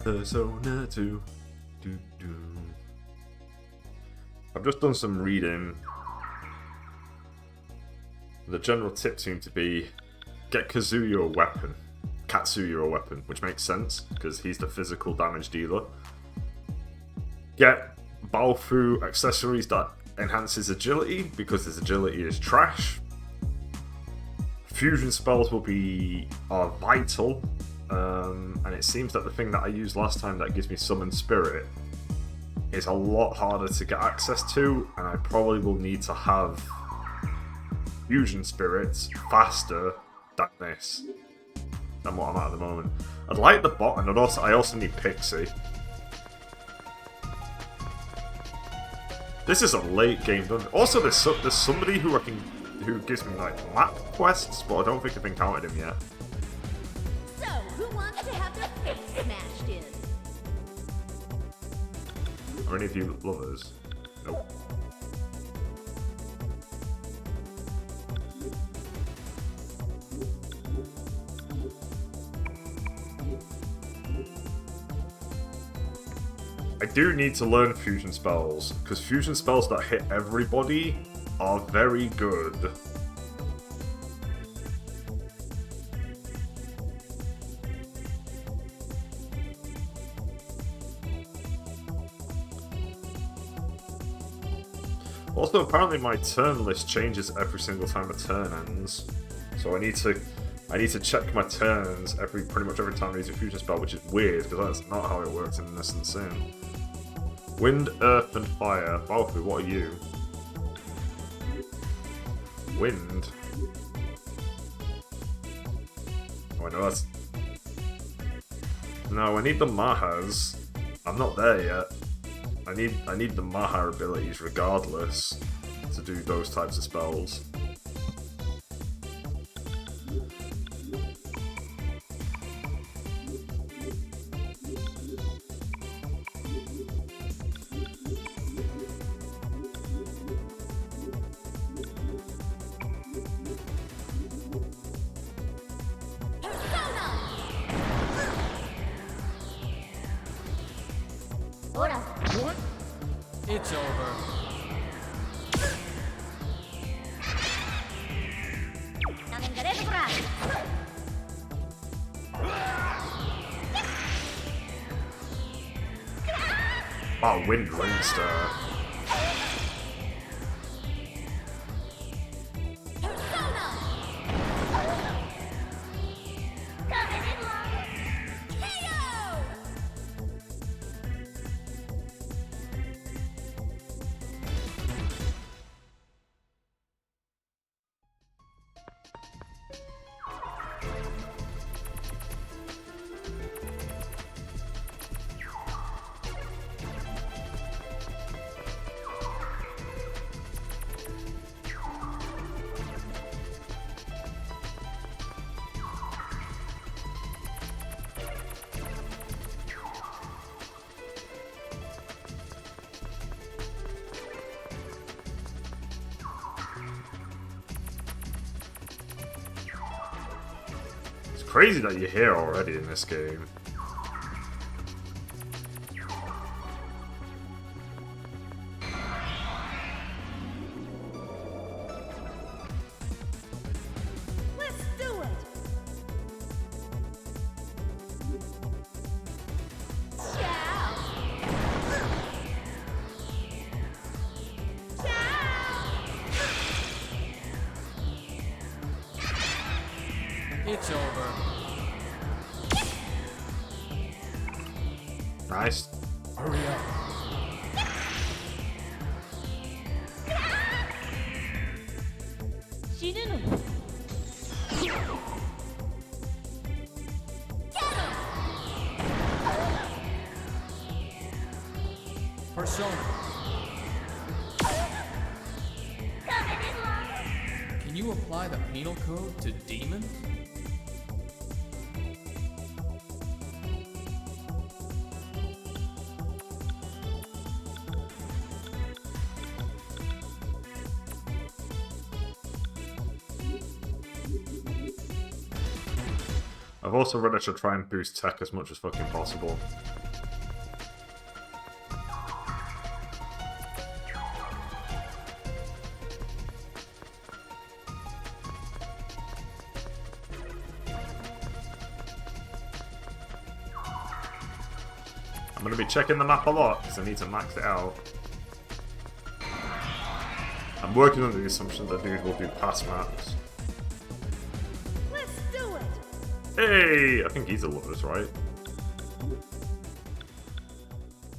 Persona 2. Do, do. I've just done some reading. The general tip seemed to be get Kazuya a weapon. Katsuya a weapon, which makes sense because he's the physical damage dealer. Get Balfu accessories that enhance his agility because his agility is trash. Fusion spells are vital, and it seems that the thing that I used last time that gives me Summon Spirit is a lot harder to get access to, and I probably will need to have Fusion Spirits faster than this, than what I'm at the moment. I'd like the bot, and I also need Pixie. This is a late game done. Also, there's somebody who gives me like map quests, but I don't think I've encountered him yet. So, who wants to have their face smashed in? Are any of you lovers? Nope. I do need to learn fusion spells, because fusion spells that hit everybody are very good. Also, apparently my turn list changes every single time a turn ends, so I need to check my turns pretty much every time I use a fusion spell, which is weird because that's not how it works in Innocent Sin. Wind, Earth, and Fire. Balfu, what are you? Wind. Oh, I know that's. No, I need the Mahas. I'm not there yet. I need the Maha abilities regardless to do those types of spells. What? It's over. Oh, Wind Ringster. Crazy that you're here already in this game. Let's do it! Ciao! It's over. Nice. Hurry up. She didn't. Persona. Can you apply the penal code to demons? I've also read I should try and boost tech as much as fucking possible. I'm going to be checking the map a lot because I need to max it out. I'm working under the assumption that dude will do past maps. Let's do it. Hey! I think he's a Lotus, right?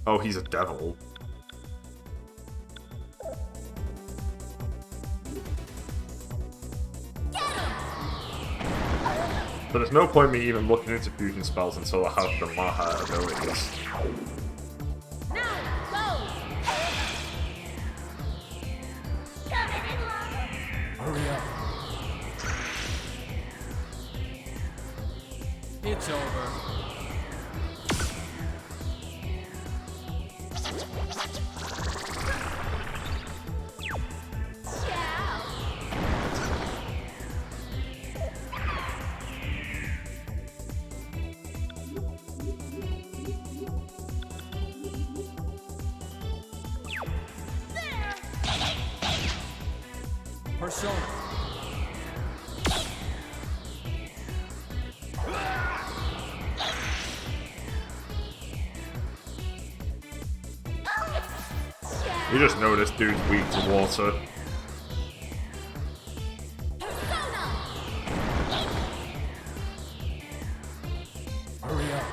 Oh, he's a devil. But there's no point me even looking into fusion spells until I have the Maha abilities. Now, go. Coming in lava. Hurry up. It's over. Ciao. There. Persona. You just know this dude's weak to water. Persona. Hurry up.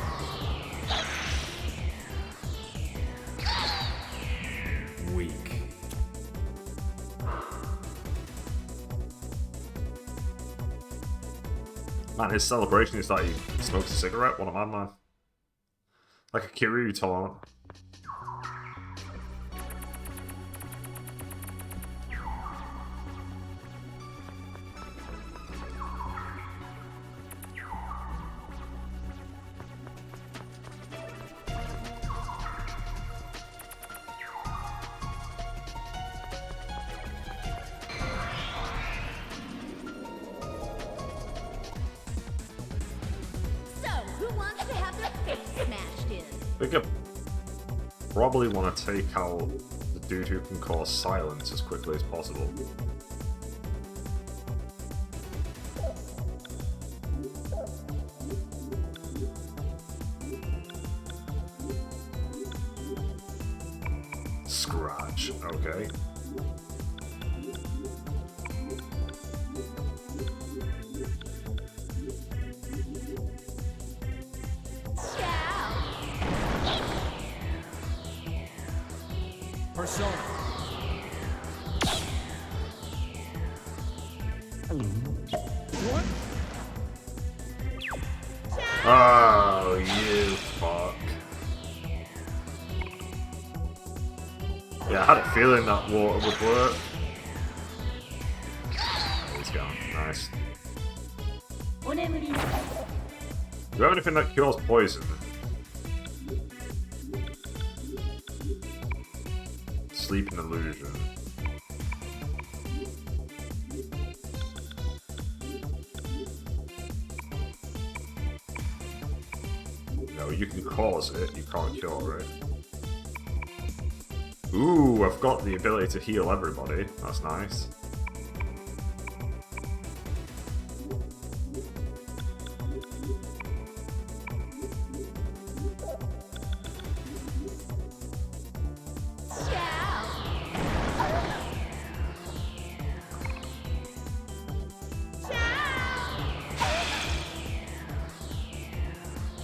Weak. Man, his celebration is that he smokes a cigarette. What a madman. Like a Kiryu taunt. So, who wants to have their face smashed in? I think I probably want to take out the dude who can cause silence as quickly as possible. Scratch, okay. Ciao. Persona. What? Oh, you fuck. Yeah, I had a feeling that water would work. He's gone. Nice. Do you have anything that cures poison? Sleeping illusion. No, you can cause it, you can't cure it. Ooh, I've got the ability to heal everybody. That's nice. Ciao. Ciao.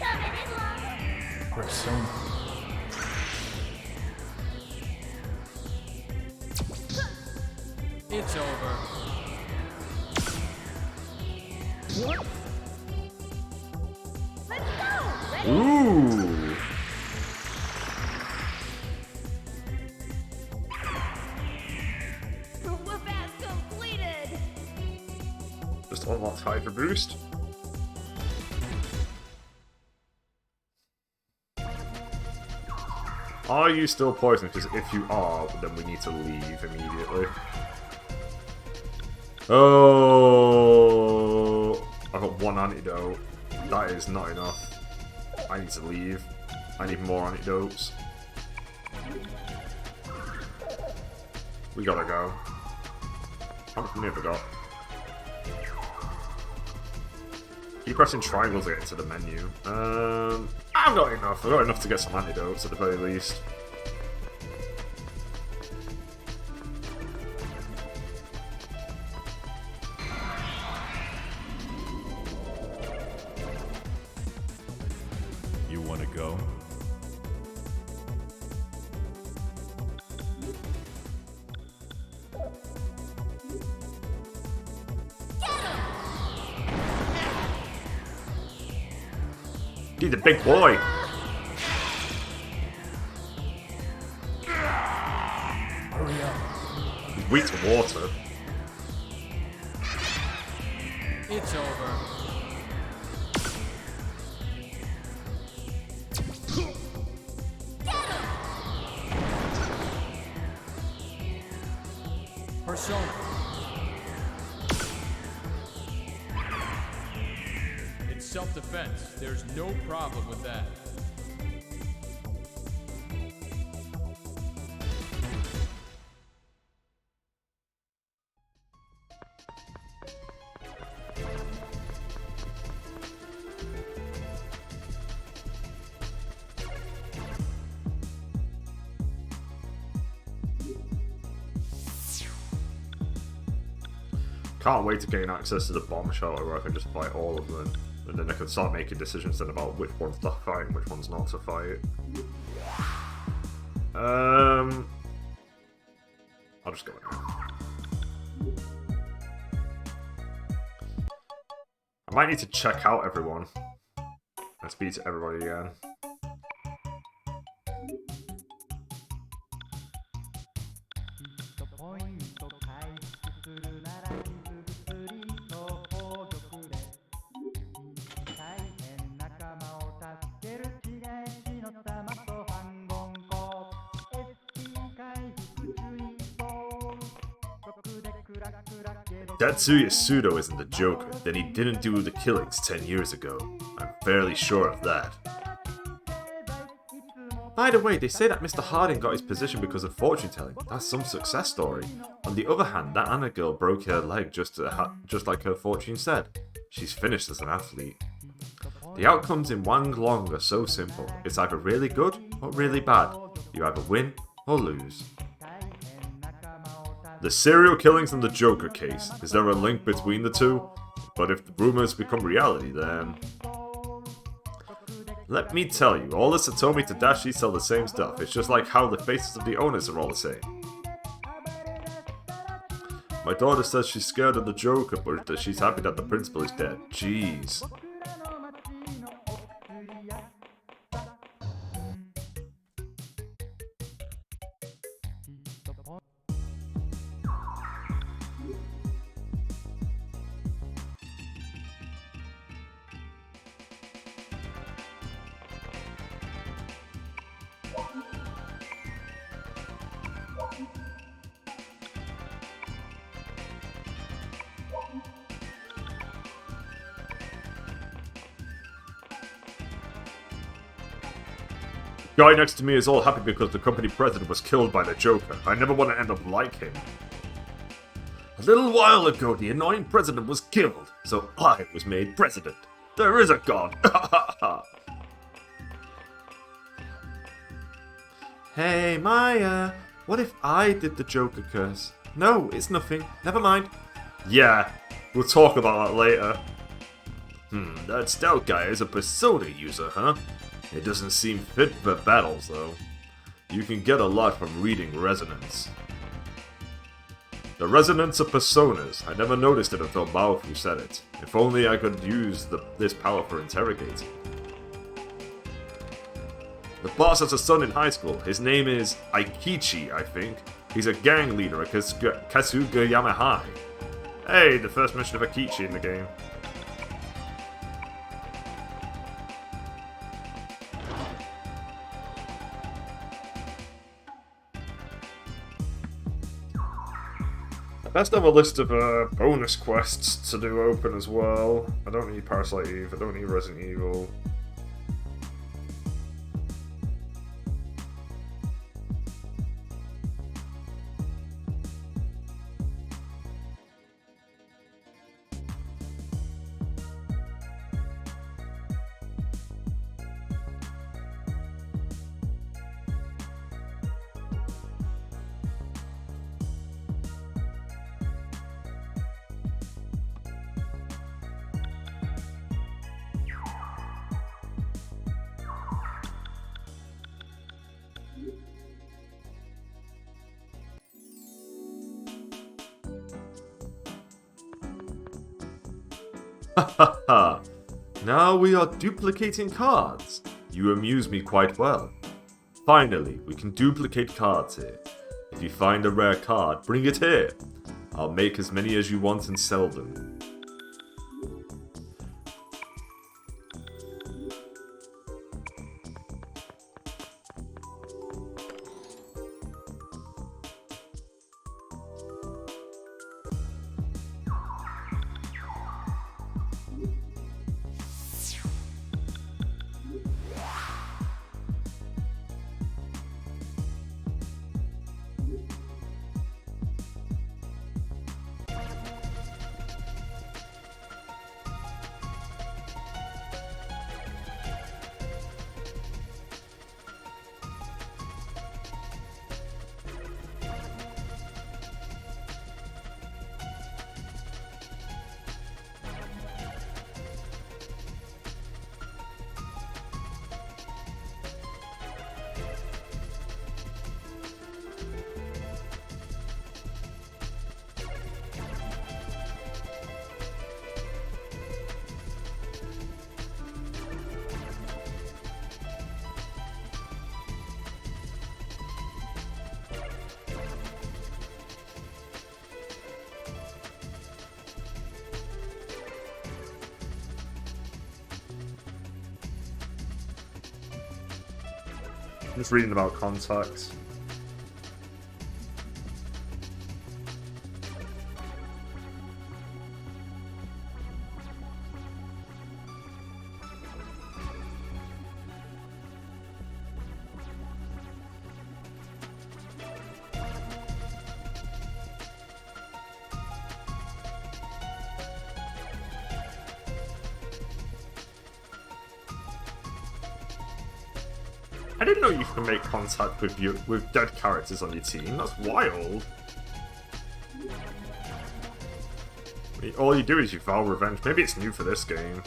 Coming in lava. Persona. It's over. What? Let's go. Ready? Ooh! Whoop-ass completed. Just unlocked Hydra Boost. Are you still poisoned? Because if you are, then we need to leave immediately. Oh, I got one antidote. That is not enough. I need to leave. I need more antidotes. We gotta go. How much money have I got? Keep pressing triangle to get into the menu. I've got enough. I've got enough to get some antidotes at the very least. You want to go? He's a big boy. Hurry up. He's weak to water. It's over. Persona. It's self-defense. There's no problem with that. Can't wait to gain access to the bomb shelter where I can just fight all of them. And then I can start making decisions then about which ones to fight and which ones not to fight. I'll just go now. I might need to check out everyone and speak to everybody again. Tetsuya Sudo isn't the Joker, then he didn't do the killings 10 years ago. I'm fairly sure of that. By the way, they say that Mr. Harding got his position because of fortune telling. That's some success story. On the other hand, that Anna girl broke her leg just like her fortune said. She's finished as an athlete. The outcomes in Wang Long are so simple. It's either really good or really bad. You either win or lose. The serial killings and the Joker case. Is there a link between the two? But if the rumors become reality, then... Let me tell you, all the Satomi Tadashi sell the same stuff. It's just like how the faces of the owners are all the same. My daughter says she's scared of the Joker, but that she's happy that the principal is dead. Jeez. Guy next to me is all happy because the company president was killed by the Joker. I never want to end up like him. A little while ago, the annoying president was killed, so I was made president. There is a god. Hey, Maya. What if I did the Joker curse? No, it's nothing. Never mind. Yeah, we'll talk about that later. That stout guy is a Persona user, huh? It doesn't seem fit for battles, though. You can get a lot from reading resonance. The resonance of personas. I never noticed it until Baofu said it. If only I could use this power for interrogating. The boss has a son in high school. His name is Aikichi, I think. He's a gang leader at Kasugayama High. Hey, the first mention of Aikichi in the game. best have a list of bonus quests to do open as well. I don't need Parasite Eve, I don't need Resident Evil. Hahaha. Now we are duplicating cards. You amuse me quite well. Finally, we can duplicate cards here. If you find a rare card, bring it here. I'll make as many as you want and sell them. I'm just reading about contacts. I didn't know you can make contact with dead characters on your team. That's wild. I mean, all you do is you vow revenge. Maybe it's new for this game.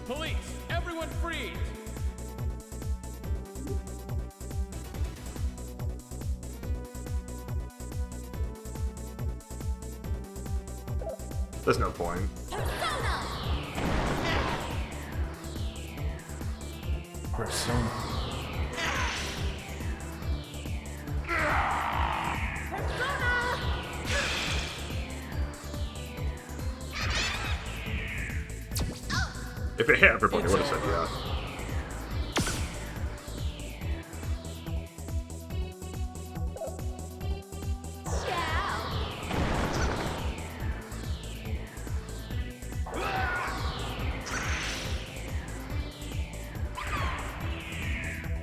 Police, everyone freeze! There's no point. Persona. If it hit everybody, I would have said yeah.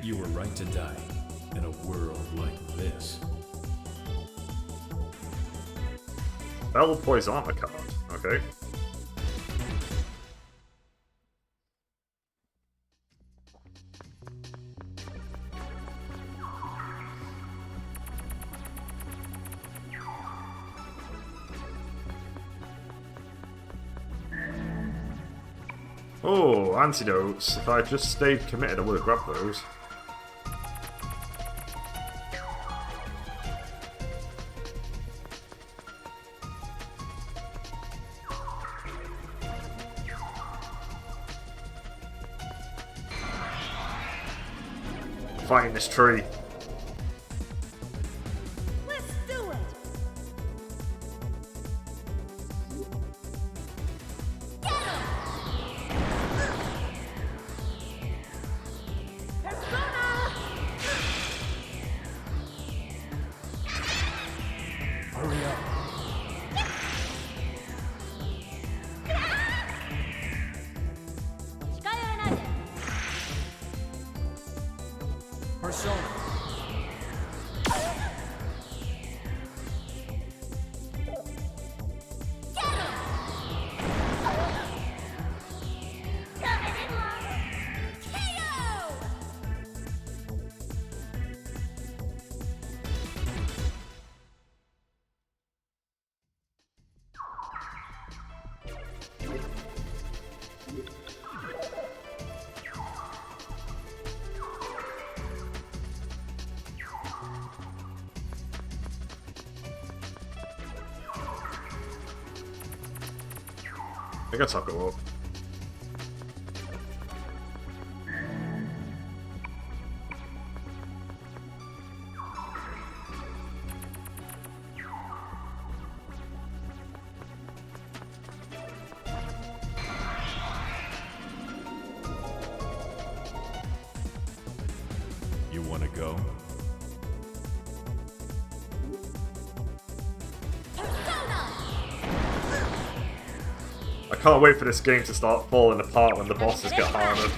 You were right to die in a world like this. Bell Boy's armor card. Okay. Oh, antidotes. If I just stayed committed, I would have grabbed those. fighting this tree. Let's do it! Get him! Persona! Hurry up. Persona. I guess I'll go up. You want to go? I can't wait for this game to start falling apart when the bosses get harder.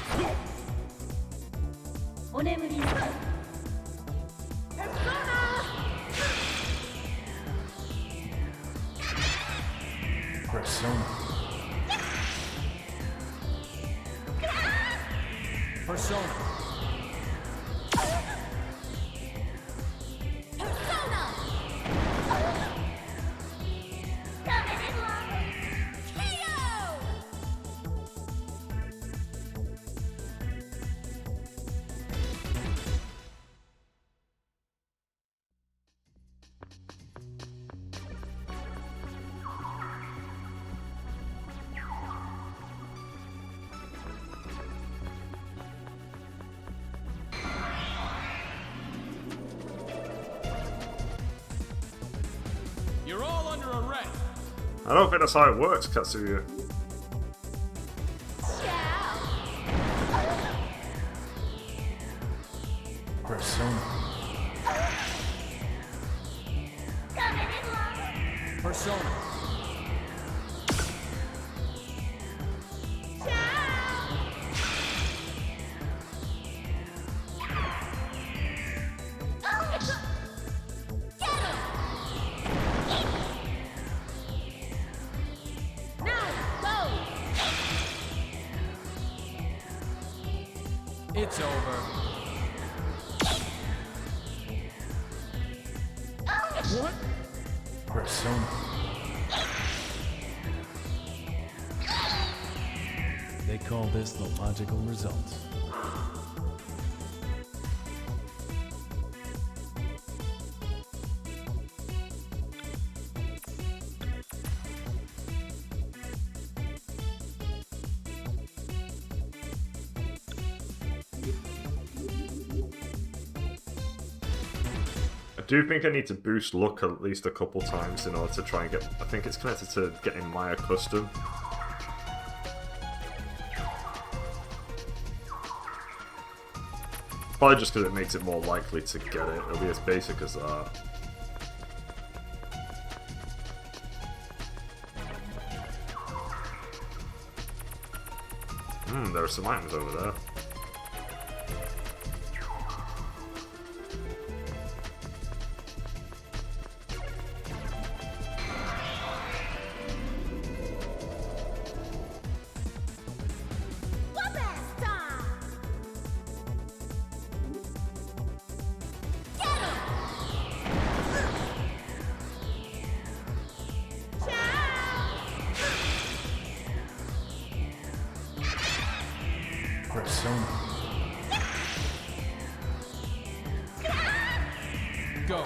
Persona. Persona. You're all under arrest. I don't think that's how it works, Katsuya. Persona. Persona. It's over. What? Persona. They call this the logical result. I do think I need to boost luck at least a couple times in order to try and get... I think it's connected to getting Maya custom. Probably just because it makes it more likely to get it. It'll be as basic as that. There are some items over there. Persona. Go.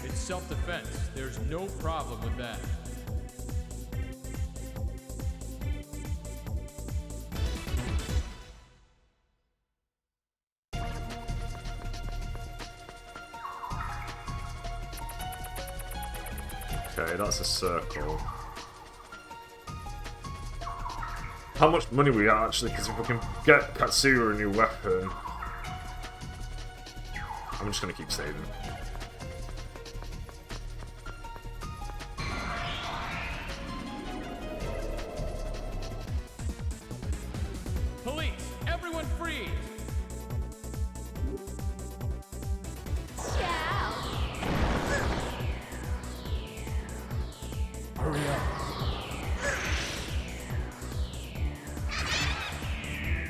It's self-defense. There's no problem with that. Okay, that's a circle. How much money we got actually? Because if we can get Katsuya a new weapon, I'm just gonna keep saving. Police, everyone freeze! Ciao. Hurry up.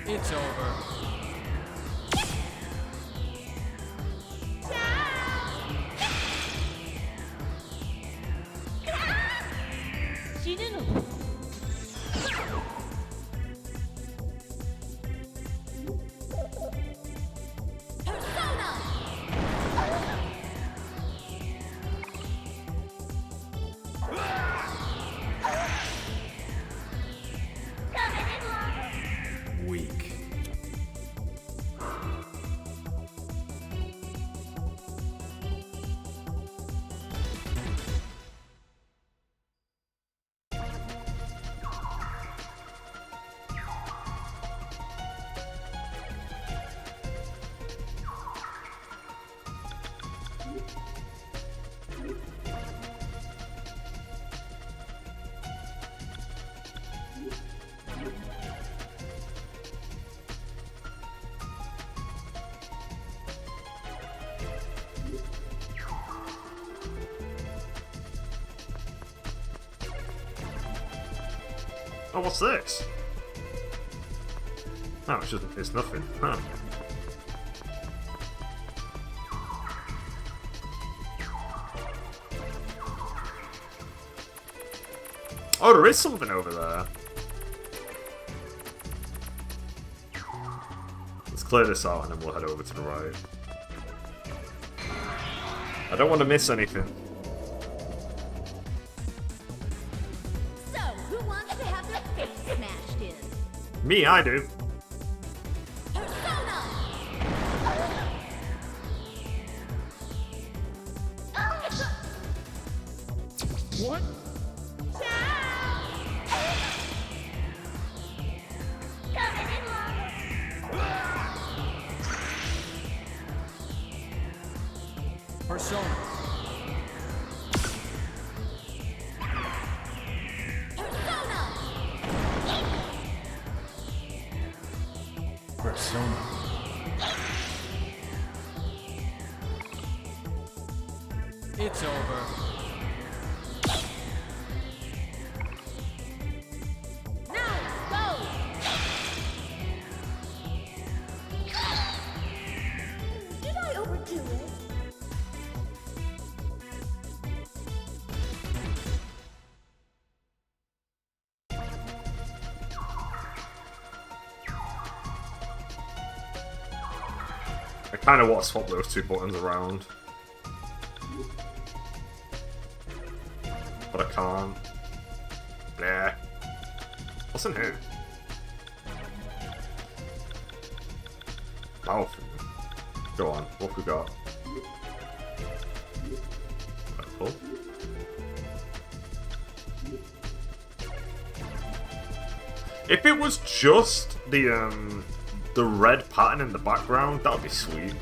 It's over. She didn't. Persona. Weak. Oh, what's this? No, it's nothing. Huh. Oh, there is something over there. Let's clear this out and then we'll head over to the right. I don't want to miss anything. So, who wants to have their face smashed in? Me, I do. Persona. What? Persona. Persona. It's over. Now, go. Did I overdo it? I kind of want to swap those two buttons around. But I can't. Yeah. What's in here? Oh. Go on. What have we got? Right, pull. If it was just the red pattern in the background, that would be sweet.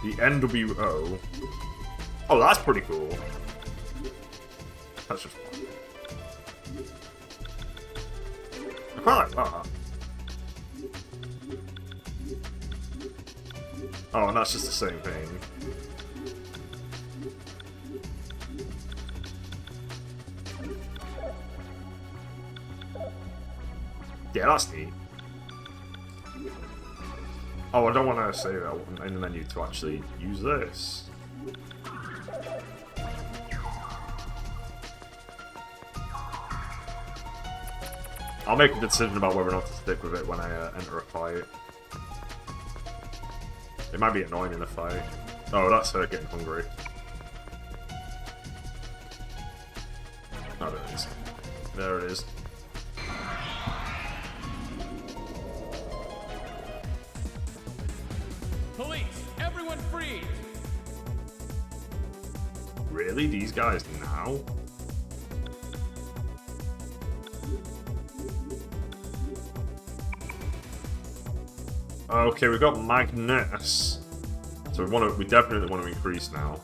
The NWO. Oh, that's pretty cool. That's just fun. I quite like that. Oh, and that's just the same thing. Yeah, that's neat. Oh, I don't want to save it in the menu to actually use this. I'll make a decision about whether or not to stick with it when I enter a fight. It might be annoying in a fight. Oh, that's her getting hungry. Oh, there it is. There it is. Police, everyone freeze! Really? These guys now? Okay, we've got Magnus. So we definitely want to increase now.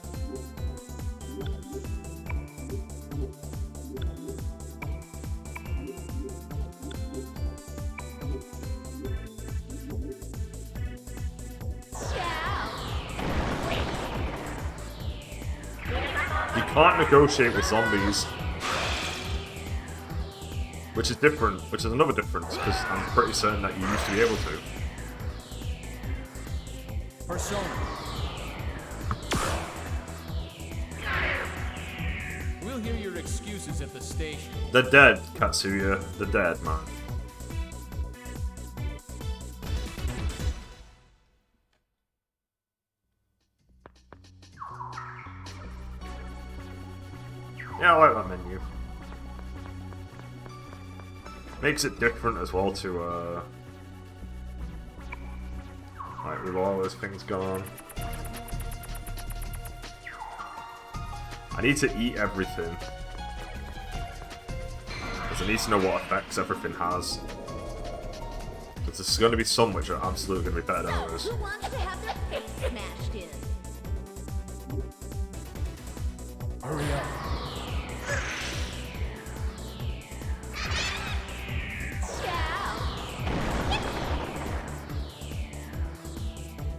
You can't negotiate with zombies. Which is different, which is another difference, because I'm pretty certain that you used to be able to. Persona. We'll hear your excuses at the station. They're dead, Katsuya. They're dead, man. Yeah, I like that menu. Makes it different as well to, like, with all those things going on. I need to eat everything. Because I need to know what effects everything has. Because there's going to be some which are absolutely going to be better than others. Who wants to have their face smashed in? Hurry up.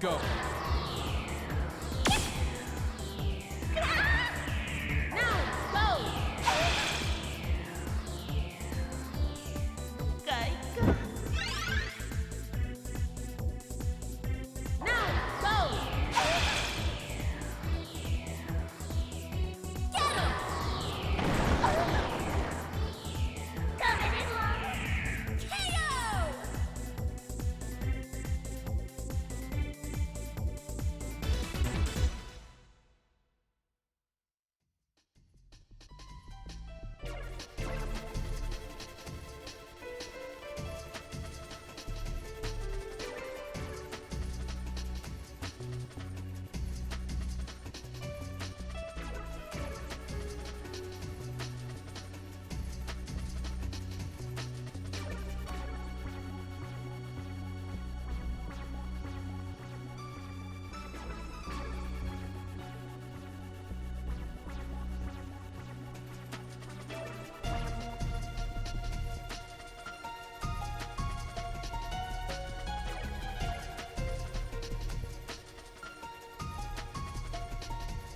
Go.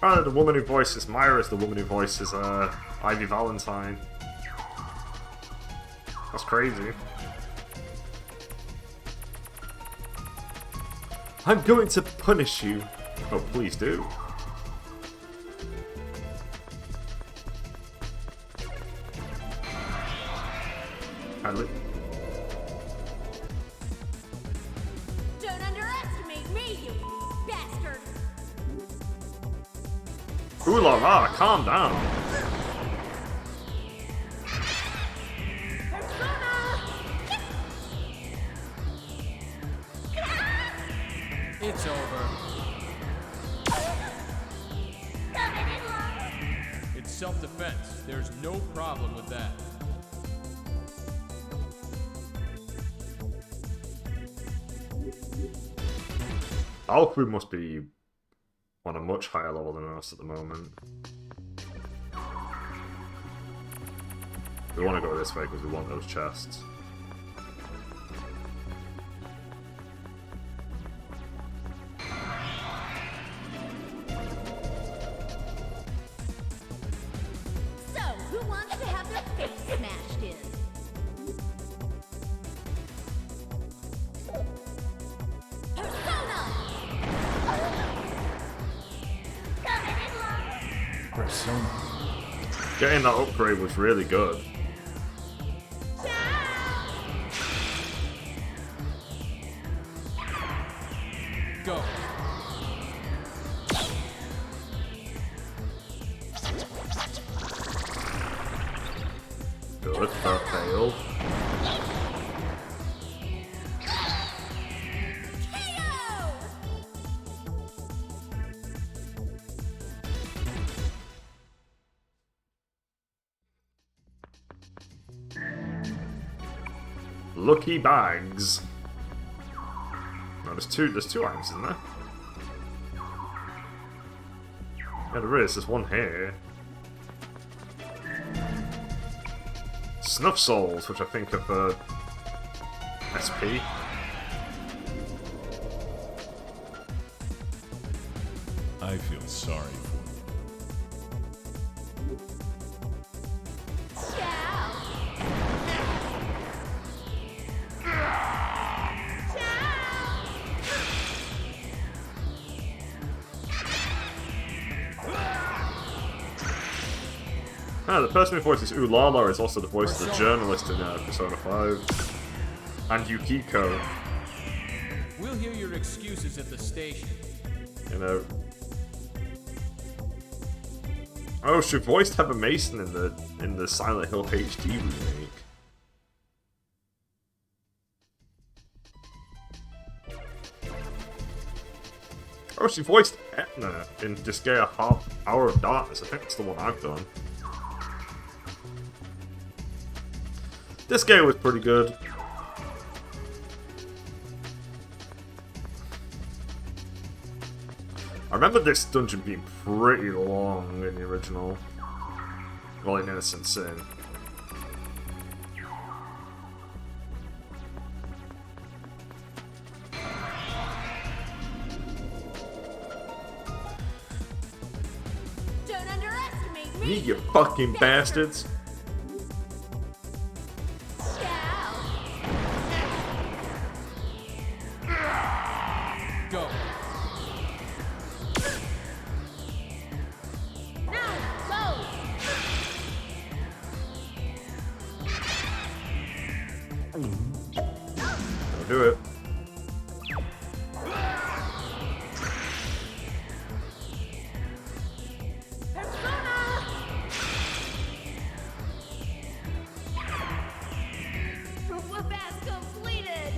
Oh, the woman who voices Myra is the woman who voices Ivy Valentine. That's crazy. I'm going to punish you. Oh, please do. Don't underestimate me, you bastard! Ooh la la, calm down. It's over. It's self-defense. There's no problem with that. Alfred must be on a much higher level than us at the moment. We want to go this way because we want those chests. So, who wants to have their face smashed in? Persona. Getting that upgrade was really good. Go. Good, that failed. Lucky bags. No, there's two items, isn't there? Yeah, there is. There's one here. Snuff souls, which I think are for SP. I feel sorry for you. Ciao. Ah, the person who voices Ulala is also the voice of the journalist in Persona 5. And Yukiko. We'll hear your excuses at the station. You know. Oh, she voiced Heather Mason in the Silent Hill HD remake. Oh, she voiced Etna in Disgaea Hour of Darkness. I think that's the one I've done. This game was pretty good. I remember this dungeon being pretty long in the original. Well, in Innocent Sin. Don't underestimate Me, me. you fucking bastards! Ciao. Go. Now go. Don't do it. Persona. Whoop ass completed.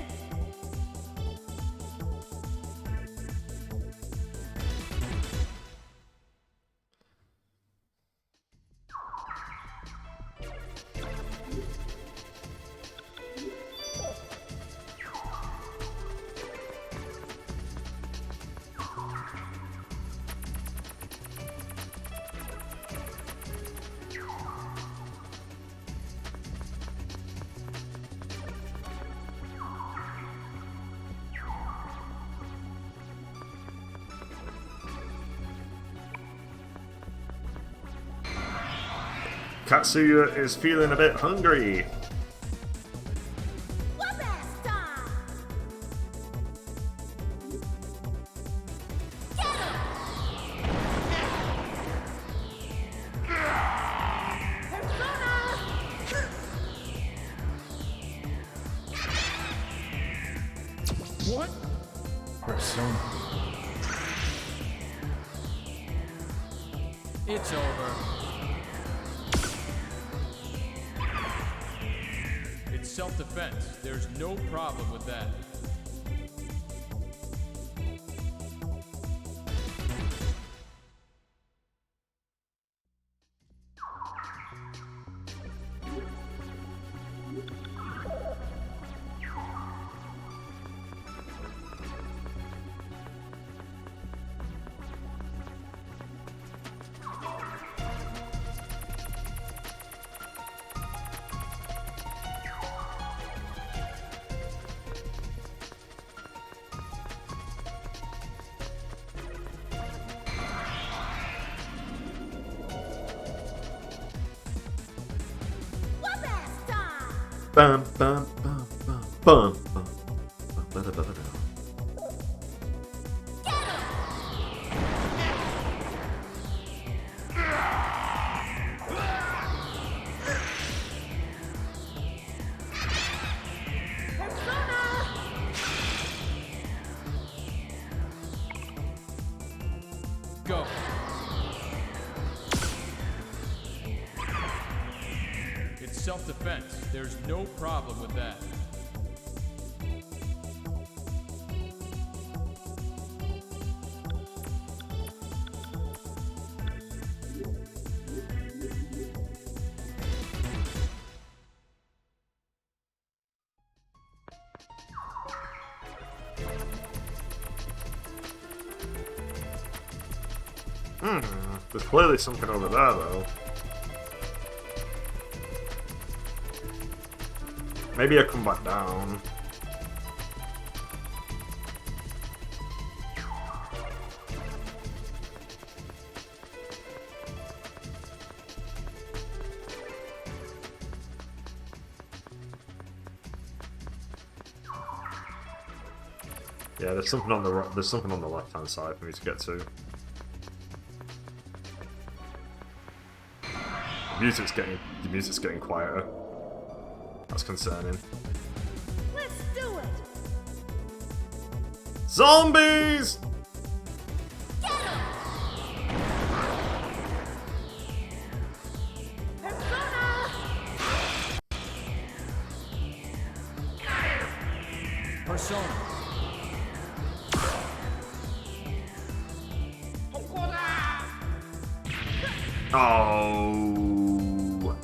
Katsuya is feeling a bit hungry. Whoop ass time. Get him. Persona. What? Persona. It's over. It's self-defense. There's no problem with that. Whoop ass time. Bum bum bum bum bum bum. Ba-da-ba-da-ba. Get him. Persona. Go. It's self-defense. There's no problem with that. There's clearly something over there, though. Maybe I come back down. Yeah, there's something on the right, there's something on the left-hand side for me to get to. The music's getting quieter. That's concerning. Let's do it! Zombies! Get 'em! Persona! Persona. Oh!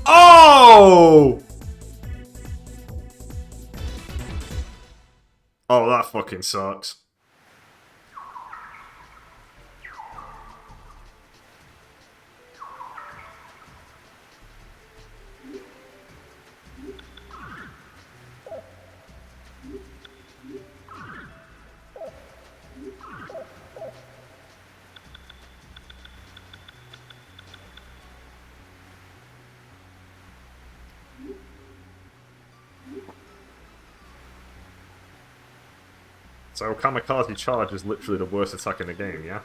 Oh! Oh, that fucking sucks. So Kamikaze Charge is literally the worst attack in the game, yeah?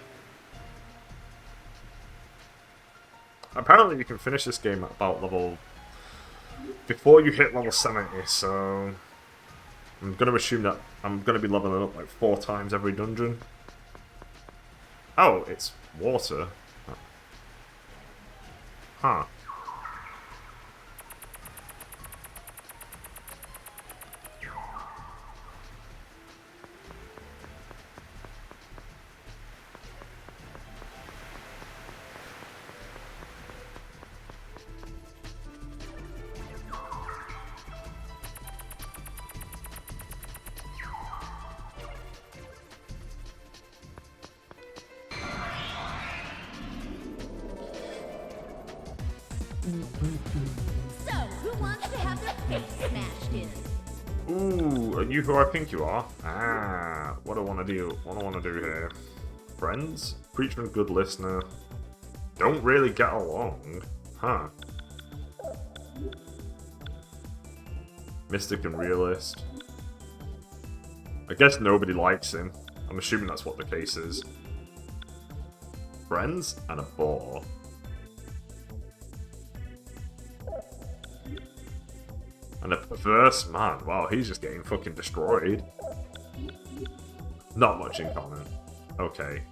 Apparently you can finish this game at about level... before you hit level 70, so... I'm going to assume that I'm going to be leveling up like 4 times every dungeon. Oh, it's water. Huh. So, who wants to have their face smashed in? Ooh, are you who I think you are? Ah, what do I want to do? What do I want to do here? Friends? Preachman, good listener. Don't really get along. Huh. Mystic and realist. I guess nobody likes him. I'm assuming that's what the case is. Friends and a bore. And a perverse man. Wow, he's just getting fucking destroyed. Not much in common. Okay.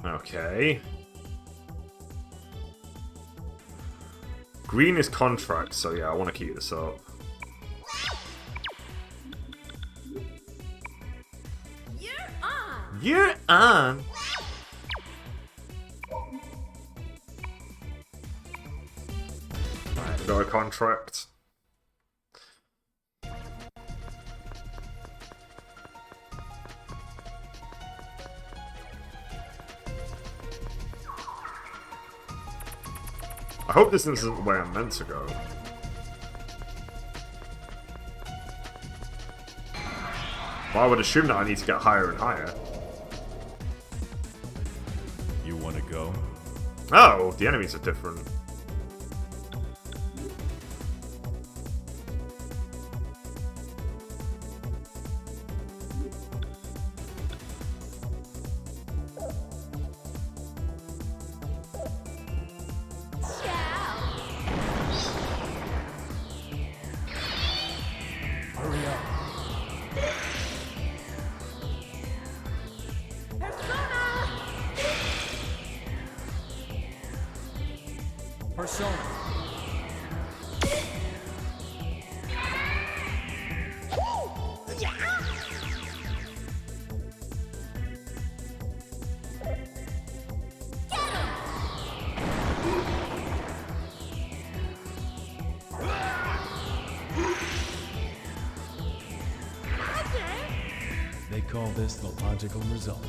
Okay. Green is contract, so yeah, I want to keep this up. You're on! Right, got a contract. I hope this isn't the way I'm meant to go. Well, I would assume that I need to get higher and higher. You want to go? Oh, the enemies are different. Hurry up. call this the logical result.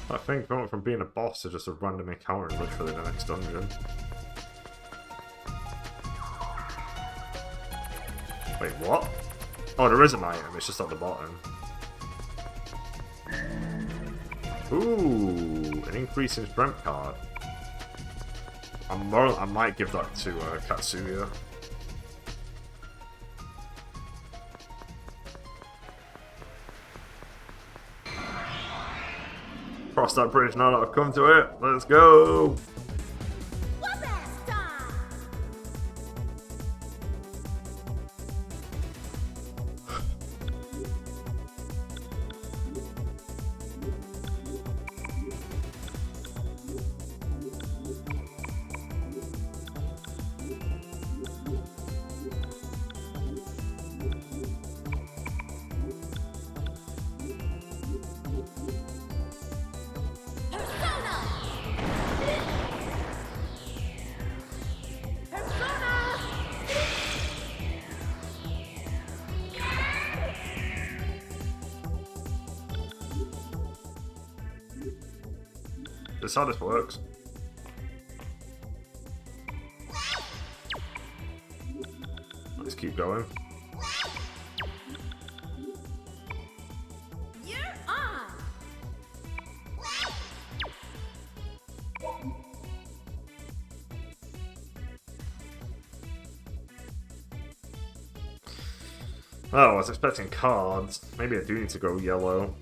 I think we went from being a boss to just a random encounter in literally the next dungeon. Wait, what? Oh, there is an item, it's just at the bottom. Ooh, an increase in strength card. I might give that to Katsuya. Cross that bridge now that I've come to it. Let's go! Whoop-ass time! Persona! Persona! This is how this works. Let's keep going. You're on! Oh, I was expecting cards. Maybe I do need to go yellow.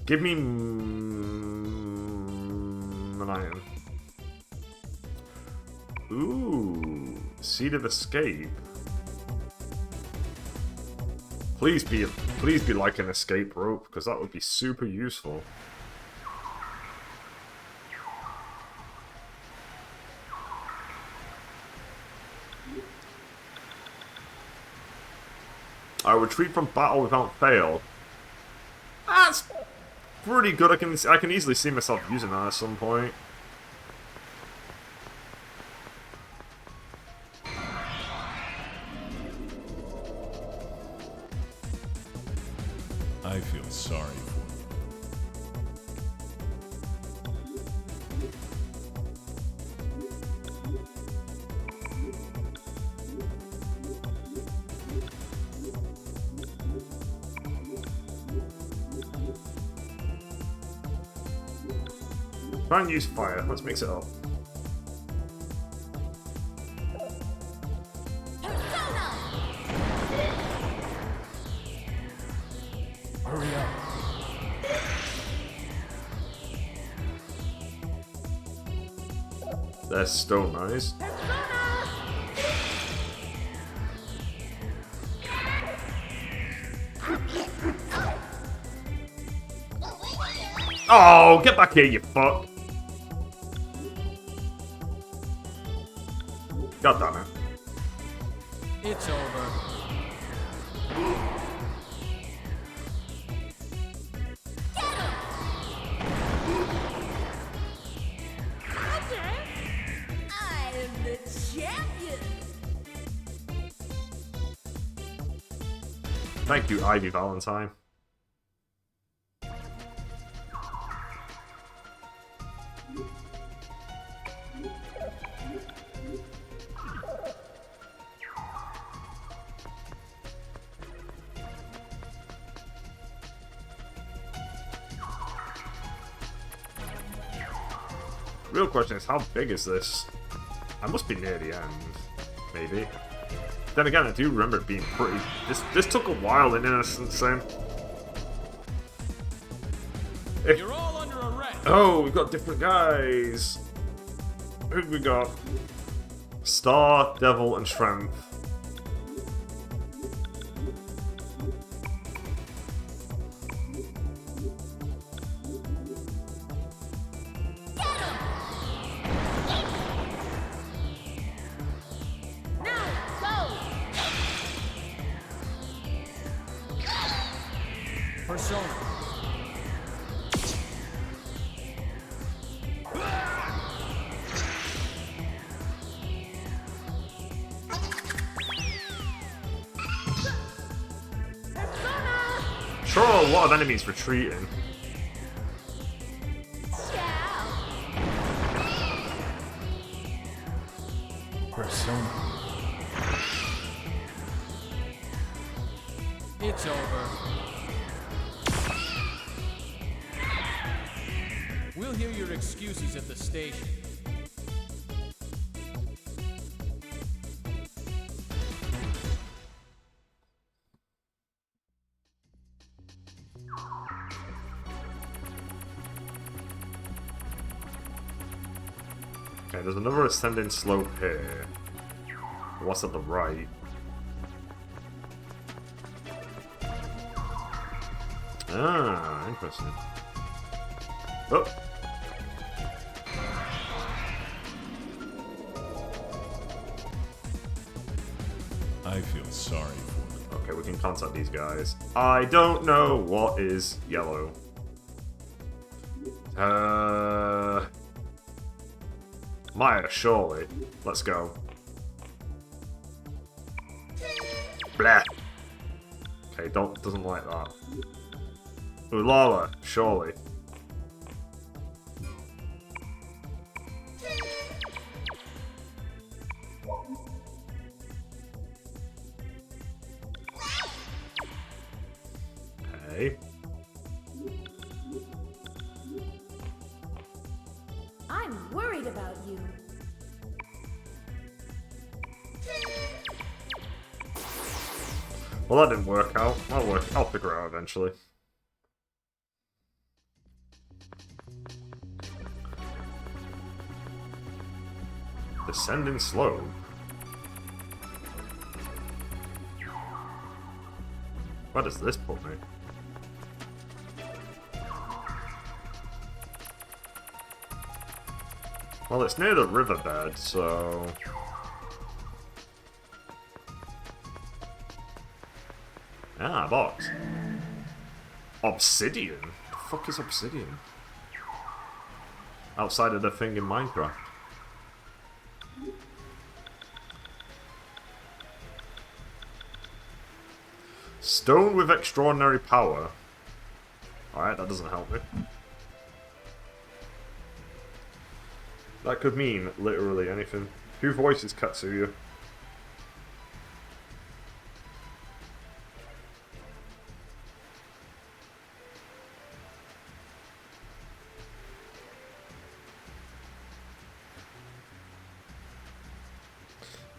Give me an item. Ooh, Seed of Escape. Please be like an escape rope, because that would be super useful. I retreat from battle without fail. That's pretty good. I can easily see myself using that at some point. I feel sorry for you. Try and use fire. Let's mix it up. Persona! Hurry up. They're still nice. Persona! Oh, get back here, you fuck! God damn it. It's over. I am the champion! Thank you, Ivy Valentine. Real question is, how big is this? I must be near the end, maybe. Then again, I do remember it being pretty... This took a while in Innocence then. You're all under arrest. Oh, we've got different guys. Who we got? Star, Devil, and Strength. Persona. Sure, a lot of enemies retreating. Ciao. Persona. It's over. We'll hear your excuses at the station. Okay, there's another ascending slope here. What's at the right? Ah, interesting. Oh! I feel sorry for them. Okay, we can contact these guys. I don't know what is yellow. Maya, surely. Let's go. Blah. Okay, doesn't like that. Ulala, surely. Okay. I'm worried about you. Well, that didn't work out. I'll figure it out eventually. Descending slow. Where does this put me? Well, it's near the riverbed, so... Ah, box. Obsidian? The fuck is obsidian? Outside of the thing in Minecraft. Stone with extraordinary power. Alright, that doesn't help me. That could mean literally anything. Who voices Katsuya?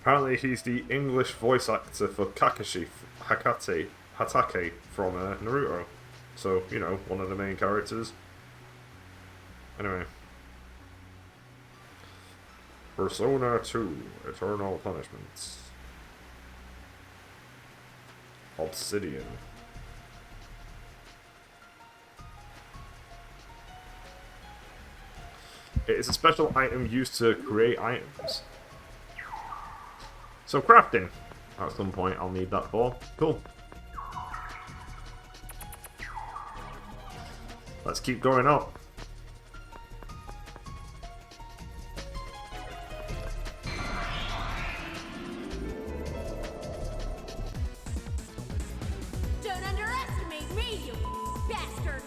Apparently he's the English voice actor for Kakashi Hatake from Naruto. So, you know, one of the main characters. Anyway. Persona 2, Eternal Punishments. Obsidian. It is a special item used to create items. So crafting. At some point I'll need that for. Cool. Let's keep going up. Don't underestimate me, you bastard.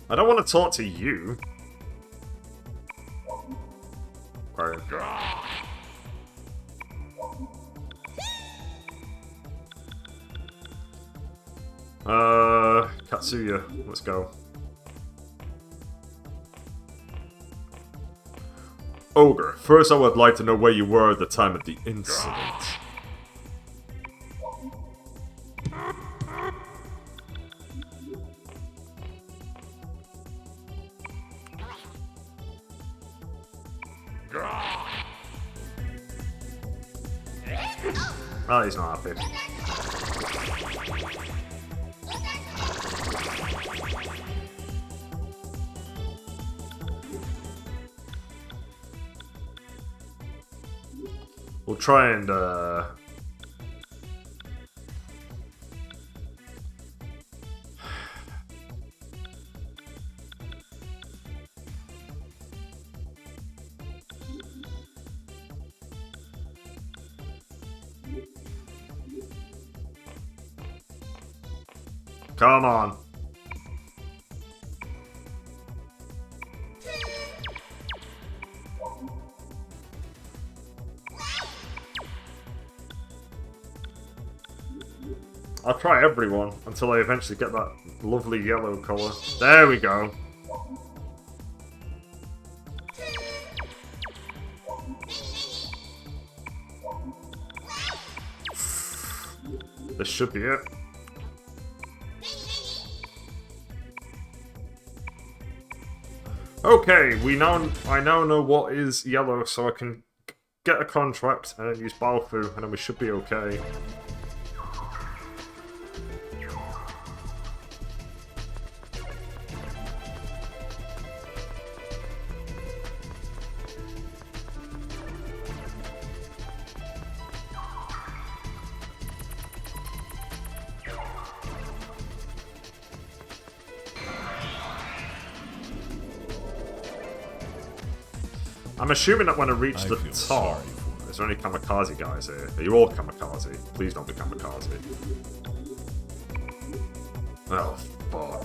I don't want to talk to you. Katsuya, let's go. Ogre, first I would like to know where you were at the time of the incident. Oh, he's not happy. We'll try and, Come on. I'll try everyone until I eventually get that lovely yellow colour. There we go. This should be it. Okay, I now know what is yellow, so I can get a contract and then use Balfu, and then we should be okay. I'm assuming that when I reach the top, is there any kamikaze guys here? Are you all kamikaze? Please don't be kamikaze. Oh, fuck.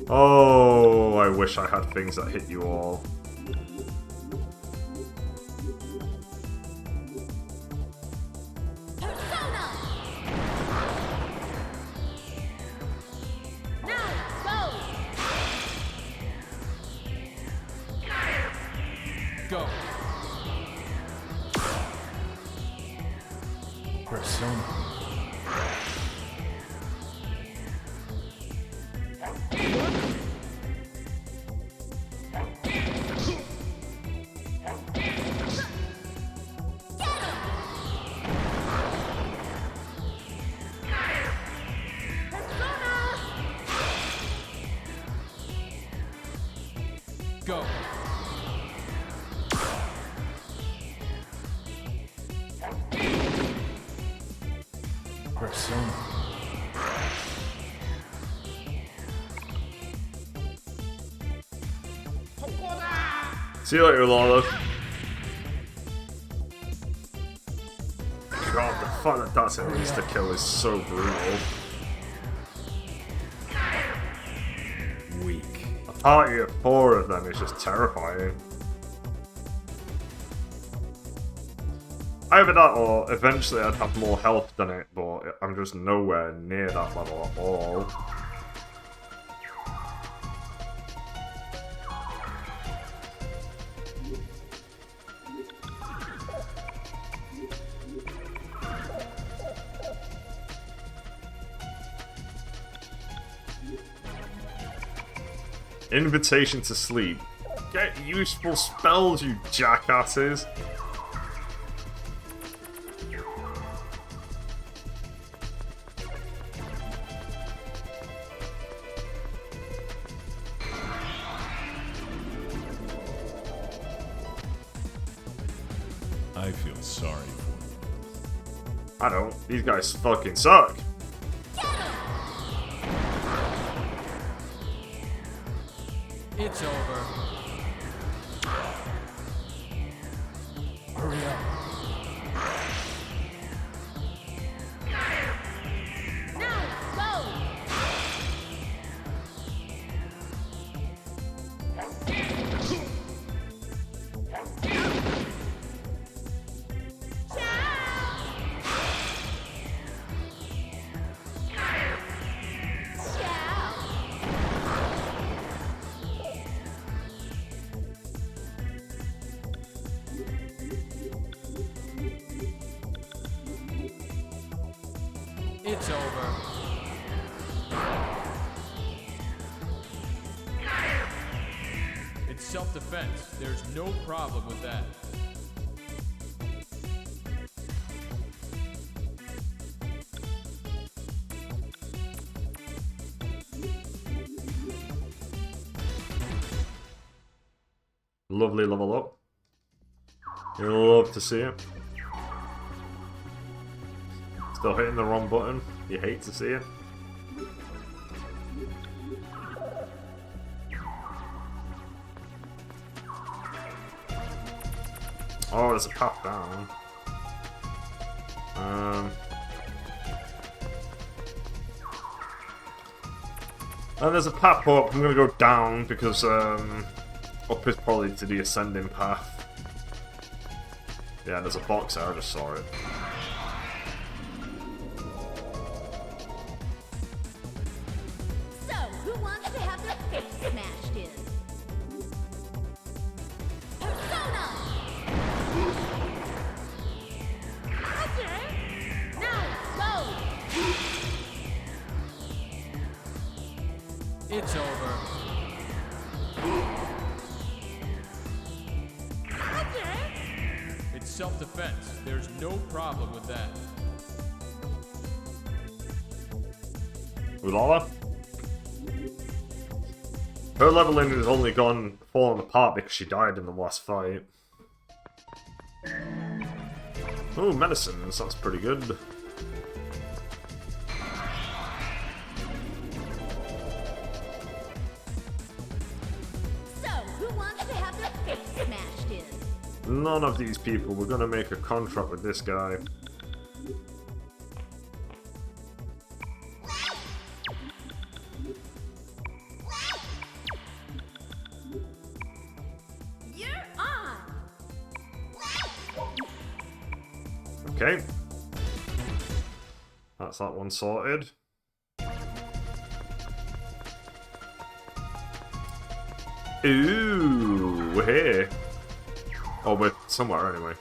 Oh, I wish I had things that hit you all. Go. Persona. Go. Persona. See you later, Lala. God, the fact that that's an insta-kill is so brutal. Weak. A party of 4 of them is just terrifying. Either that or eventually I'd have more health than it, but I'm just nowhere near that level at all. Invitation to sleep. Get useful spells, you jackasses! I feel sorry for you. I don't. These guys fucking suck. It's over. Hurry up. It's over. It's self-defense. There's no problem with that. Lovely level up. You'll love to see it. Still hitting the wrong button. You hate to see it. Oh, there's a path down. And there's a path up. I'm gonna go down because up is probably to the ascending path. Yeah, there's a box there. I just saw it. So, who wants to have their face smashed in? Persona! Okay. Now, go! It's over. Okay. It's self-defense. There's no problem with that. Ulala? Her leveling has only fallen apart because she died in the last fight. Oh, medicines. That's pretty good. So, who wants to have their face smashed in? None of these people. We're gonna make a contract with this guy. You're on! Okay. That's that one sorted. Ooh, we're here. Oh, we're somewhere anyway.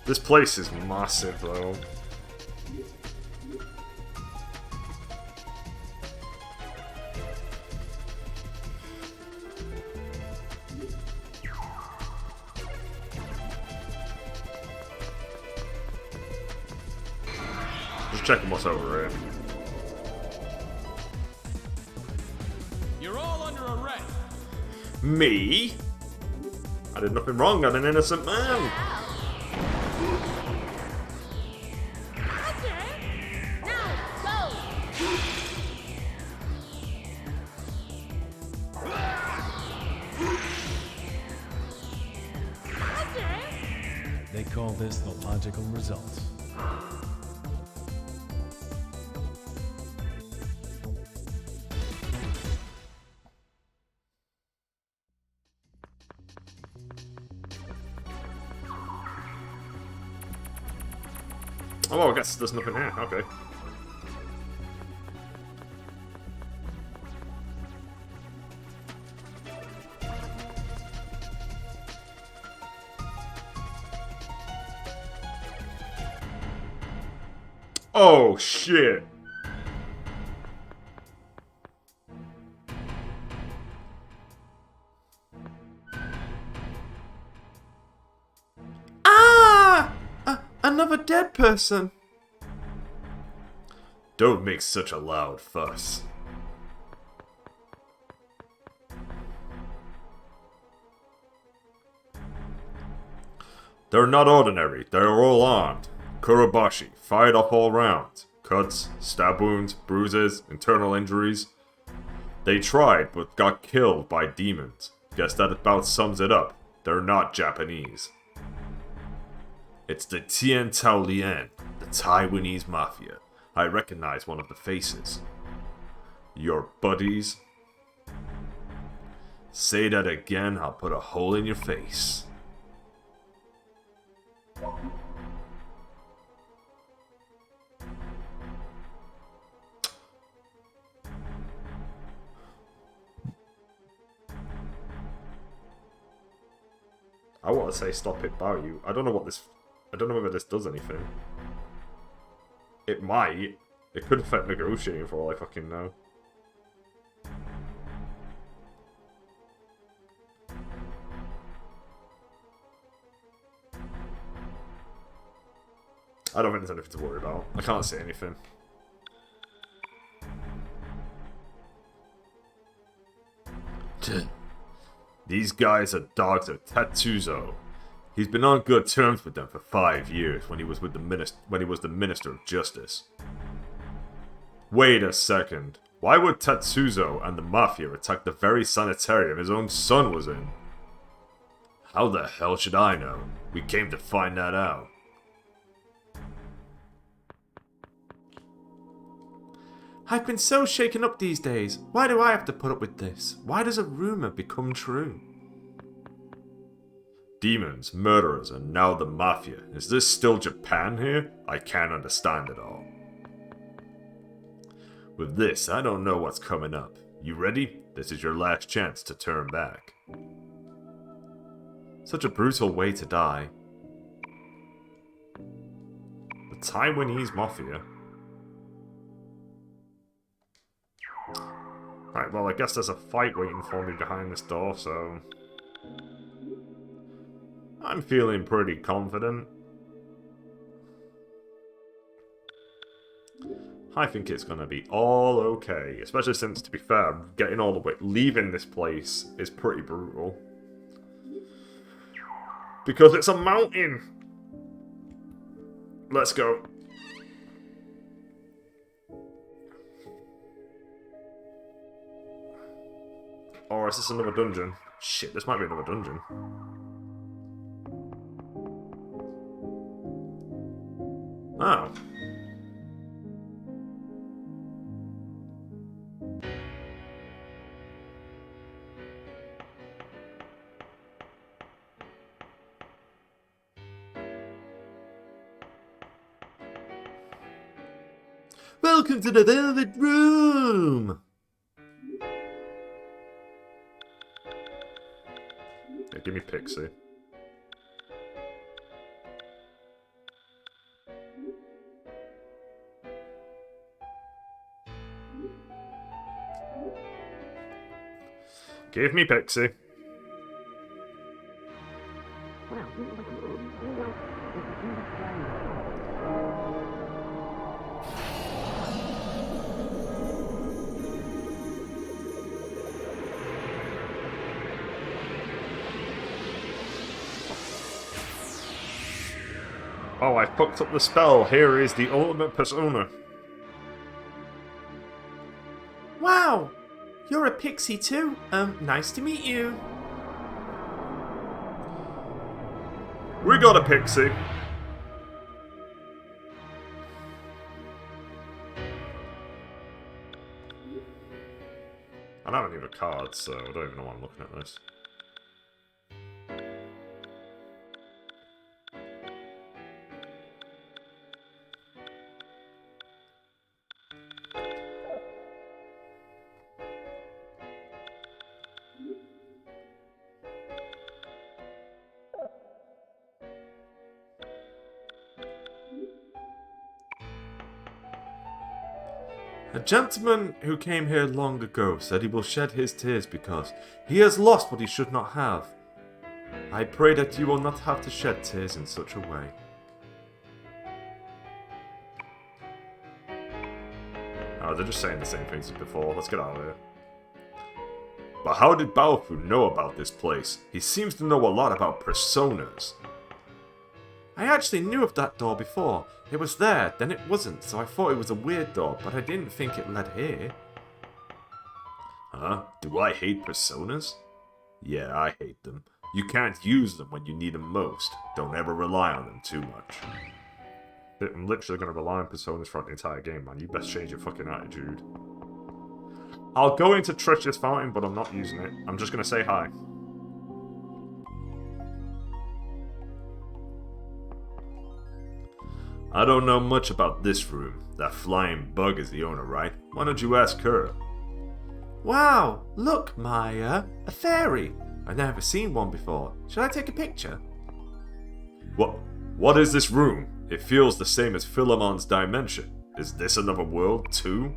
This place is massive, though. Just checking what's over here. You're all under arrest. Me? I did nothing wrong, I'm an innocent man. Okay. Now, go! Okay. They call this the logical result. Oh, well, I guess there's nothing here. Okay. Oh, shit. Another dead person. Don't make such a loud fuss. They're not ordinary, they're all armed. Kurobashi, fired up all round. Cuts, stab wounds, bruises, internal injuries. They tried, but got killed by demons. Guess that about sums it up. They're not Japanese. It's the Tien Tao Lien, the Taiwanese mafia. I recognize one of the faces. Your buddies? Say that again, I'll put a hole in your face. I want to say stop it, bow you. I don't know whether this does anything. It might. It could affect negotiating for all I fucking know. I don't think there's anything to worry about. I can't see anything. These guys are dogs of Tetsuzo. He's been on good terms with them for 5 years when he was the Minister of Justice. Wait a second. Why would Tetsuzo and the Mafia attack the very sanitarium his own son was in? How the hell should I know? We came to find that out. I've been so shaken up these days. Why do I have to put up with this? Why does a rumor become true? Demons, murderers, and now the Mafia. Is this still Japan here? I can't understand it all. With this, I don't know what's coming up. You ready? This is your last chance to turn back. Such a brutal way to die. The Taiwanese Mafia? Right, well, I guess there's a fight waiting for me behind this door, so... I'm feeling pretty confident. I think it's going to be all okay, especially since, to be fair, getting all the way... leaving this place is pretty brutal. Because it's a mountain! Let's go. Or is this another dungeon? Shit, this might be another dungeon. Oh. Welcome to the Velvet Room! Yeah, give me Pixie. Give me Pixie. Oh, I fucked up the spell. Here is the ultimate persona. Wow! You're a pixie too. Nice to meet you. We got a pixie. I don't have any cards, so I don't even know why I'm looking at this. A gentleman who came here long ago said he will shed his tears because he has lost what he should not have. I pray that you will not have to shed tears in such a way. Oh, they're just saying the same things as before. Let's get out of here. But how did Baofu know about this place? He seems to know a lot about personas. I actually knew of that door before. It was there, then it wasn't, so I thought it was a weird door, but I didn't think it led here. Huh? Do I hate personas? Yeah, I hate them. You can't use them when you need them most. Don't ever rely on them too much. I'm literally going to rely on personas throughout the entire game, man. You best change your fucking attitude. I'll go into Trish's fountain, but I'm not using it. I'm just going to say hi. I don't know much about this room. That flying bug is the owner, right? Why don't you ask her? Wow, look, Maya, a fairy. I've never seen one before. Should I take a picture? What is this room? It feels the same as Philemon's dimension. Is this another world, too?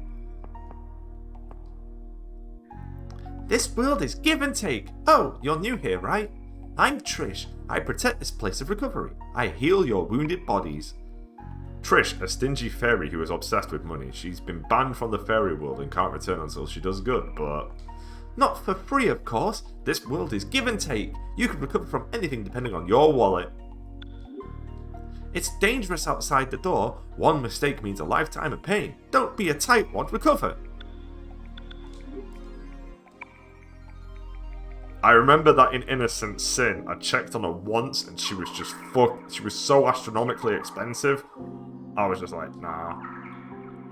This world is give and take. Oh, you're new here, right? I'm Trish. I protect this place of recovery. I heal your wounded bodies. Trish, a stingy fairy who is obsessed with money. She's been banned from the fairy world and can't return until she does good, but... Not for free, of course. This world is give and take. You can recover from anything depending on your wallet. It's dangerous outside the door. One mistake means a lifetime of pain. Don't be a tightwad, recover. I remember that in Innocent Sin, I checked on her once and she was just fucked. She was so astronomically expensive. I was just like, nah.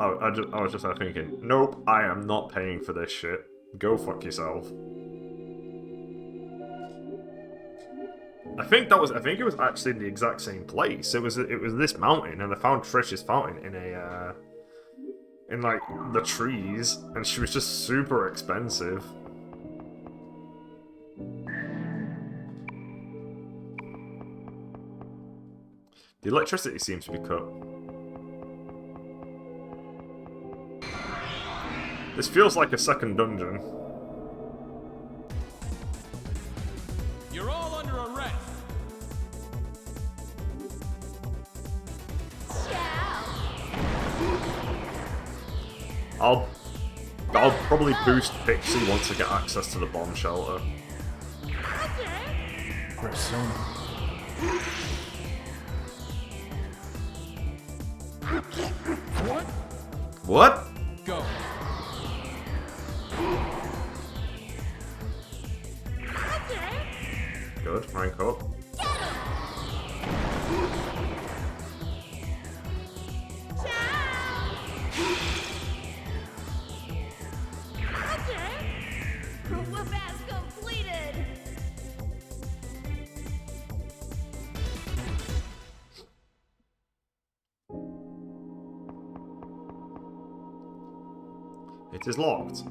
I was just thinking, nope, I am not paying for this shit. Go fuck yourself. I think it was actually in the exact same place. It was this mountain, and I found Trish's fountain in like the trees, and she was just super expensive. The electricity seems to be cut. This feels like a second dungeon. You're all under arrest. Ciao. I'll probably boost Pixie once I get access to the bomb shelter. Persona. What? What? Go. Good, rank up. Whoop ass completed. It is locked.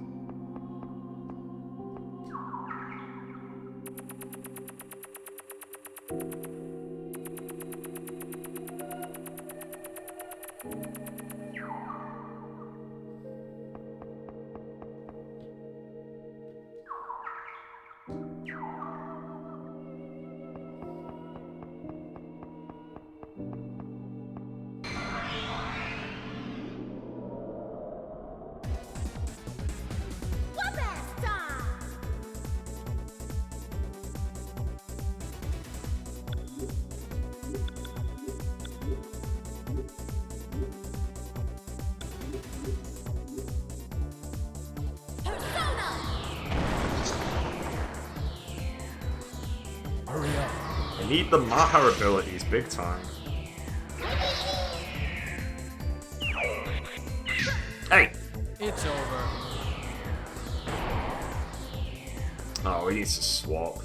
Whoop ass time. Persona. Hurry up. I need the Maha abilities big time. Hey! It's over. Oh, he needs to swap.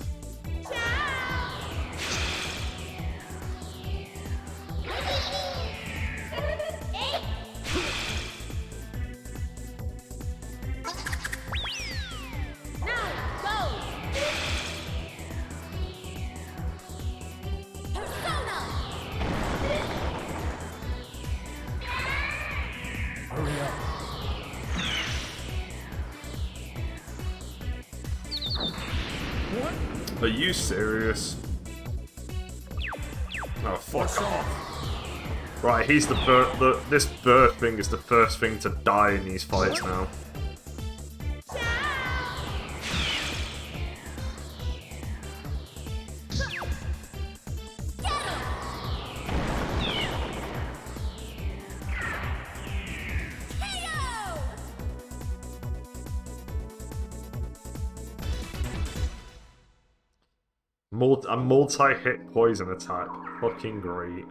Hurry up. Are you serious? Oh, fuck off. Right, he's this bird thing is the first thing to die in these fights now. A multi-hit poison attack. Fucking great.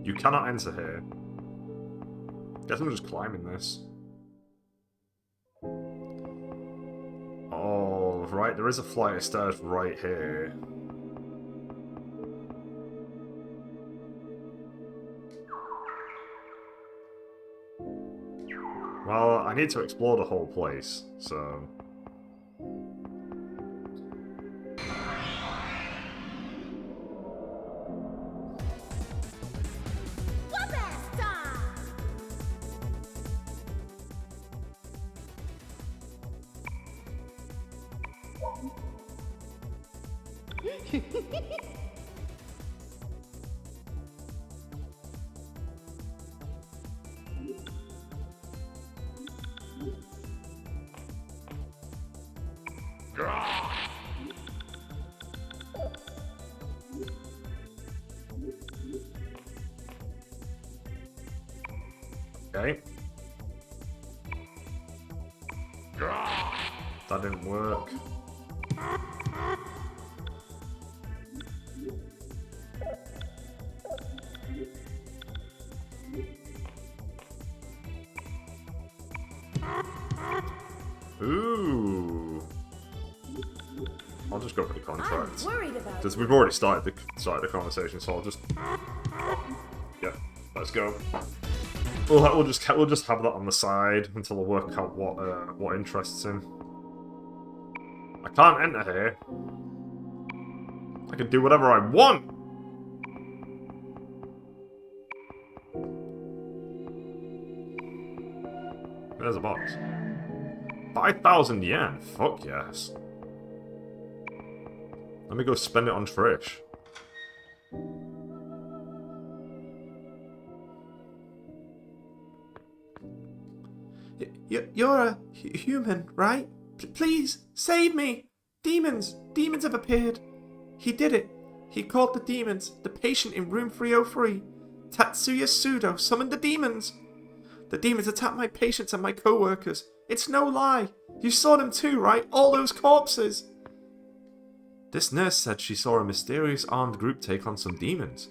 You cannot enter here. Guess I'm just climbing this. Oh, right, there is a flight of stairs right here. Well, I need to explore the whole place, so... Okay. That didn't work. Ooh. I'll just go for the contract. I'm worried about Because we've already started the conversation, so I'll just... Yeah, let's go. We'll just have that on the side until I work out what interests him. I can't enter here. I can do whatever I want. There's a box. 5,000 yen. Fuck yes. Let me go spend it on Trish. You're a human, right? Please, save me! Demons! Demons have appeared! He did it! He called the demons. The patient in room 303. Tatsuya Sudo summoned the demons! The demons attacked my patients and my co-workers. It's no lie! You saw them too, right? All those corpses! This nurse said she saw a mysterious armed group take on some demons.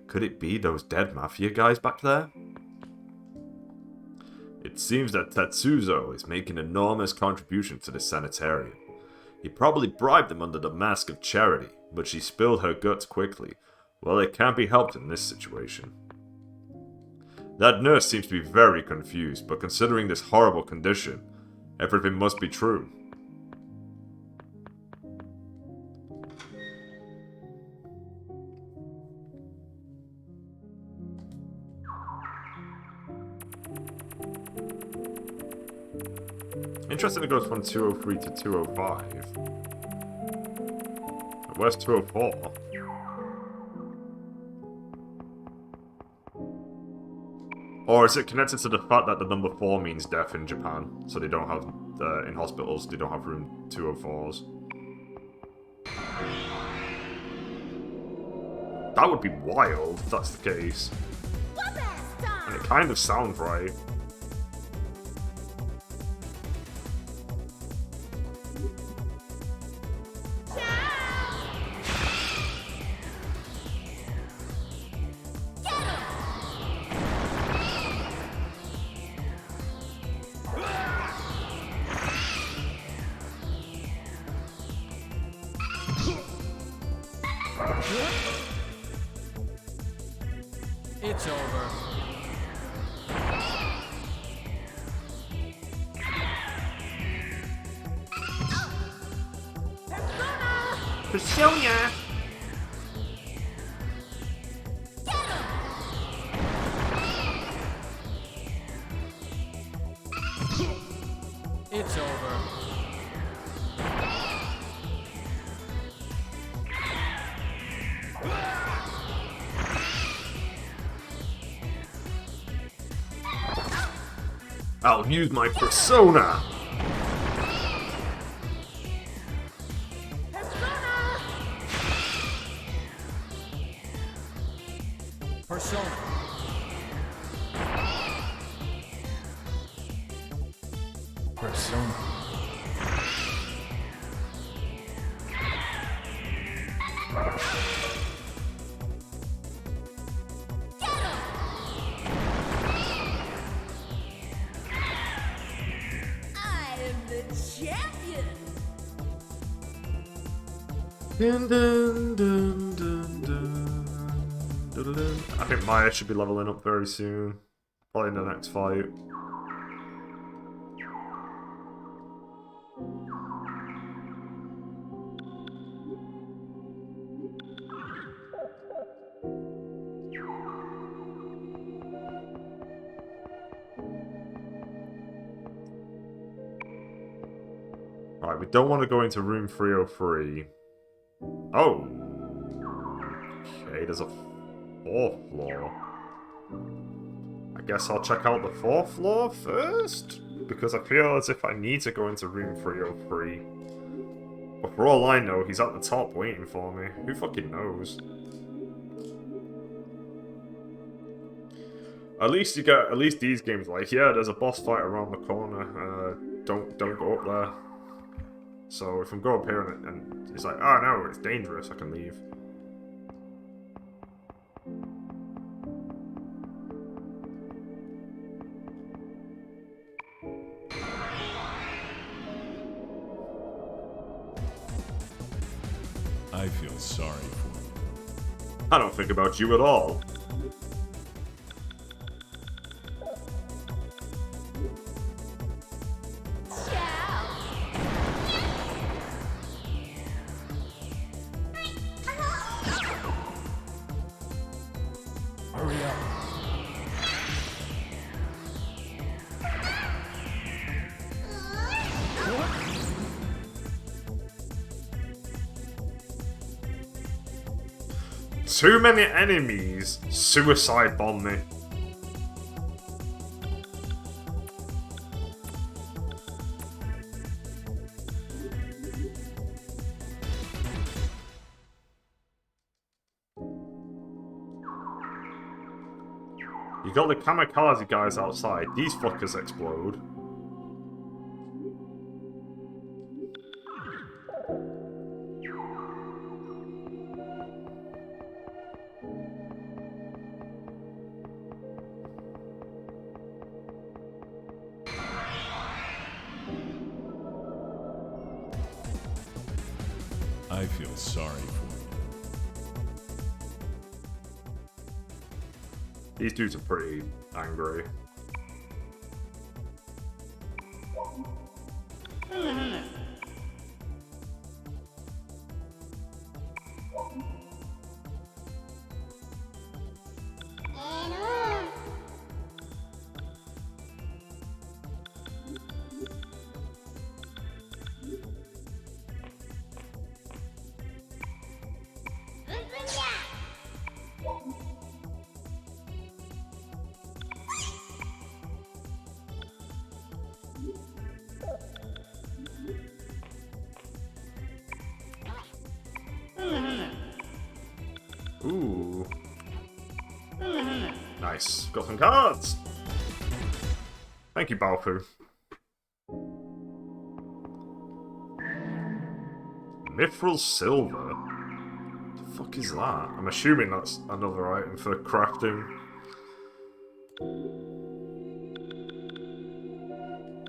Could it be those dead mafia guys back there? It seems that Tatsuzo is making an enormous contribution to the sanitarium. He probably bribed them under the mask of charity, but she spilled her guts quickly. Well, it can't be helped in this situation. That nurse seems to be very confused, but considering this horrible condition, everything must be true. Interesting it goes from 203 to 205. Where's 204? Or is it connected to the fact that the number 4 means death in Japan? So they don't have, in hospitals, they don't have room 204s. That would be wild if that's the case. And it kind of sounds right. It's over. Persona! It's over. I'll use my persona! Persona. Persona. I am the champion. Dun, dun, dun, dun, dun, dun, dun. I think Maya should be leveling up very soon. Probably in the next fight. Right, we don't want to go into room 303. Oh! Okay, there's a 4th floor. I guess I'll check out the 4th floor first? Because I feel as if I need to go into room 303. But for all I know, he's at the top waiting for me. Who fucking knows? At least you get, at least these games like, yeah, there's a boss fight around the corner. Don't go up there. So if I'm going up here and it's like, oh no, it's dangerous, I can leave. I feel sorry for you. I don't think about you at all. Hurry up. Too many enemies suicide bomb me. You got the kamikaze guys outside. These fuckers explode. I feel sorry for you. These dudes are pretty angry. Ooh. Nice. Got some cards! Thank you, Balfu. Mithril silver? What the fuck is that? I'm assuming that's another item for crafting.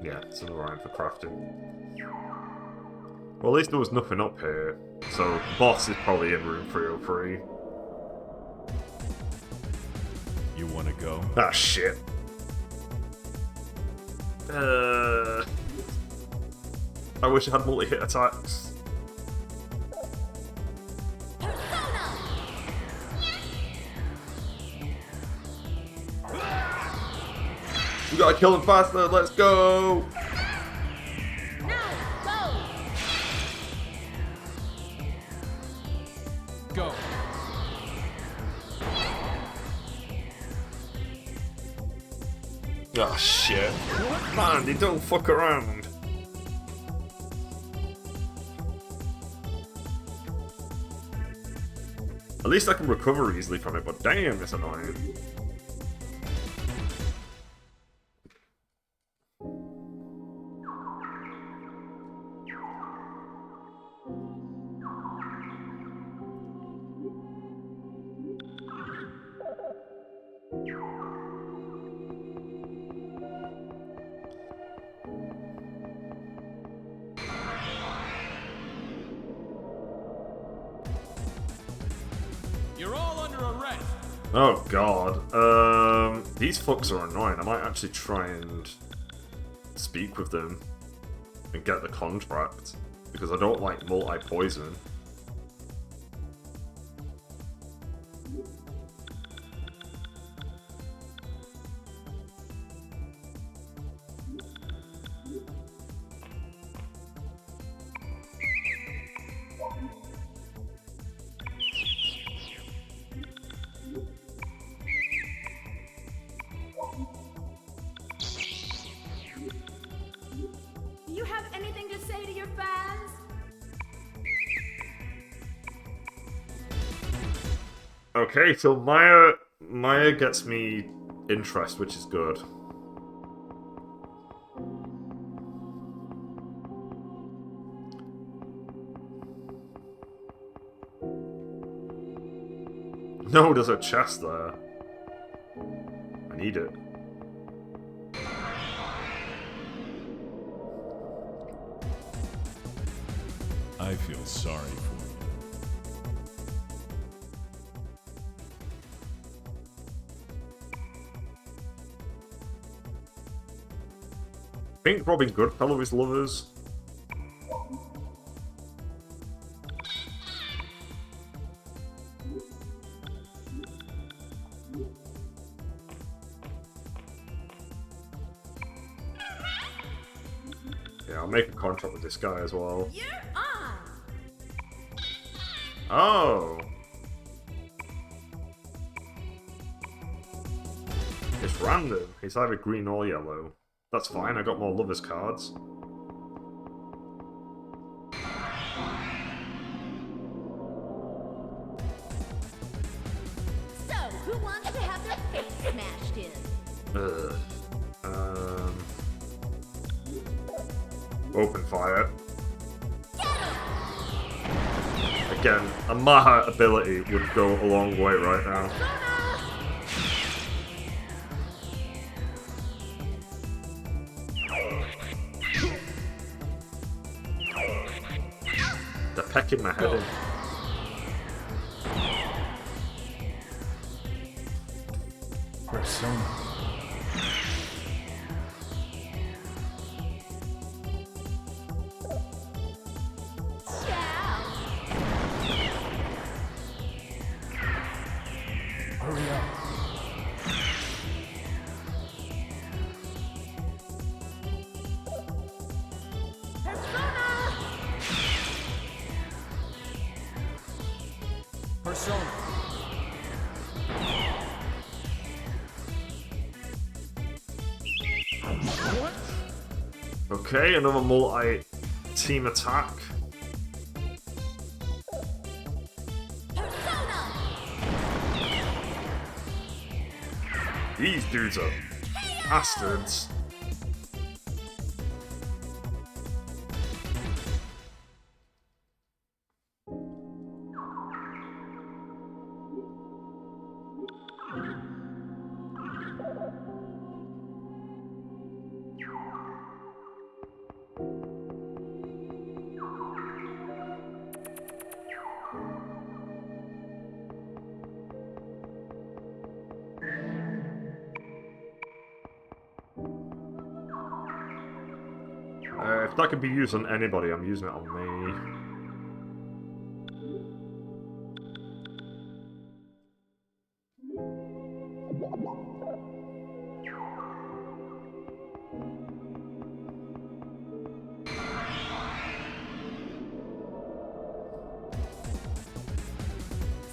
Yeah, it's another item for crafting. Well, at least there was nothing up here. So, boss is probably in room 303. You want to go? Ah, shit. I wish I had multi-hit attacks. We gotta kill him faster, let's go! Go. Ah, shit. Man, they don't fuck around. At least I can recover easily from it, but damn, it's annoying. You're all under arrest. Oh god. These fucks are annoying. I might actually try and speak with them and get the contract because I don't like multi-poison. Do you have anything to say to your fans? Okay, so Maya gets me interest, which is good. No, there's a chest there. I need it. I feel sorry for you. I think Robin Goodfellow is lovers. Yeah, I'll make a contract with this guy as well. You're on. Oh! It's random. It's either green or yellow. That's fine, I got more lovers cards. So, who wants to have their face smashed in? Ugh. Open fire. Again, a Maha ability would go a long way right now. They're pecking my head in. Persona. Hurry up. Persona. Okay, another multi-team attack. These dudes are bastards. If that could be used on anybody, I'm using it on me.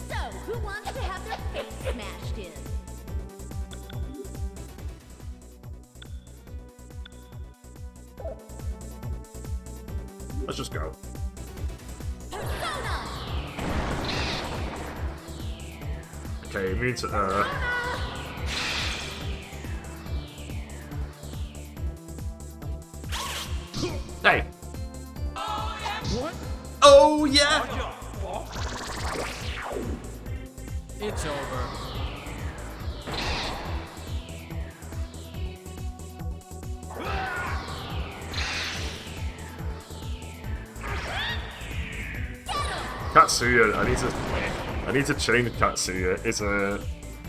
So, who wants to have their face smashed in? Let's just go. Persona! Okay, immune to Hey! What? Oh yeah! It's over. Katsuya, I need to change Katsuya.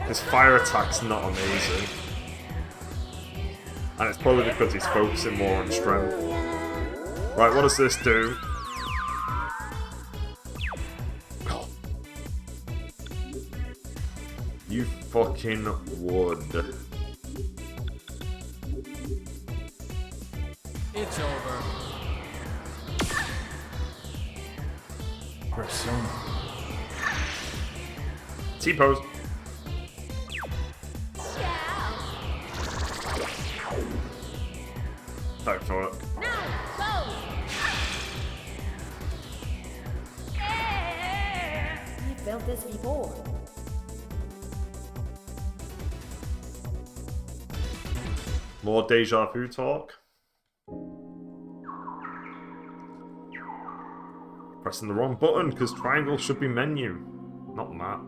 His fire attack's not amazing. And it's probably because he's focusing more on strength. Right, what does this do? Oh. You fucking would. It's over. Persona. T-pose. Don't for it. Now, go! I felt this before. More deja vu talk. Pressing the wrong button, because triangle should be menu, not map.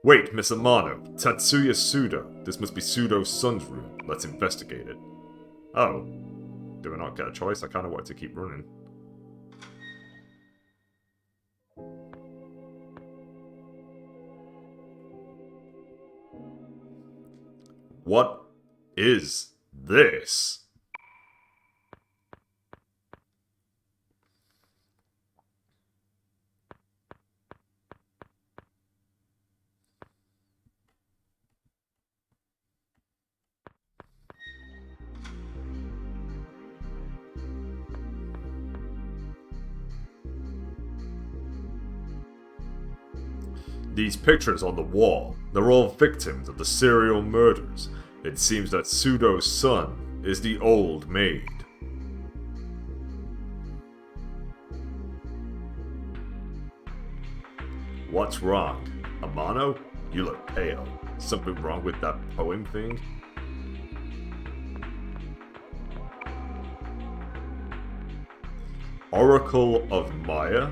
Wait, Miss Amano, Tatsuya Sudo. This must be Sudo's son's room. Let's investigate it. Oh. Do I not get a choice? I kind of want to keep running. What is this? These pictures on the wall, they're all victims of the serial murders. It seems that Sudo's son is the old maid. What's wrong? Amano? You look pale. Something wrong with that poem thing? Oracle of Maya?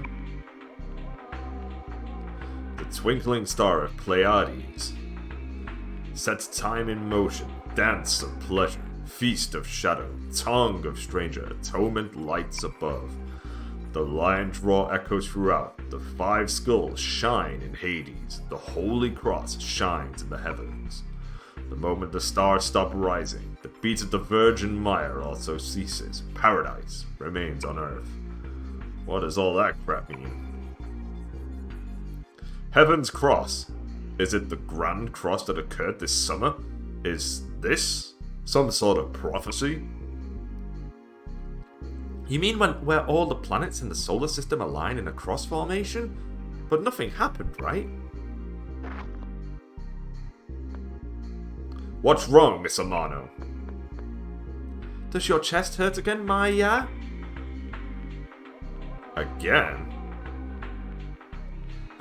The twinkling star of Pleiades. Set time in motion, dance of pleasure, feast of shadow, tongue of stranger, atonement lights above. The lion's roar echoes throughout, the 5 skulls shine in Hades, the holy cross shines in the heavens. The moment the stars stop rising, the beat of the Virgin Maya also ceases, paradise remains on earth. What does all that crap mean? Heaven's Cross. Is it the Grand Cross that occurred this summer? Is this some sort of prophecy? You mean where all the planets in the solar system align in a cross formation? But nothing happened, right? What's wrong, Miss Amano? Does your chest hurt again, Maya? Again?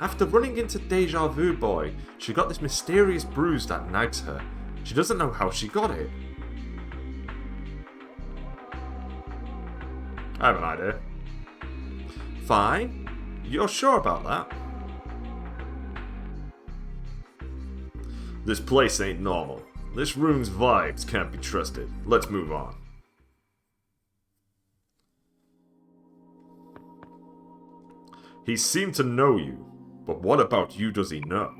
After running into Deja Vu Boy, she got this mysterious bruise that nags her. She doesn't know how she got it. I have an idea. Fine. You're sure about that? This place ain't normal. This room's vibes can't be trusted. Let's move on. He seemed to know you, but what about you does he know?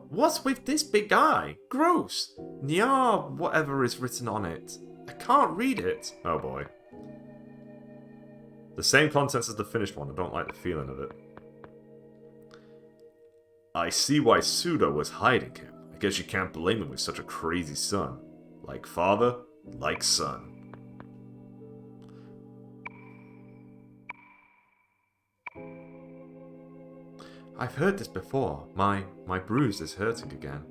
What's with this big eye? Gross. Nya, whatever is written on it. I can't read it. Oh boy. The same contents as the finished one. I don't like the feeling of it. I see why Sudo was hiding him. I guess you can't blame him with such a crazy son. Like father, like son. I've heard this before. My bruise is hurting again.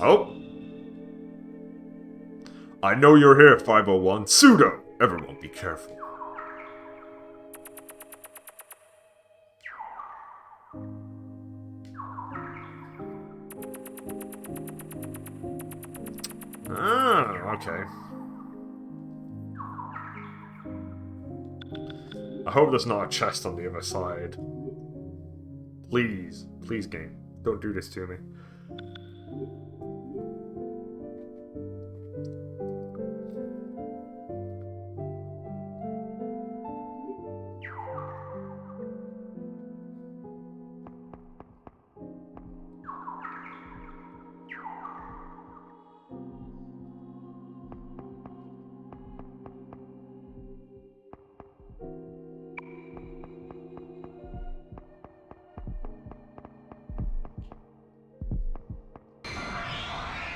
Oh! I know you're here, 501. Sudo! Everyone be careful. Ah, okay. I hope there's not a chest on the other side. Please, please game, don't do this to me.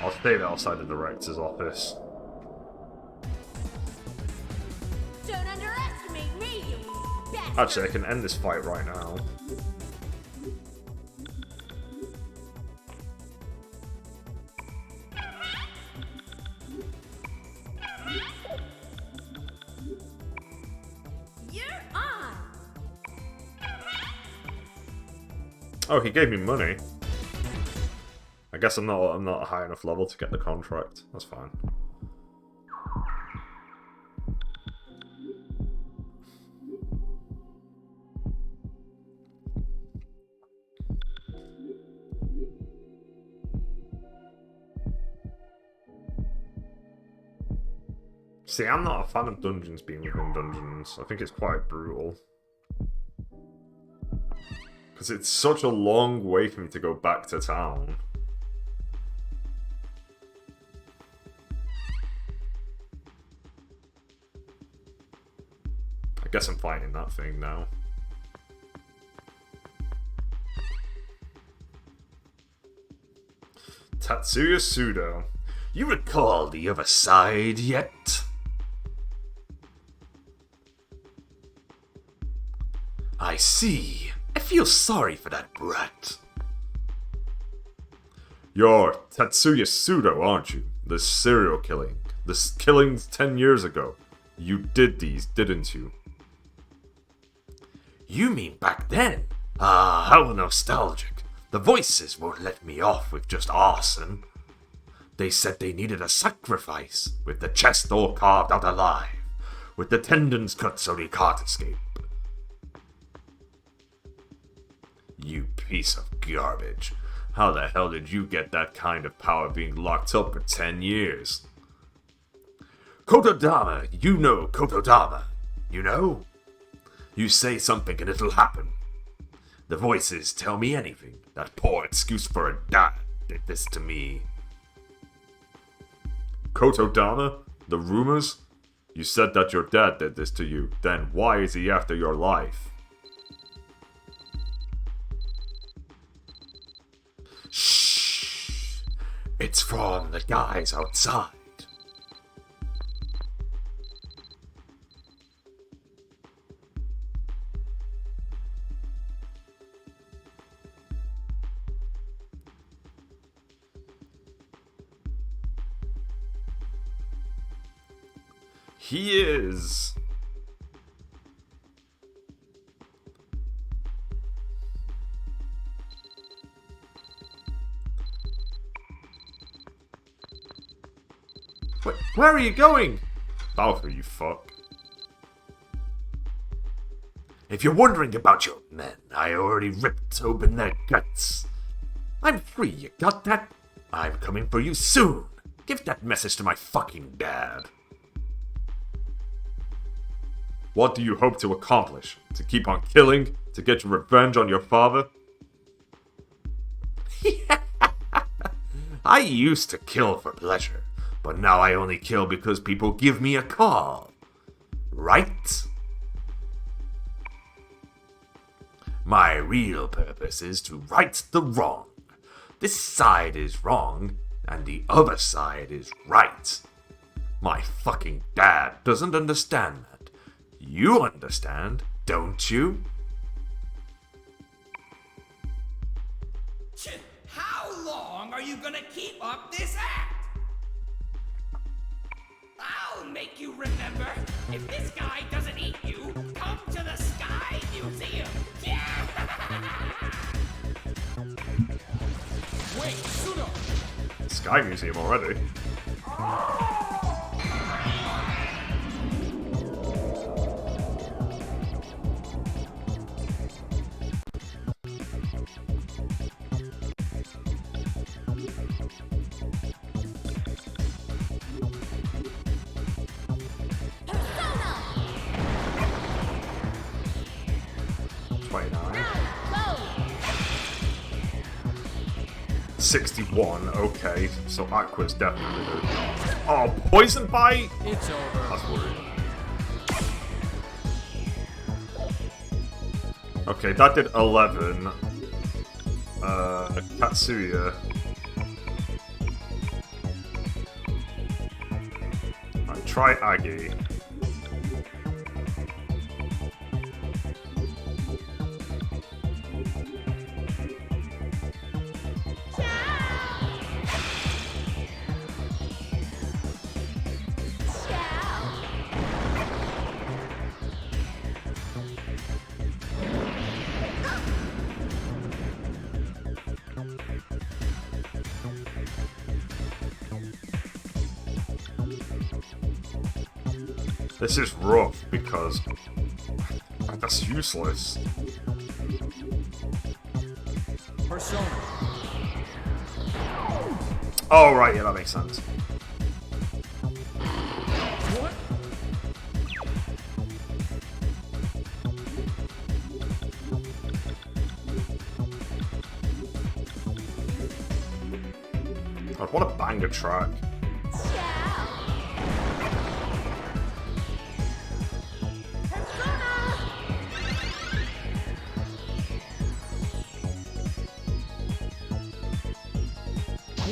I'll stay outside the director's office. Don't underestimate me, you bastard! Actually, I can end this fight right now. You're on! Oh, he gave me money. I guess I'm not a high enough level to get the contract. That's fine. See, I'm not a fan of dungeons being within dungeons. I think it's quite brutal. Because it's such a long way for me to go back to town. I guess I'm fighting that thing now. Tatsuya Sudo. You recall the other side yet? I see. I feel sorry for that brat. You're Tatsuya Sudo, aren't you? The serial killing. The killings 10 years ago. You did these, didn't you? You mean back then? Ah, how nostalgic. The voices won't let me off with just arson. They said they needed a sacrifice, with the chest all carved out alive, with the tendons cut so they can't escape. You piece of garbage. How the hell did you get that kind of power being locked up for 10 years? Kotodama, you know Kotodama. You know? You say something and it'll happen. The voices tell me anything. That poor excuse for a dad did this to me. Kotodama? The rumors? You said that your dad did this to you. Then why is he after your life? Shh. It's from the guys outside. He is. Where are you going? Balfour, you fuck. If you're wondering about your men, I already ripped open their guts. I'm free, you got that? I'm coming for you soon. Give that message to my fucking dad. What do you hope to accomplish? To keep on killing? To get your revenge on your father? I used to kill for pleasure, but now I only kill because people give me a call. Right? My real purpose is to right the wrong. This side is wrong, and the other side is right. My fucking dad doesn't understand that. You understand, don't you? How long are you gonna keep up this act? I'll make you remember. If this guy doesn't eat you, come to the Sky Museum. Wait, Sudo! Sky Museum already? Persona! 29. Go! 61, okay. So Aqua's definitely good. Oh, poison bite? It's over. That's worrying. Okay, that did 11. try Aggie. This is rough because that's useless. Persona. Oh, right, yeah, that makes sense. What? God, what a banger track.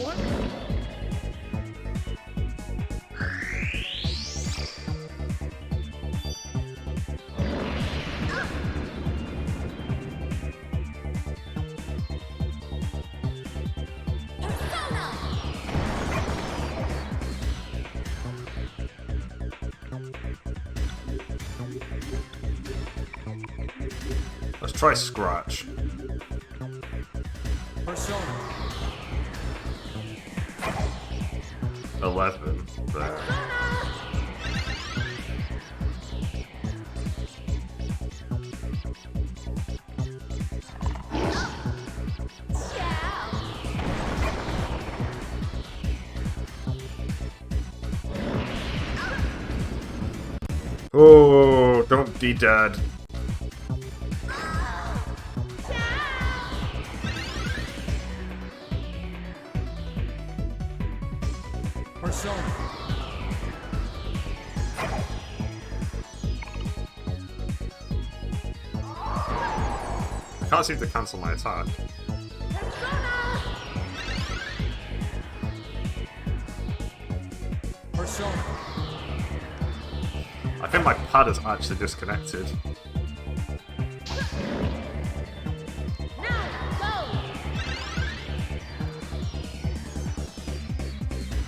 What? Let's try Scratch. Persona. 11. There. Oh, don't be dead. Persona. I can't seem to cancel my attack. Persona. I think my pad is actually disconnected.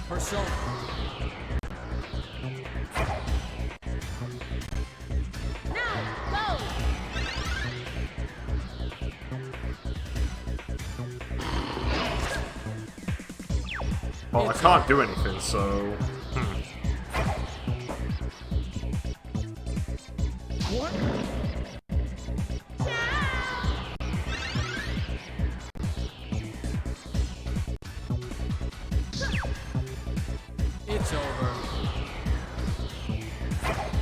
Persona. Well, I can't do anything, so... What? It's over.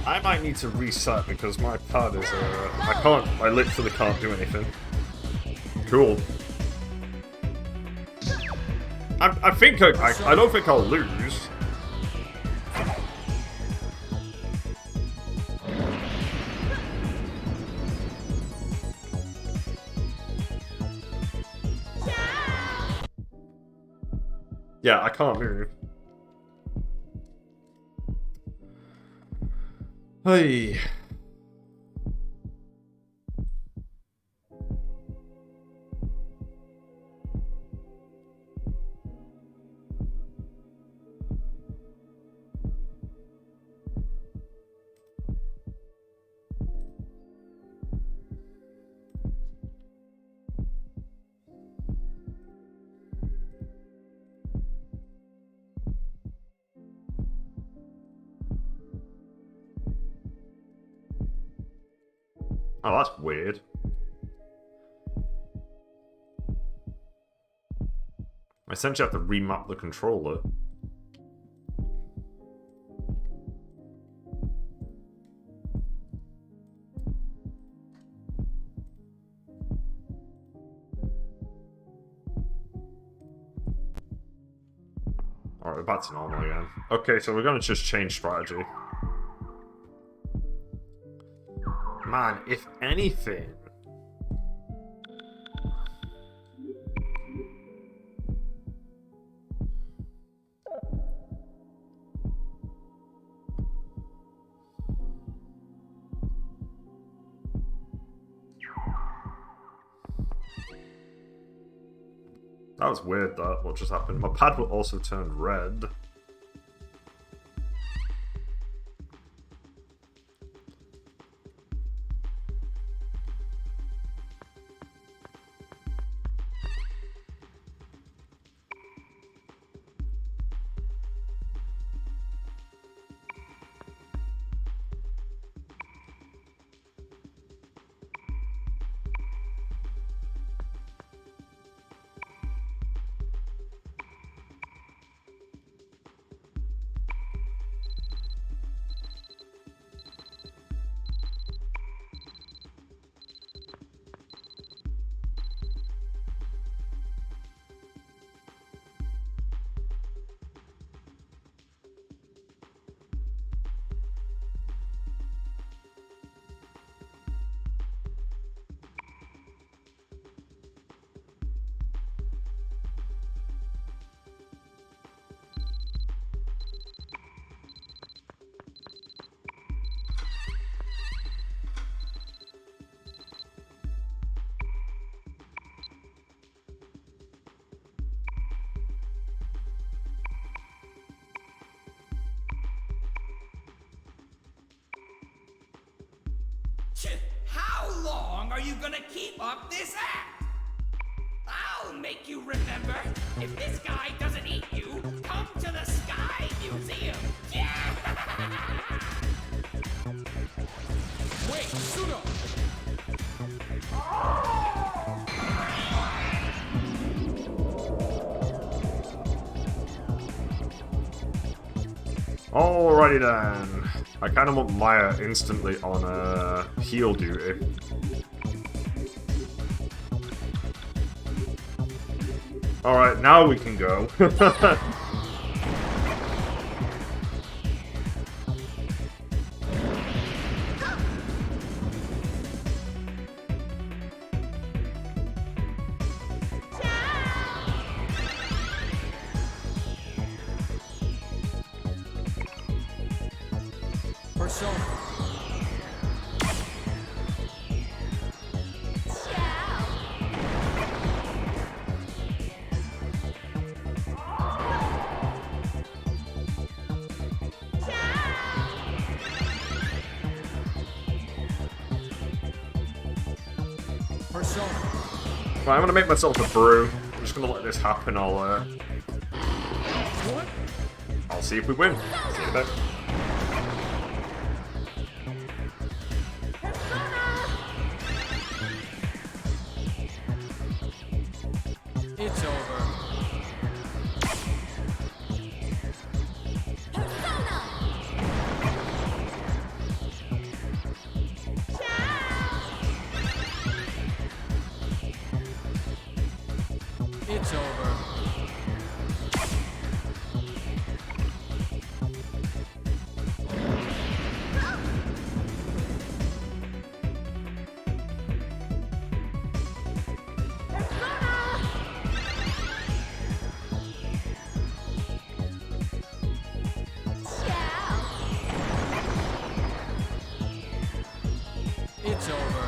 I might need to reset because my pad is, I literally can't do anything. Cool. I think I don't think I'll lose. Yeah, I can't move. Hey. Oh, that's weird. I essentially have to remap the controller. Alright, we're back to normal again. Okay, so we're gonna just change strategy. Man, if anything... That was weird, that. What just happened? My pad will also turn red. How long are you gonna keep up this act? I'll make you remember. If this guy doesn't eat you, come to the Sky Museum. Yeah! Wait, Suno! Alrighty then. I kind of want Maya instantly on heal duty. Alright, now we can go. Persona. Persona. Right, I'm gonna make myself a brew. I'm just gonna let this happen. I'll see if we win. See you in a bit. It's over. It's over. It's over.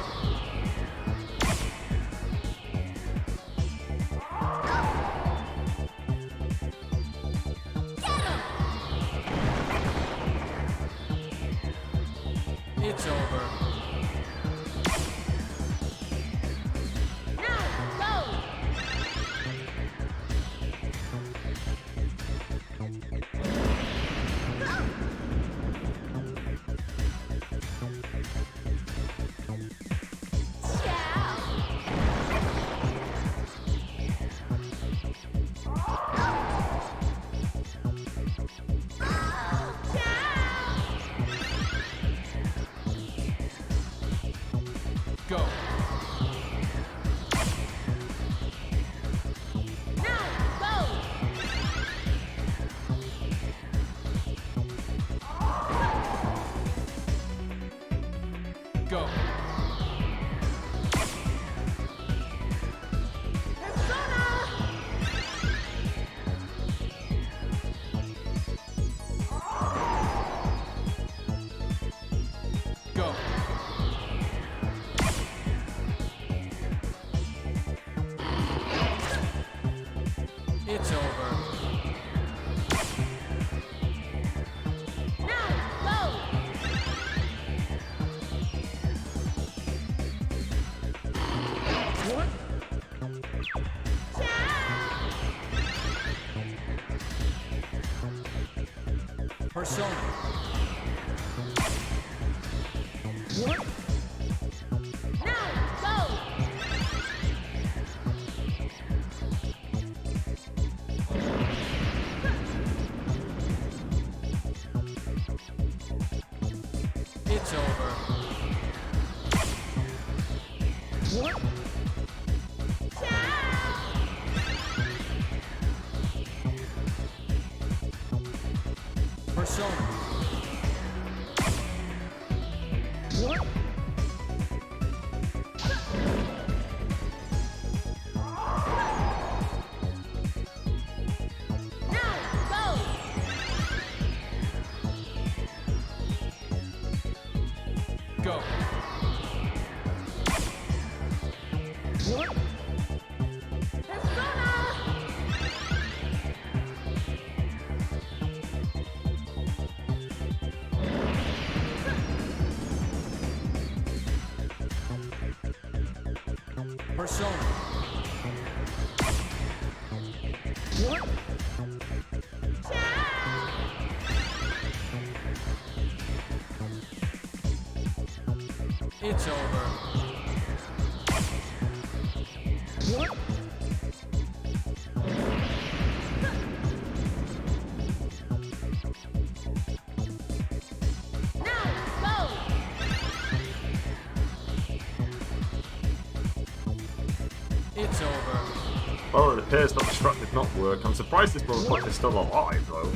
It's over. Now, go! What? Persona. What? Now, go! It's over. What? Persona. What? Now, go! Go. What? Persona! Persona. What? It's over. What? Now, go! It's over. Well, it appears that the strap did not work. I'm surprised this motherfucker is still alive, though.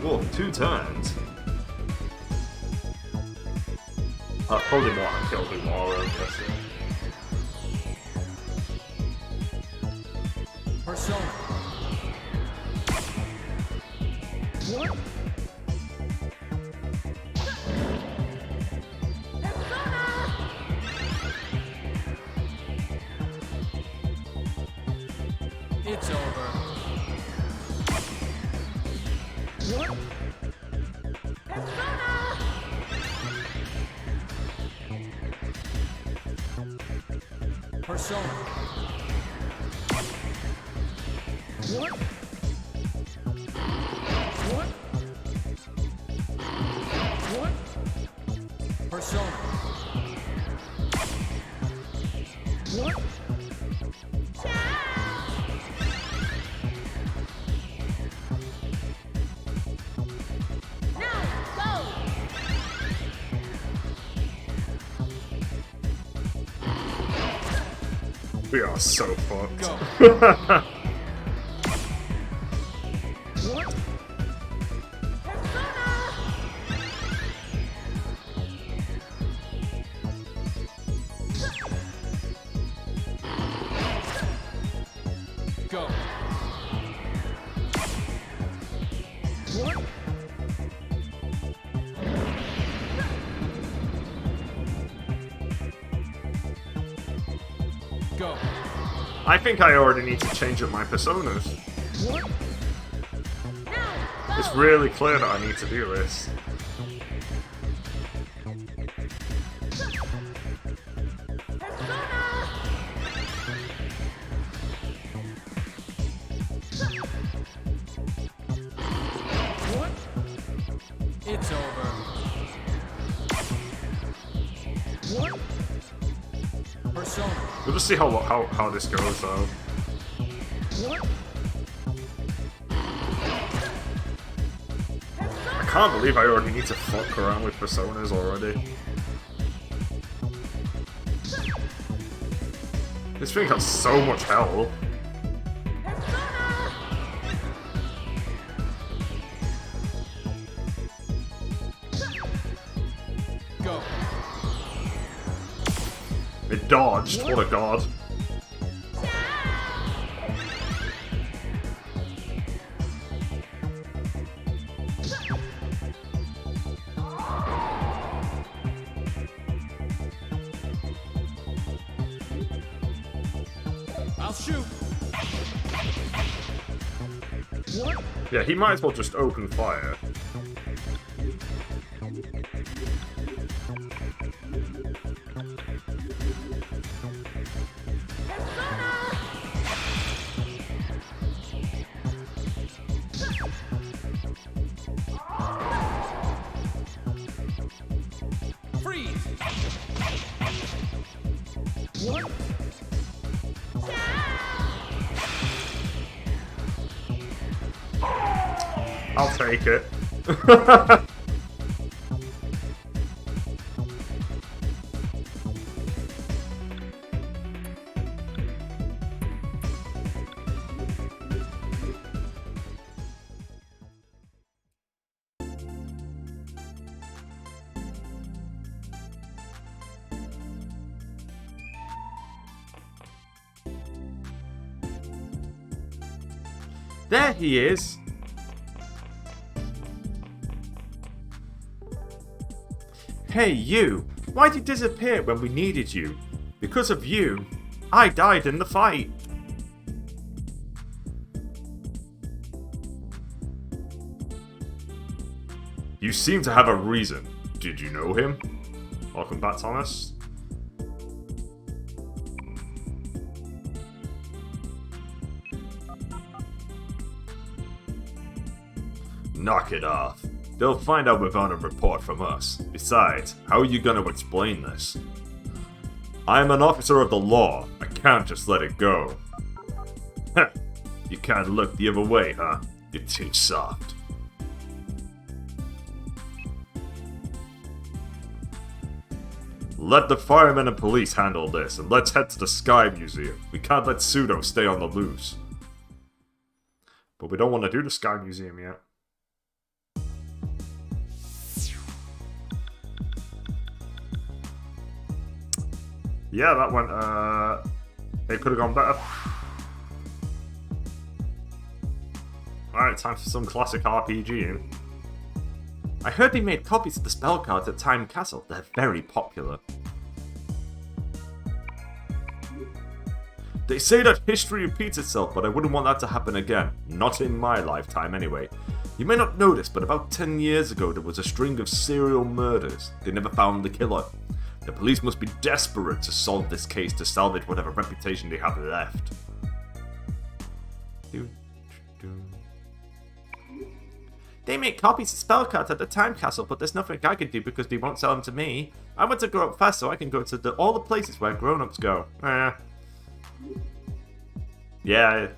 Whoa, 2 turns. That's probably what I killed with Mario, I'm guessing. Persona. What? It's over. What? Persona. What? What? What? Persona. What? Now, go! We are so fucked. Go. What? Go. What? Go. I think I already need to change up my personas. What? It's really clear that I need to do this. What? It's over. What? Persona. We'll just see how this goes, though. What? I can't believe I already need to fuck around with personas already. This thing has so much health. Go. It dodged. What a god. shoot. Yeah, he might as well just open fire. Freeze. I'll take it. There he is. Hey, you. Why'd you disappear when we needed you? Because of you, I died in the fight. You seem to have a reason. Did you know him? Welcome back, Thomas. Knock it off. They'll find out without a report from us. Besides, how are you gonna explain this? I'm an officer of the law. I can't just let it go. Heh. You can't look the other way, huh? You're too soft. Let the firemen and police handle this, and let's head to the Sky Museum. We can't let Pseudo stay on the loose. But we don't want to do the Sky Museum yet. Yeah, that went, it could have gone better. Alright, time for some classic RPG. I heard they made copies of the spell cards at Time Castle. They're very popular. They say that history repeats itself, but I wouldn't want that to happen again. Not in my lifetime, anyway. You may not know this, but about 10 years ago there was a string of serial murders. They never found the killer. The police must be desperate to solve this case to salvage whatever reputation they have left. They make copies of spell cards at the Time Castle, but there's nothing I can do because they won't sell them to me. I want to grow up fast so I can go to all the places where grown-ups go. Yeah,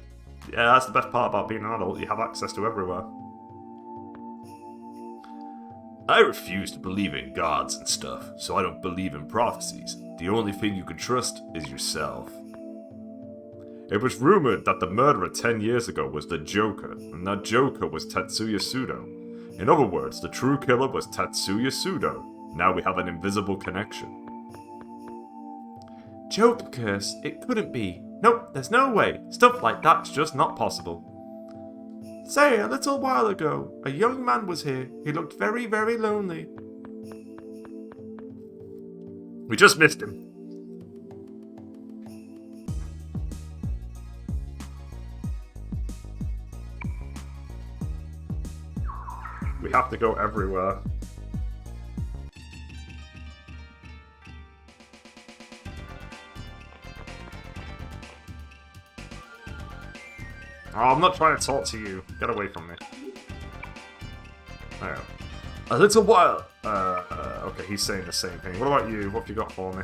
that's the best part about being an adult. You have access to everywhere. I refuse to believe in gods and stuff, so I don't believe in prophecies. The only thing you can trust is yourself. It was rumored that the murderer 10 years ago was the Joker, and that Joker was Tetsuya Pseudo. In other words, the true killer was Tetsuya Pseudo. Now we have an invisible connection. Joke curse, it couldn't be. Nope, there's no way. Stuff like that's just not possible. Say, a little while ago, a young man was here. He looked very, very lonely. We just missed him. We have to go everywhere. Oh, I'm not trying to talk to you. Get away from me. Oh. A little while. Okay, he's saying the same thing. What about you? What have you got for me?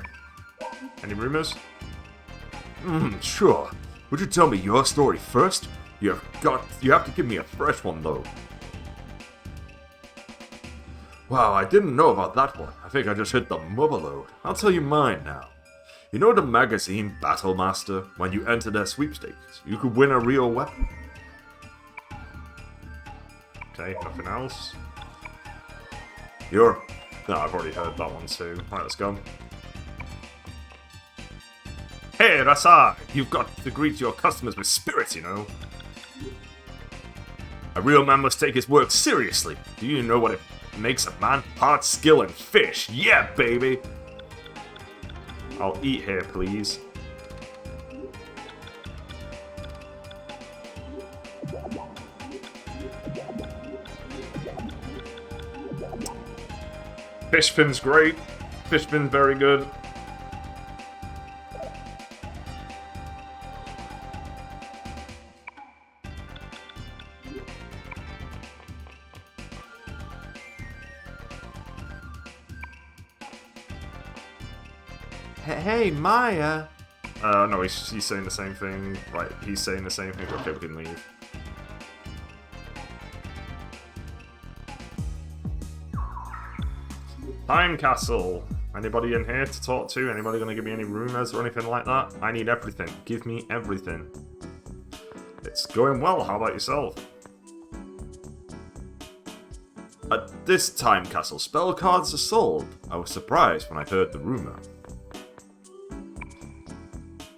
Any rumors? Sure. Would you tell me your story first? You have to give me a fresh one though. Wow, I didn't know about that one. I think I just hit the mother load. I'll tell you mine now. You know the magazine Battle Master? When you enter their sweepstakes, you could win a real weapon. Okay, nothing else. No, I've already heard that one too. Right, let's go. Hey, Rasa! You've got to greet your customers with spirit, you know. A real man must take his work seriously. Do you know what it makes a man? Heart, skill, and fish. Yeah, baby! I'll eat here, please. Fishpin's great. Fishpin very good. Hey, Maya. No, he's saying the same thing. Right, he's saying the same thing. Okay, we can leave. Time Castle. Anybody in here to talk to? Anybody gonna give me any rumors or anything like that? I need everything. Give me everything. It's going well. How about yourself? At this Time Castle, spell cards are sold. I was surprised when I heard the rumor.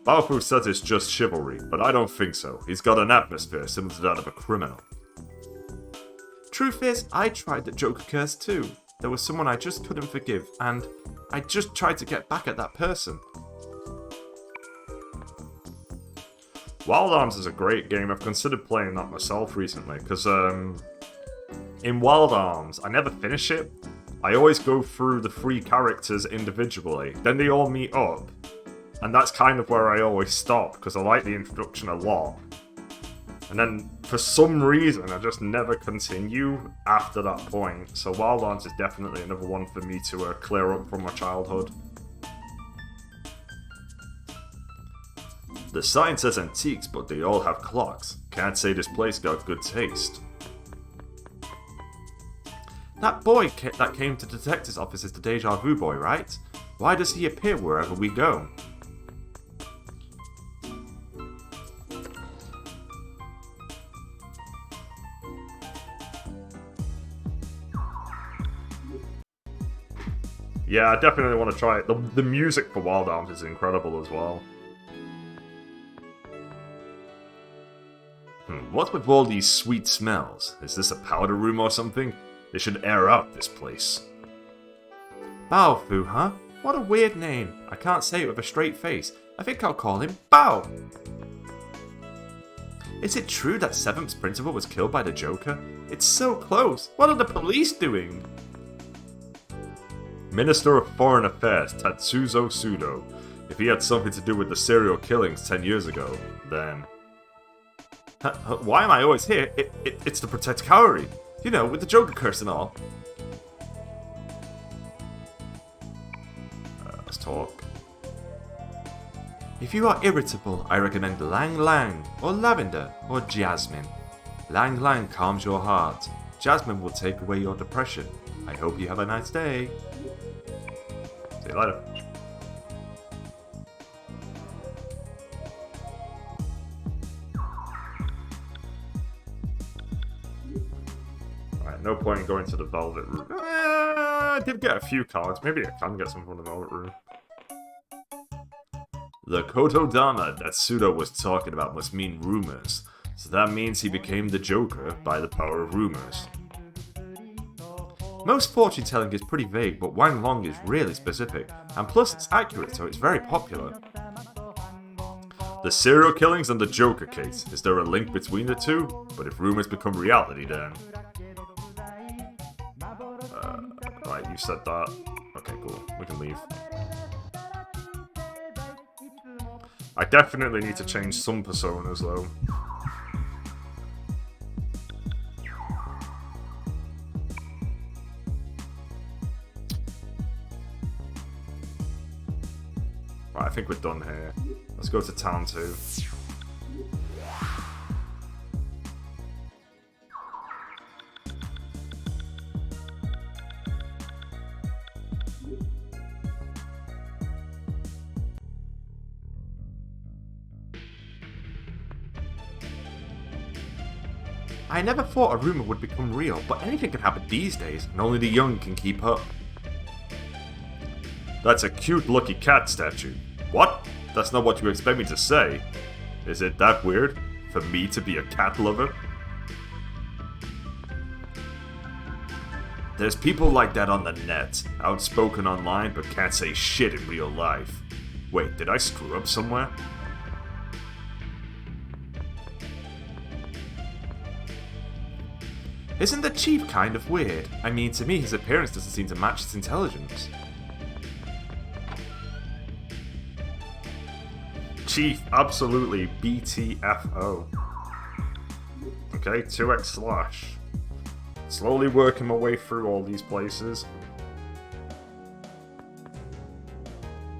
Baofu says it's just chivalry, but I don't think so. He's got an atmosphere similar to that of a criminal. Truth is, I tried the Joker curse too. There was someone I just couldn't forgive, and I just tried to get back at that person. Wild Arms is a great game. I've considered playing that myself recently, because in Wild Arms, I never finish it. I always go through the 3 characters individually, then they all meet up. And that's kind of where I always stop, because I like the introduction a lot. And then, for some reason, I just never continue after that point. So Wild Arms is definitely another one for me to clear up from my childhood. The sign says antiques, but they all have clocks. Can't say this place got good taste. That boy that came to the detective's office is the Deja Vu boy, right? Why does he appear wherever we go? Yeah, I definitely want to try it. The music for Wild Arms is incredible as well. What with all these sweet smells? Is this a powder room or something? They should air out this place. Baofu, huh? What a weird name. I can't say it with a straight face. I think I'll call him Bao. Is it true that Seventh's principal was killed by the Joker? It's so close. What are the police doing? Minister of Foreign Affairs, Tatsuzo Sudo. If he had something to do with the serial killings 10 years ago, then... Why am I always here? It's to protect Kaori. You know, with the Joker curse and all. Let's talk. If you are irritable, I recommend Lang Lang, or Lavender, or Jasmine. Lang Lang calms your heart. Jasmine will take away your depression. I hope you have a nice day. See you later. Alright, no point in going to the Velvet Room. I did get a few cards. Maybe I can get some from the Velvet Room. The Kotodama that Sudo was talking about must mean rumors. So that means he became the Joker by the power of rumors. Most fortune telling is pretty vague, but Wang Long is really specific, and plus it's accurate, so it's very popular. The serial killings and the Joker case. Is there a link between the two? But if rumors become reality, then... right, you said that. Okay, cool. We can leave. I definitely need to change some personas, though. Right, I think we're done here. Let's go to town 2. I never thought a rumor would become real, but anything can happen these days, and only the young can keep up. That's a cute Lucky Cat statue. What? That's not what you expect me to say. Is it that weird? For me to be a cat lover? There's people like that on the net, outspoken online but can't say shit in real life. Wait, did I screw up somewhere? Isn't the chief kind of weird? I mean, to me his appearance doesn't seem to match his intelligence. Chief, absolutely BTFO. Okay, 2x slash. Slowly working my way through all these places.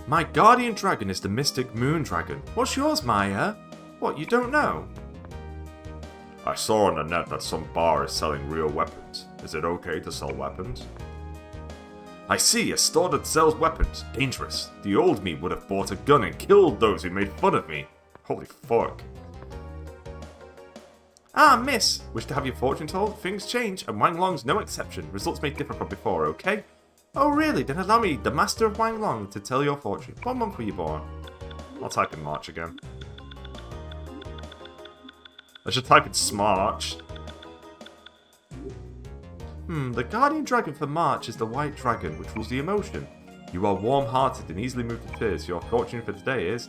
My guardian dragon is the mystic moon dragon. What's yours, Maya? What, you don't know? I saw on the net that some bar is selling real weapons. Is it okay to sell weapons? I see, a store that sells weapons. Dangerous. The old me would have bought a gun and killed those who made fun of me. Holy fuck. Ah, miss. Wish to have your fortune told? Things change, and Wang Long's no exception. Results may differ from before, okay? Oh really? Then allow me, the master of Wang Long, to tell your fortune. What month were you born? I'll type in March again. I should type in Smarch. The guardian dragon for March is the white dragon, which rules the emotion. You are warm-hearted and easily moved to tears. Your fortune for today is...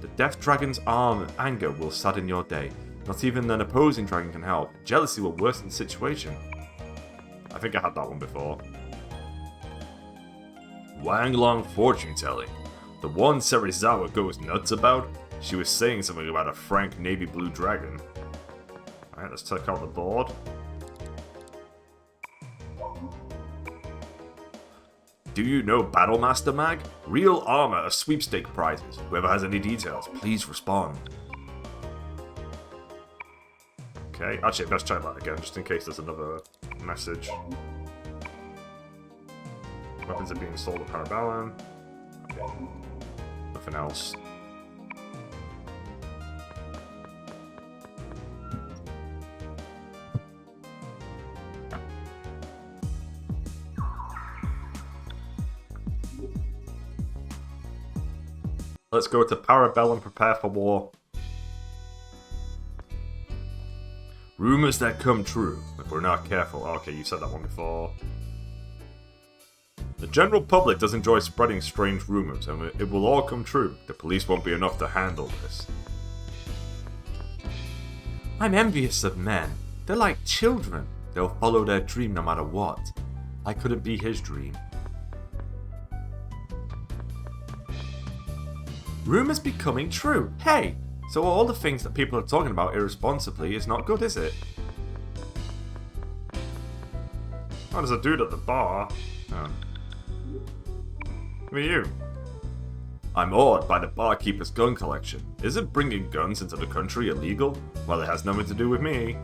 The death dragon's anger will sadden your day. Not even an opposing dragon can help. Jealousy will worsen the situation. I think I had that one before. Wang Long fortune telling. The one Serizawa goes nuts about? She was saying something about a frank navy blue dragon. Alright, let's check out the board. Do you know Battlemaster Mag? Real armor of sweepstake prizes. Whoever has any details, please respond. Okay, actually, let's try that again, just in case there's another message. Weapons are being sold at Parabellum. Okay. Nothing else. Let's go to Parabellum, prepare for war. Rumors that come true. If we're not careful. Okay, you said that one before. The general public does enjoy spreading strange rumors, and it will all come true. The police won't be enough to handle this. I'm envious of men. They're like children. They'll follow their dream no matter what. I couldn't be his dream. Rumors becoming true. Hey! So all the things that people are talking about irresponsibly is not good, is it? Oh, there's a dude at the bar. Oh. Who are you? I'm awed by the barkeeper's gun collection. Isn't bringing guns into the country illegal? Well, it has nothing to do with me.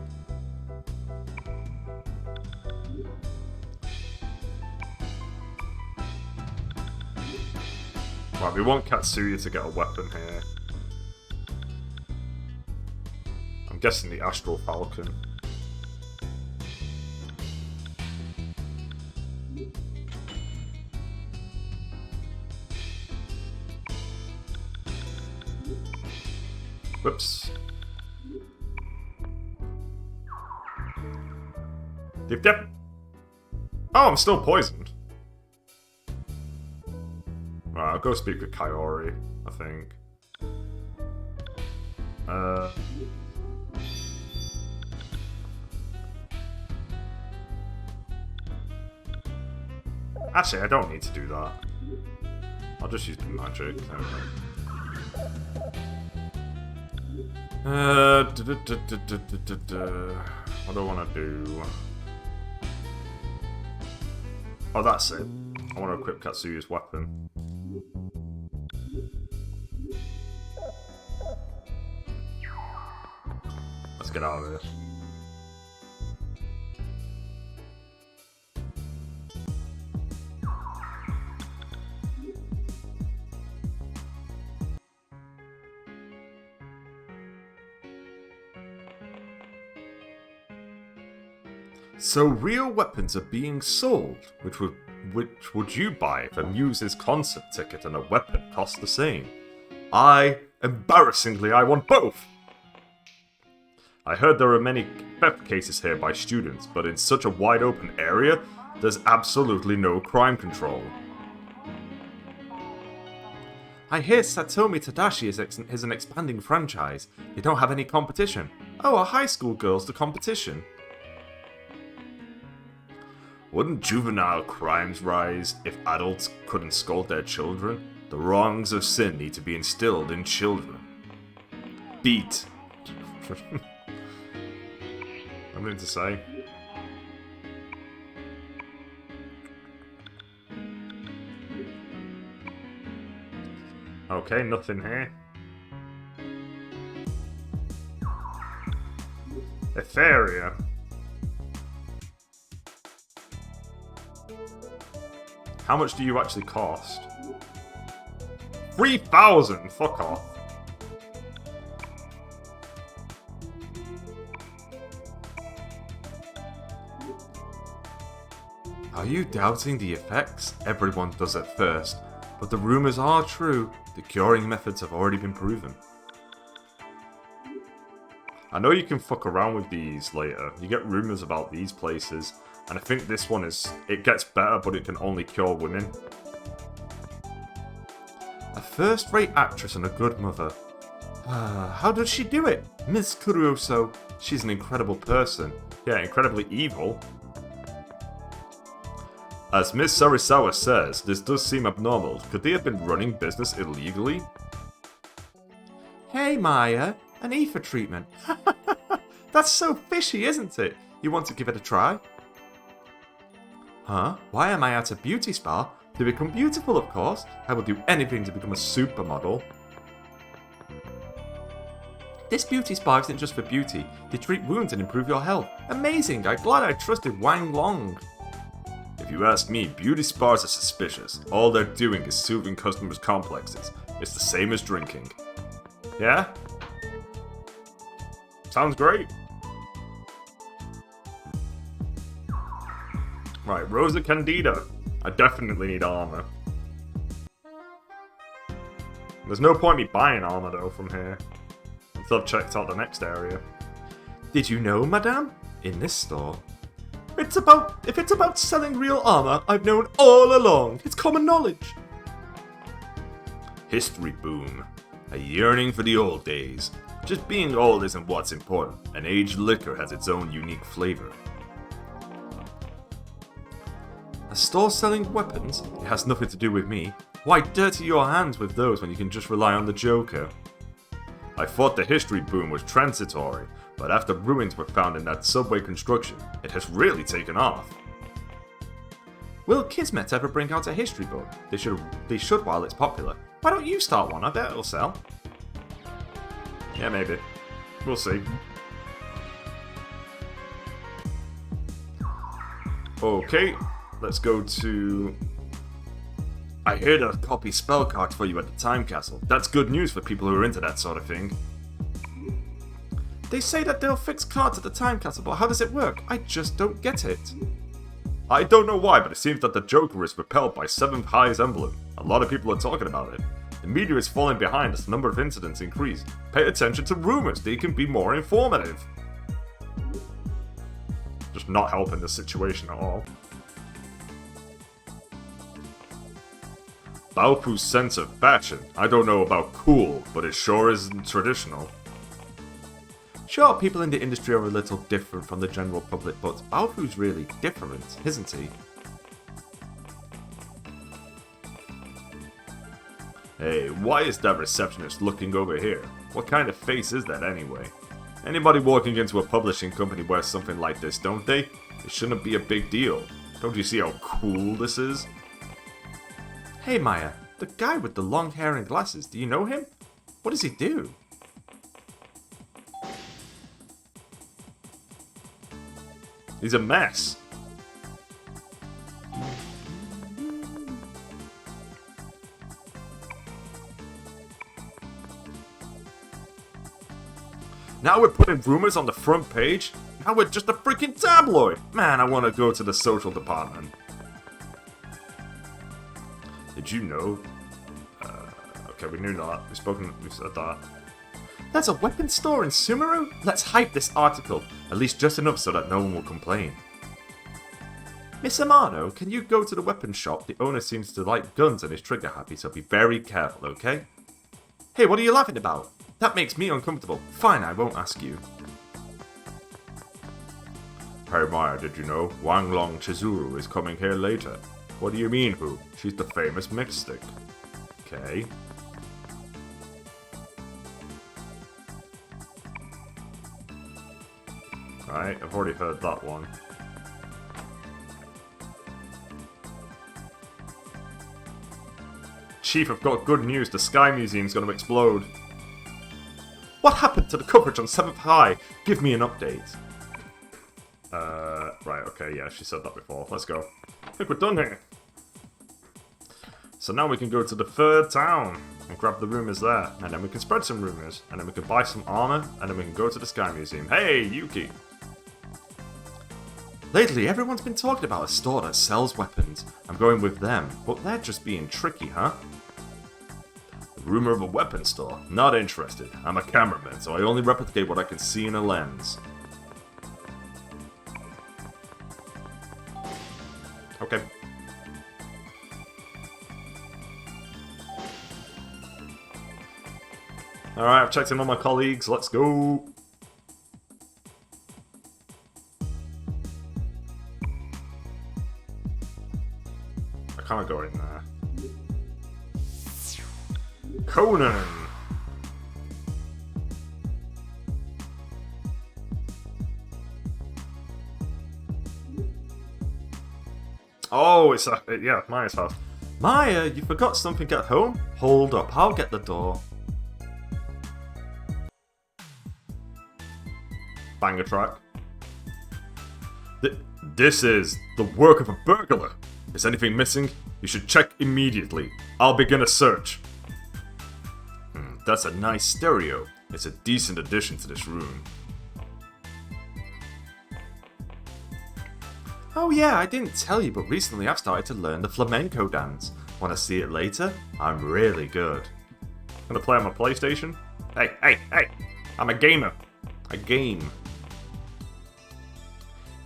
Right, we want Katsuya to get a weapon here. I'm guessing the Astral Falcon. Whoops. They've Oh, I'm still poisoned. Right, I'll go speak with Kaori, I think. Actually, I don't need to do that. I'll just use the magic. What do I want to do? Oh, that's it. I want to equip Katsuya's weapon. Let's get out of here. So real weapons are being sold, which would you buy if a Muse's concert ticket and a weapon cost the same? Embarrassingly, I want both! I heard there are many theft cases here by students, but in such a wide open area, there's absolutely no crime control. I hear Satomi Tadashi is an expanding franchise. They don't have any competition. Oh, are high school girls the competition? Wouldn't juvenile crimes rise if adults couldn't scold their children? The wrongs of sin need to be instilled in children. Beat. Something to say. Okay, nothing here. Etheria. How much do you actually cost? 3,000! Fuck off. Are you doubting the effects? Everyone does at first, but the rumors are true. The curing methods have already been proven. I know you can fuck around with these later. You get rumors about these places, and I think this one is... It gets better, but it can only cure women. A first-rate actress and a good mother. How does she do it? Miss Kuroso. She's an incredible person. Yeah, incredibly evil. As Miss Sarisawa says, this does seem abnormal. Could they have been running business illegally? Hey Maya, an ether treatment. That's so fishy, isn't it? You want to give it a try? Huh? Why am I at a beauty spa? To become beautiful, of course. I will do anything to become a supermodel. This beauty spa isn't just for beauty. They treat wounds and improve your health. Amazing! I'm glad I trusted Wang Long. If you ask me, beauty spas are suspicious. All they're doing is soothing customers' complexes. It's the same as drinking. Yeah? Sounds great. Right, Rosa Candida. I definitely need armor. There's no point me buying armor though from here. Until I've checked out the next area. Did you know, madame? In this store. If it's about selling real armor, I've known all along. It's common knowledge. History boom. A yearning for the old days. Just being old isn't what's important. An aged liquor has its own unique flavor. A store selling weapons? It has nothing to do with me. Why dirty your hands with those when you can just rely on the Joker? I thought the history boom was transitory, but after ruins were found in that subway construction, it has really taken off. Will Kismet ever bring out a history book? They should while it's popular. Why don't you start one? I bet it'll sell. Yeah, maybe. We'll see. Okay, let's go to... I hear they'll copy spell cards for you at the Time Castle. That's good news for people who are into that sort of thing. They say that they'll fix cards at the Time Castle, but how does it work? I just don't get it. I don't know why, but it seems that the Joker is repelled by 7th High's emblem. A lot of people are talking about it. The media is falling behind as the number of incidents increase. Pay attention to rumors, they can be more informative. Just not helping the situation at all. Baofu's sense of fashion. I don't know about cool, but it sure isn't traditional. Sure, people in the industry are a little different from the general public, but Baofu's really different, isn't he? Hey, why is that receptionist looking over here? What kind of face is that anyway? Anybody walking into a publishing company wears something like this, don't they? It shouldn't be a big deal. Don't you see how cool this is? Hey Maya, the guy with the long hair and glasses, do you know him? What does he do? He's a mess. Now we're putting rumors on the front page? Now we're just a freaking tabloid! Man, I want to go to the social department. Did you know? Okay, we knew that. We said that. There's a weapons store in Sumeru? Let's hype this article. At least just enough so that no one will complain. Miss Amano, can you go to the weapons shop? The owner seems to like guns and is trigger happy, so be very careful, okay? Hey, what are you laughing about? That makes me uncomfortable. Fine, I won't ask you. Hey Maya, did you know Wang Long Chizuru is coming here later? What do you mean, who? She's the famous mystic. Okay. Right, I've already heard that one. Chief, I've got good news. The Sky Museum's going to explode. What happened to the coverage on 7th High? Give me an update. Right, okay, yeah, she said that before. Let's go. I think we're done here. So now we can go to the 3rd town and grab the rumours there. And then we can spread some rumours. And then we can buy some armour. And then we can go to the Sky Museum. Hey, Yuki! Lately, everyone's been talking about a store that sells weapons. I'm going with them, but they're just being tricky, huh? Rumor of a weapon store? Not interested. I'm a cameraman, so I only replicate what I can see in a lens. Okay. Alright, I've checked in on my colleagues. Let's go. I can't go in there. Conan! Oh, it's yeah, Maya's house. Maya, you forgot something at home? Hold up, I'll get the door. Banger track. This is the work of a burglar. Is anything missing? You should check immediately. I'll begin a search. That's a nice stereo. It's a decent addition to this room. Oh yeah, I didn't tell you, but recently I've started to learn the flamenco dance. Want to see it later? I'm really good. Gonna play on my PlayStation? Hey, hey, hey! I'm a gamer. I game.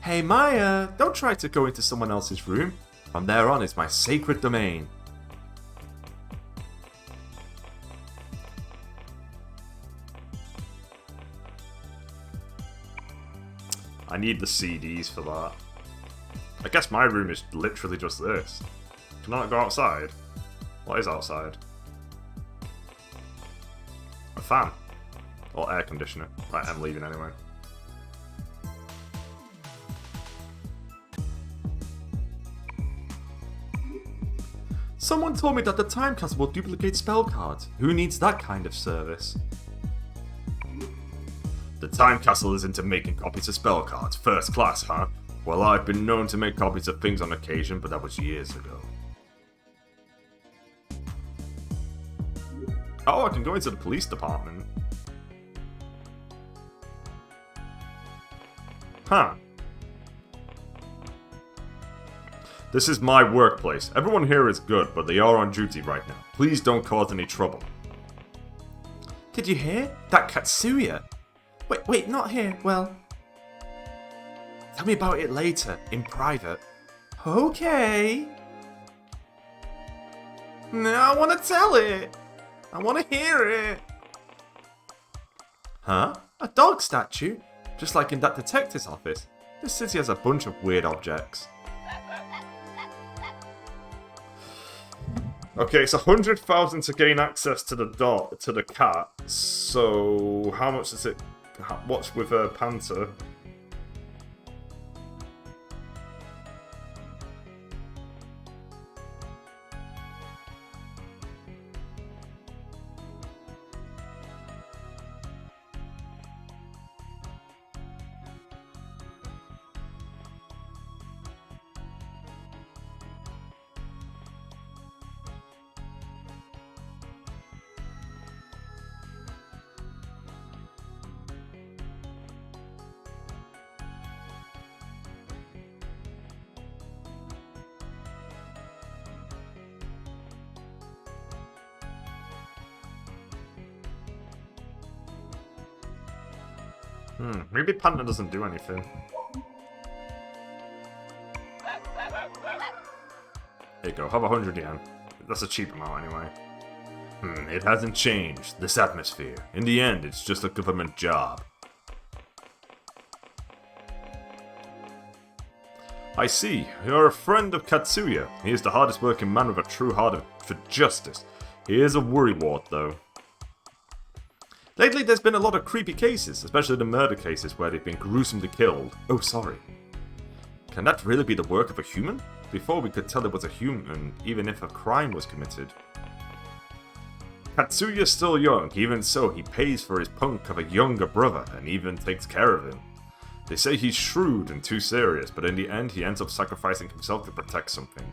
Hey Maya, don't try to go into someone else's room. From there on, it's my sacred domain. I need the CDs for that. I guess my room is literally just this. Can I not go outside? What is outside? A fan. Or air conditioner. Right, I'm leaving anyway. Someone told me that the time capsule will duplicate spell cards. Who needs that kind of service? The time capsule is into making copies of spell cards. First class, huh? Well, I've been known to make copies of things on occasion, but that was years ago. Oh, I can go into the police department. Huh. This is my workplace. Everyone here is good, but they are on duty right now. Please don't cause any trouble. Did you hear? That Katsuya. Wait, not here. Well, tell me about it later, in private. Okay. No, I want to tell it. I want to hear it. Huh? A dog statue? Just like in that detective's office. This city has a bunch of weird objects. Okay, it's 100,000 to gain access to the dog, to the cat. So, how much is it? What's with a Panther? Maybe Panther doesn't do anything. There you go, have 100 yen. That's a cheap amount anyway. It hasn't changed, this atmosphere. In the end, it's just a government job. I see. You're a friend of Katsuya. He is the hardest working man with a true heart for justice. He is a worrywart, though. Lately, there's been a lot of creepy cases, especially the murder cases where they've been gruesomely killed. Oh, sorry. Can that really be the work of a human? Before we could tell it was a human, even if a crime was committed. Katsuya's still young, even so he pays for his punk of a younger brother and even takes care of him. They say he's shrewd and too serious, but in the end he ends up sacrificing himself to protect something.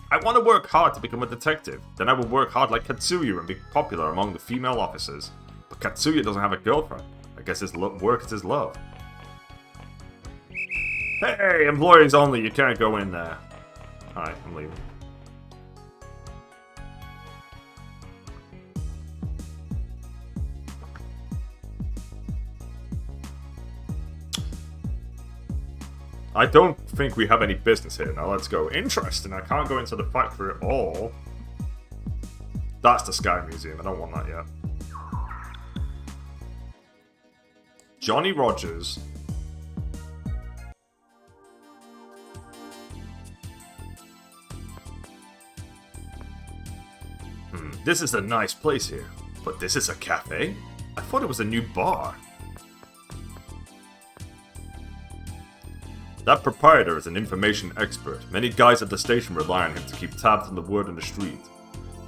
I want to work hard to become a detective, then I will work hard like Katsuya and be popular among the female officers. But Katsuya doesn't have a girlfriend. I guess his work is his love. Hey, employees only, you can't go in there. Alright, I'm leaving. I don't think we have any business here. Now let's go. Interesting, I can't go into the factory at all. That's the Sky Museum, I don't want that yet. Johnny Rogers. This is a nice place here. But this is a cafe? I thought it was a new bar. That proprietor is an information expert. Many guys at the station rely on him to keep tabs on the word on the street.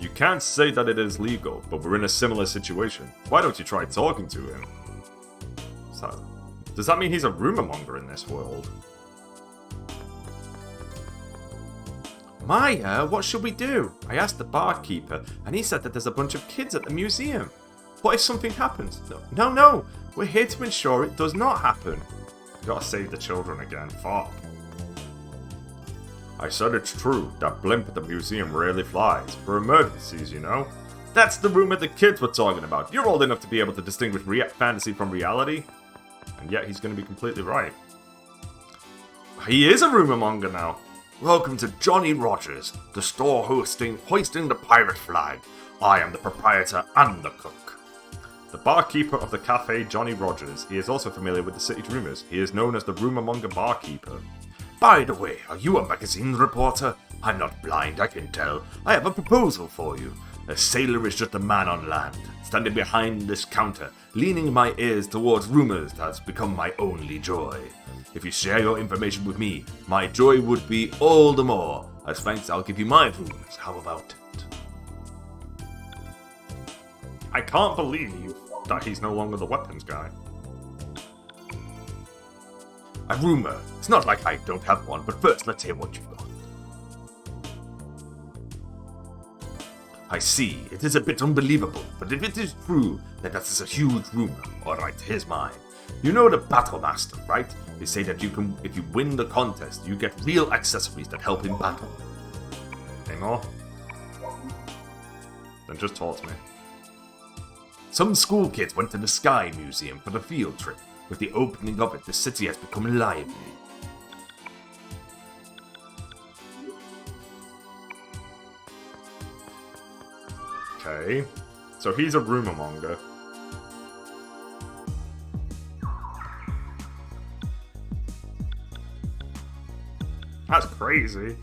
You can't say that it is legal, but we're in a similar situation. Why don't you try talking to him? So, does that mean he's a rumor monger in this world? Maya, what should we do? I asked the barkeeper, and he said that there's a bunch of kids at the museum. What if something happens? No, we're here to ensure it does not happen. Gotta save the children again, fuck. I said it's true, that blimp at the museum rarely flies. For emergencies, you know? That's the rumor the kids were talking about. You're old enough to be able to distinguish fantasy from reality. And yet he's gonna be completely right. He is a rumor monger now. Welcome to Johnny Rogers, the store hoisting the pirate flag. I am the proprietor and the cook. The barkeeper of the cafe, Johnny Rogers. He is also familiar with the city's rumors. He is known as the rumor monger barkeeper. By the way, are you a magazine reporter? I'm not blind, I can tell. I have a proposal for you. A sailor is just a man on land, standing behind this counter, leaning my ears towards rumors that's become my only joy. If you share your information with me, my joy would be all the more. As thanks, I'll give you my rumors. How about it? I can't believe that he's no longer the weapons guy. A rumor. It's not like I don't have one, but first let's hear what you've got. I see, it is a bit unbelievable, but if it is true, then that is a huge rumor. Alright, here's mine. You know the Battle Master, right? They say that if you win the contest, you get real accessories that help in battle. Any more? Then just talk to me. Some school kids went to the Sky Museum for the field trip. With the opening of it, the city has become lively. Okay, so he's a rumor monger. That's crazy.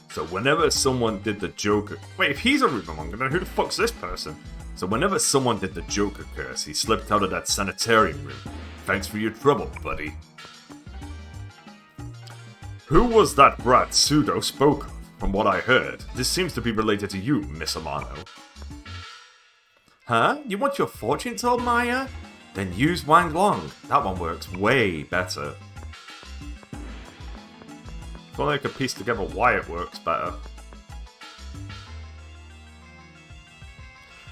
So whenever someone did the Joker... Wait, if he's a rumor monger, then who the fuck's this person? So whenever someone did the Joker curse, he slipped out of that sanitarium room. Thanks for your trouble, buddy. Who was that brat Pseudo spoke of? From what I heard, this seems to be related to you, Miss Amano. Huh? You want your fortune told, Maya? Then use Wang Long. That one works way better. If only I could piece together why it works better.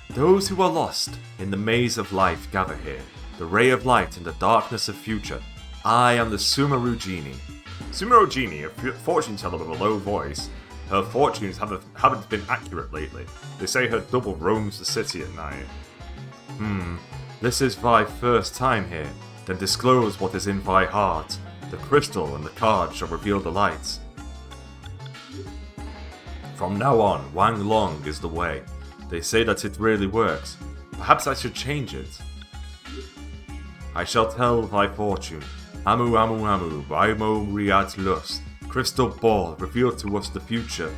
Those who are lost in the maze of life gather here, the ray of light in the darkness of future. I am the Sumeru Genie. Sumeru Genie, a fortune teller with a low voice. Her fortunes haven't been accurate lately. They say her double roams the city at night. This is thy first time here. Then disclose what is in thy heart. The crystal and the card shall reveal the light. From now on, Wang Long is the way. They say that it really works. Perhaps I should change it. I shall tell thy fortune. Amu amu amu, vaimo riat lust. Crystal ball, reveal to us the future.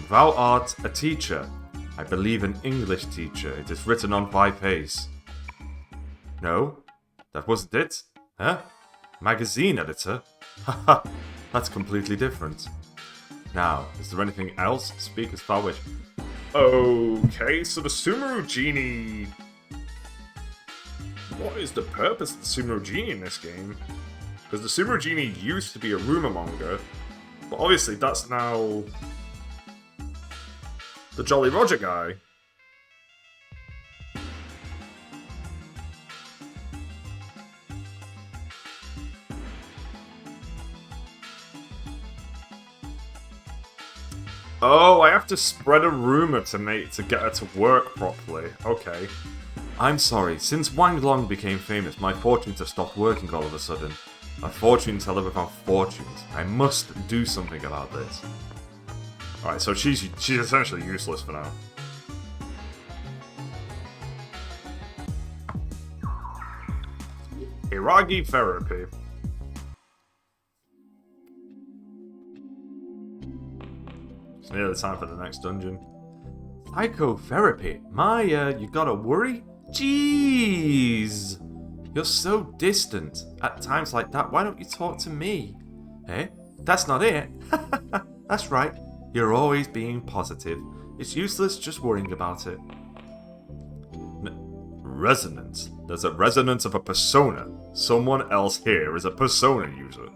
Thou art a teacher. I believe an English teacher. It is written on thy face. No, that wasn't it. Huh? Magazine editor? Haha, that's completely different. Now, is there anything else? Speak as thou wish. Okay, so the Sumeru Genie... What is the purpose of the Sumeru Genie in this game? Because the Sumeru Genie used to be a rumor monger, but obviously that's now... the Jolly Roger guy. Oh, I have to spread a rumor to get her to work properly. Okay. I'm sorry, since Wang Long became famous, my fortunes have stopped working all of a sudden. A fortune teller without fortunes. I must do something about this. Alright, so she's essentially useless for now. Hiragi Therapy. It's nearly time for the next dungeon. Psychotherapy? Maya, you gotta worry? Jeez! You're so distant. At times like that, why don't you talk to me? Eh? That's not it. That's right. You're always being positive. It's useless just worrying about it. Resonance. There's a resonance of a persona. Someone else here is a persona user.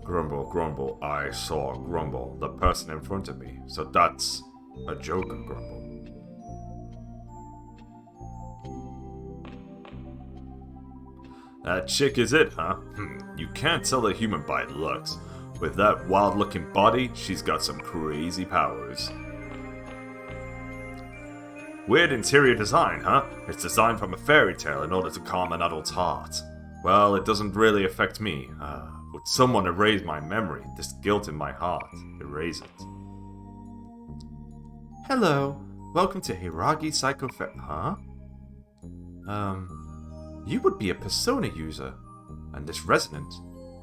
Grumble, grumble, I saw Grumble, the person in front of me. So that's a Joker Grumble. That chick is it, huh? You can't tell a human by looks. With that wild-looking body, she's got some crazy powers. Weird interior design, huh? It's designed from a fairy tale in order to calm an adult's heart. Well, it doesn't really affect me. Would someone erase my memory? This guilt in my heart. Erase it. Hello. Welcome to Hiragi Psychotherapy. Huh? You would be a persona user. And this resonant,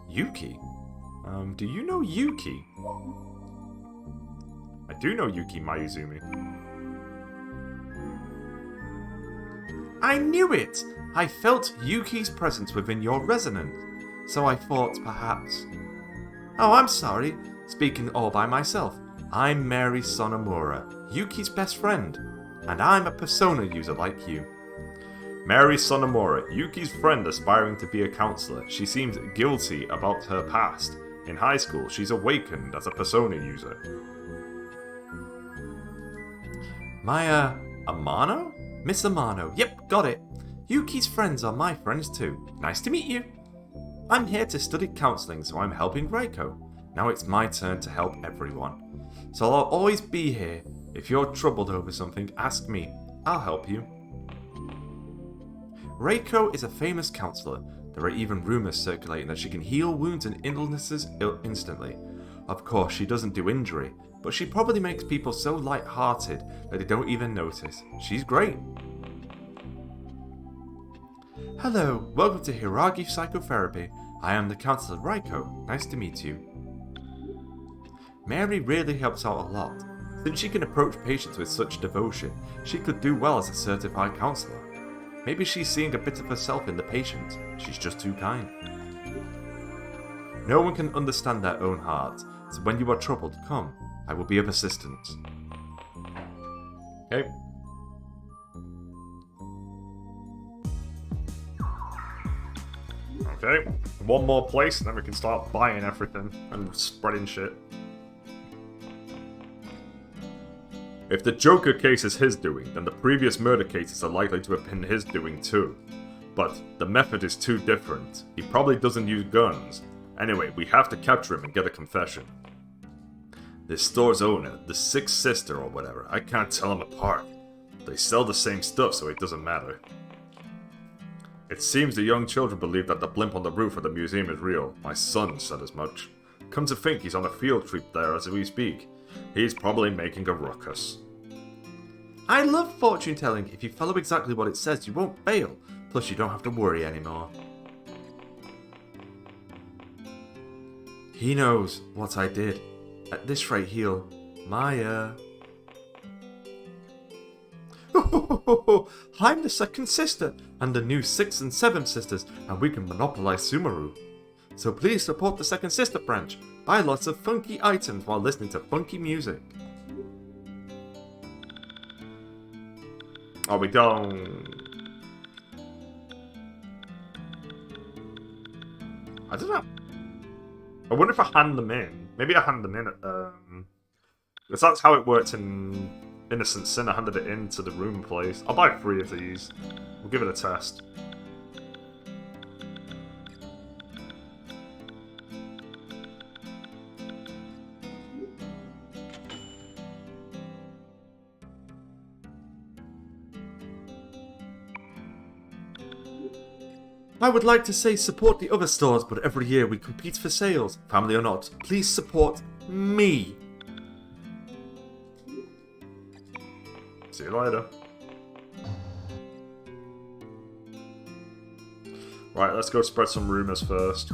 Yuki. Do you know Yuki? I do know Yuki Mayuzumi. I knew it! I felt Yuki's presence within your resonance, so I thought perhaps... Oh, I'm sorry, speaking all by myself. I'm Mary Sonomura, Yuki's best friend, and I'm a persona user like you. Mary Sonomura, Yuki's friend aspiring to be a counselor. She seems guilty about her past. In high school, she's awakened as a persona user. Maya Amano? Miss Amano, yep, got it. Yuki's friends are my friends too. Nice to meet you. I'm here to study counselling, so I'm helping Reiko. Now it's my turn to help everyone. So I'll always be here. If you're troubled over something, ask me. I'll help you. Reiko is a famous counsellor. There are even rumours circulating that she can heal wounds and illnesses instantly. Of course, she doesn't do injury, but she probably makes people so light-hearted that they don't even notice. She's great. Hello, welcome to Hiragi Psychotherapy. I am the counsellor Reiko. Nice to meet you. Mary really helps out a lot. Since she can approach patients with such devotion, she could do well as a certified counsellor. Maybe she's seeing a bit of herself in the patient. She's just too kind. No one can understand their own heart, so when you are troubled, come. I will be of assistance. Okay. Okay, one more place and then we can start buying everything and spreading shit. If the Joker case is his doing, then the previous murder cases are likely to have been his doing too. But the method is too different. He probably doesn't use guns. Anyway, we have to capture him and get a confession. This store's owner, the Sixth Sister or whatever, I can't tell them apart. They sell the same stuff, so it doesn't matter. It seems the young children believe that the blimp on the roof of the museum is real. My son said as much. Come to think, he's on a field trip there as we speak. He's probably making a ruckus. I love fortune telling. If you follow exactly what it says, you won't fail. Plus, you don't have to worry anymore. He knows what I did. At this rate, he'll... Maya... I'm the second sister, and the new 6th and 7th sisters, and we can monopolize Sumeru. So please support the second sister branch. Buy lots of funky items while listening to funky music. Oh, we don't... I don't know. I wonder if I hand them in. Maybe I hand them in at, because that's how it worked in Innocent Sin. I handed it into the room place. I'll buy 3 of these. We'll give it a test. I would like to say support the other stores, but every year we compete for sales. Family or not, please support me. See you later. Right, let's go spread some rumors first.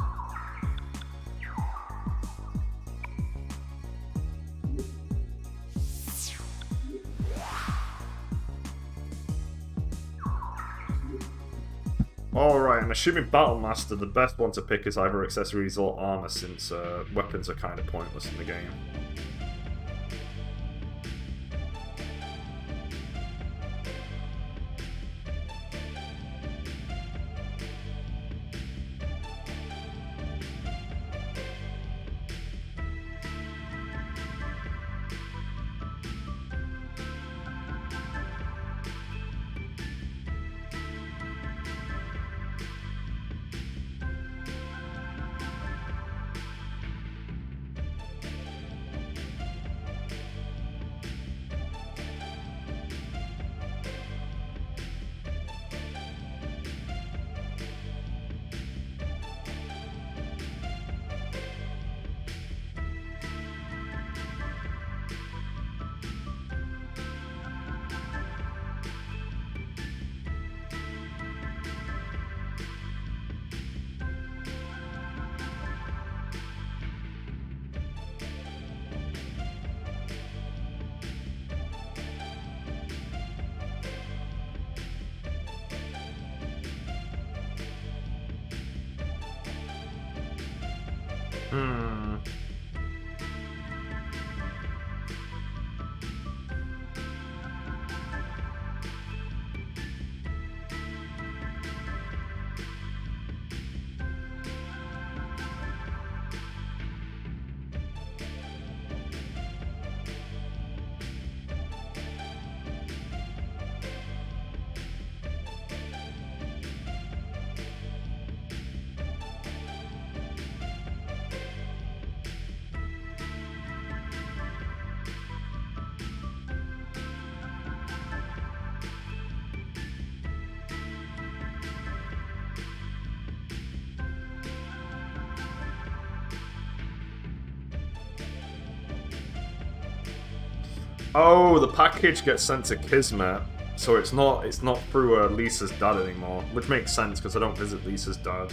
Alright, I'm assuming Battle Master, the best one to pick is either accessories or armor, since weapons are kind of pointless in the game. Oh, the package gets sent to Kismet, so it's not through Lisa's dad anymore, which makes sense because I don't visit Lisa's dad.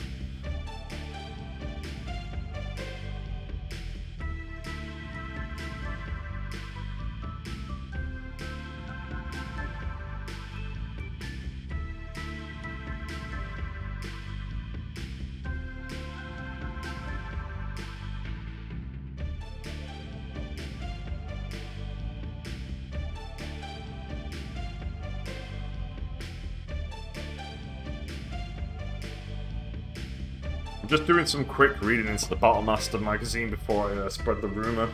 I'm just doing some quick reading into the Battle Master magazine before I spread the rumor.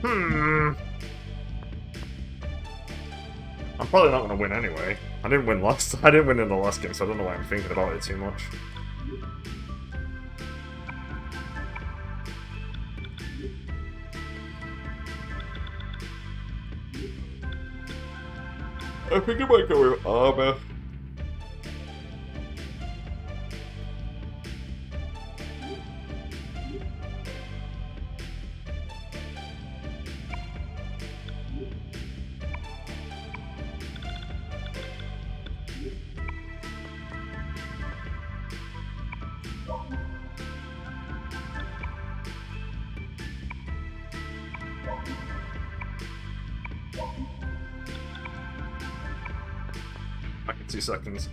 I'm probably not going to win anyway. I didn't win in the last game, so I don't know why I'm thinking about it too much. I think I might go with armor. Back in 2 seconds.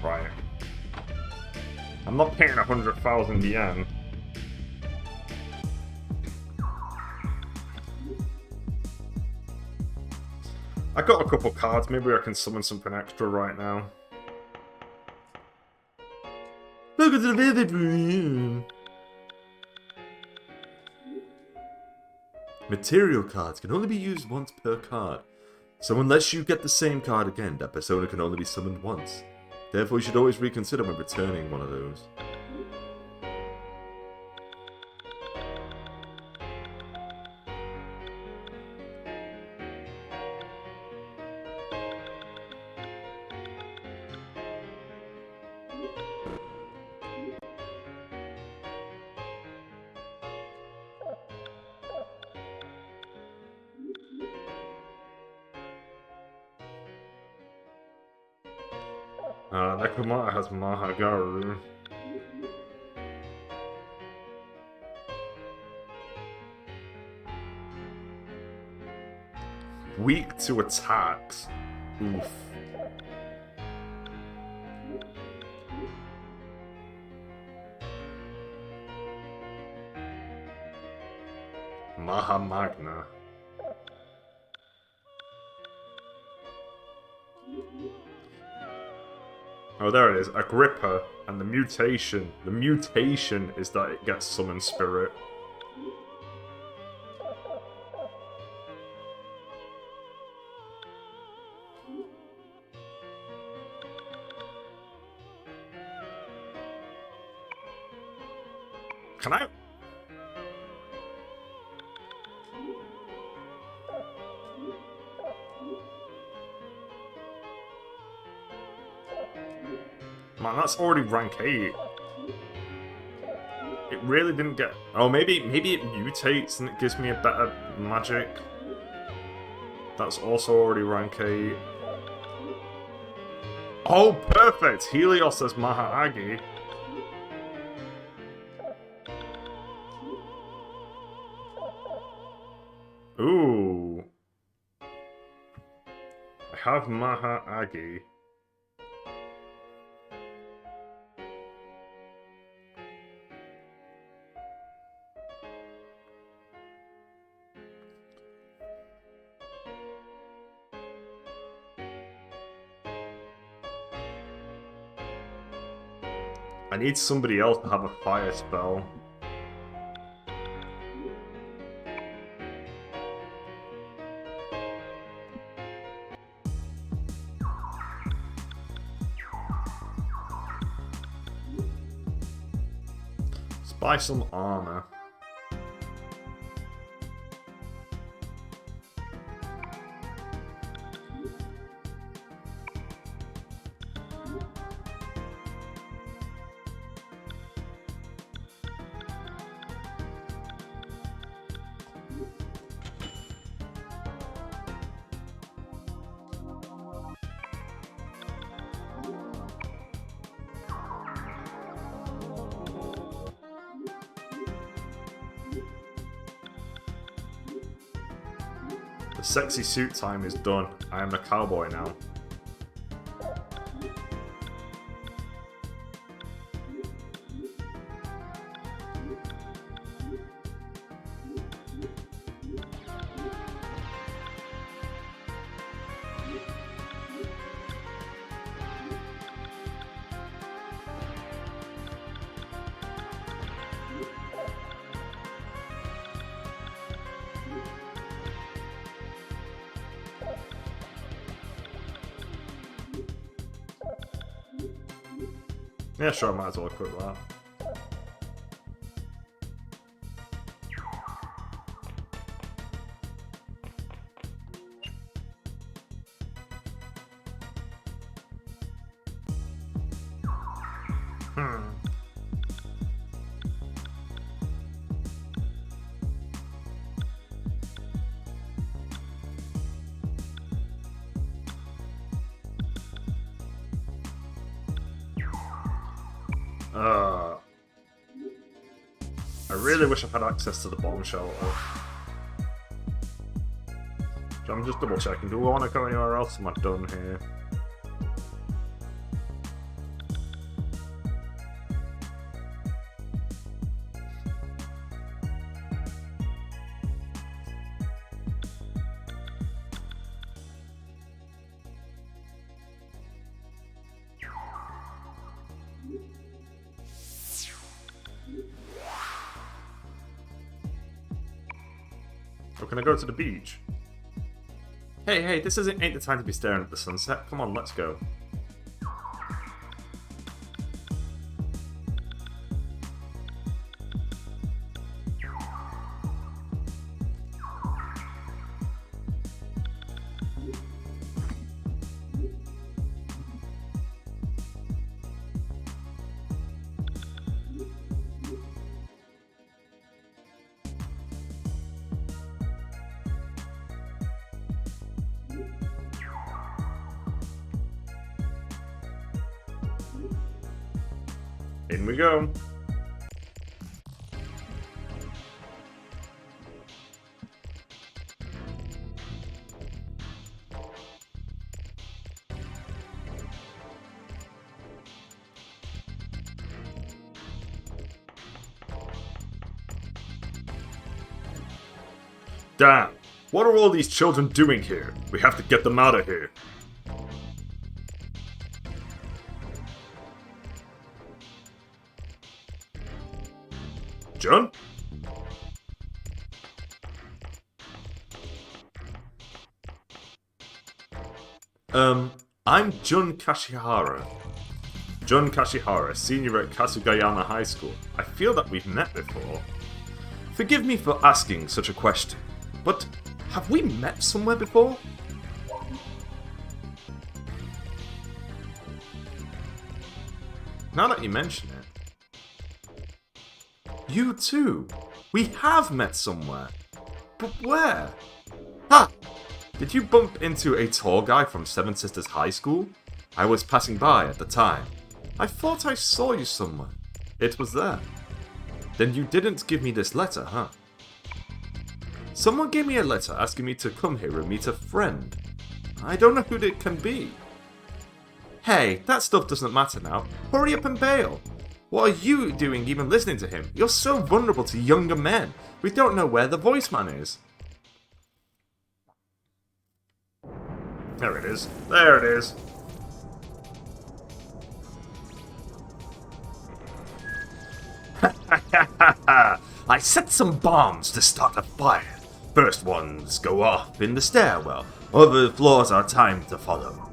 Right. I'm not paying 100,000 yen. I got a couple cards, maybe I can summon something extra right now. Welcome to the vivid room. Material cards can only be used once per card. So unless you get the same card again, that persona can only be summoned once. Therefore, you should always reconsider when returning one of those. Nekomata has Mahagaru. Weak to attacks. Oof. Maha Magna. Oh, there it is. Agrippa. And the mutation. The mutation is that it gets Summon Spirit. Can I? Man, that's already rank 8. It really didn't get... Oh, maybe it mutates and it gives me a better magic. That's also already rank 8. Oh, perfect! Helios as Maha-Agi. Ooh. I have Maha-Agi. I need somebody else to have a fire spell. Let's buy some armor. The sexy suit time is done. I am a cowboy now. Yeah, sure, I might as well equip that. I really wish I've had access to the bomb shelter. So I'm just double checking. Do I want to go anywhere else? Am I done here? Or can I go to the beach? Hey, this ain't the time to be staring at the sunset. Come on, let's go. In we go. Damn! What are all these children doing here? We have to get them out of here. Jun? I'm Jun Kashihara. Jun Kashihara, senior at Kasugayama High School. I feel that we've met before. Forgive me for asking such a question, but have we met somewhere before? Now that you mention it. You too. We have met somewhere. But where? Ha! Did you bump into a tall guy from Seven Sisters High School? I was passing by at the time. I thought I saw you somewhere. It was there. Then you didn't give me this letter, huh? Someone gave me a letter asking me to come here and meet a friend. I don't know who it can be. Hey, that stuff doesn't matter now. Hurry up and bail. What are you doing even listening to him? You're so vulnerable to younger men. We don't know where the voice man is. There it is. There it is. I set some bombs to start a fire. First ones go off in the stairwell. Other floors are timed to follow.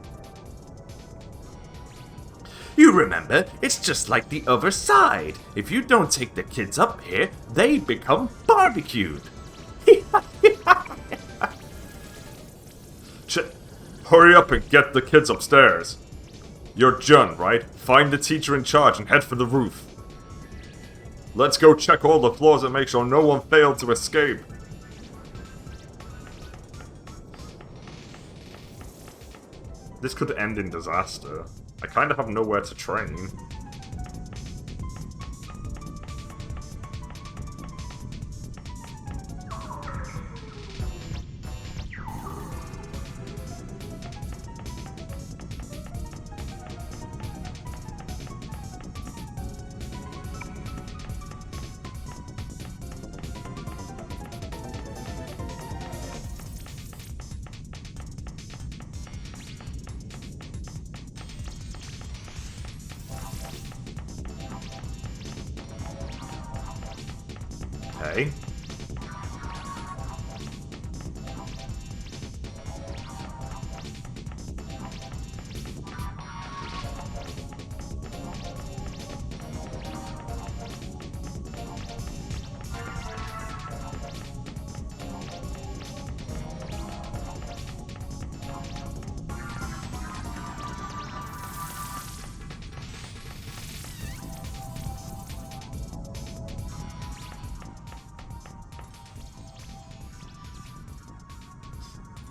You remember, it's just like the other side. If you don't take the kids up here, they become barbecued. Hurry up and get the kids upstairs. You're Jun, right? Find the teacher in charge and head for the roof. Let's go check all the floors and make sure no one failed to escape. This could end in disaster. I kind of have nowhere to train. Okay.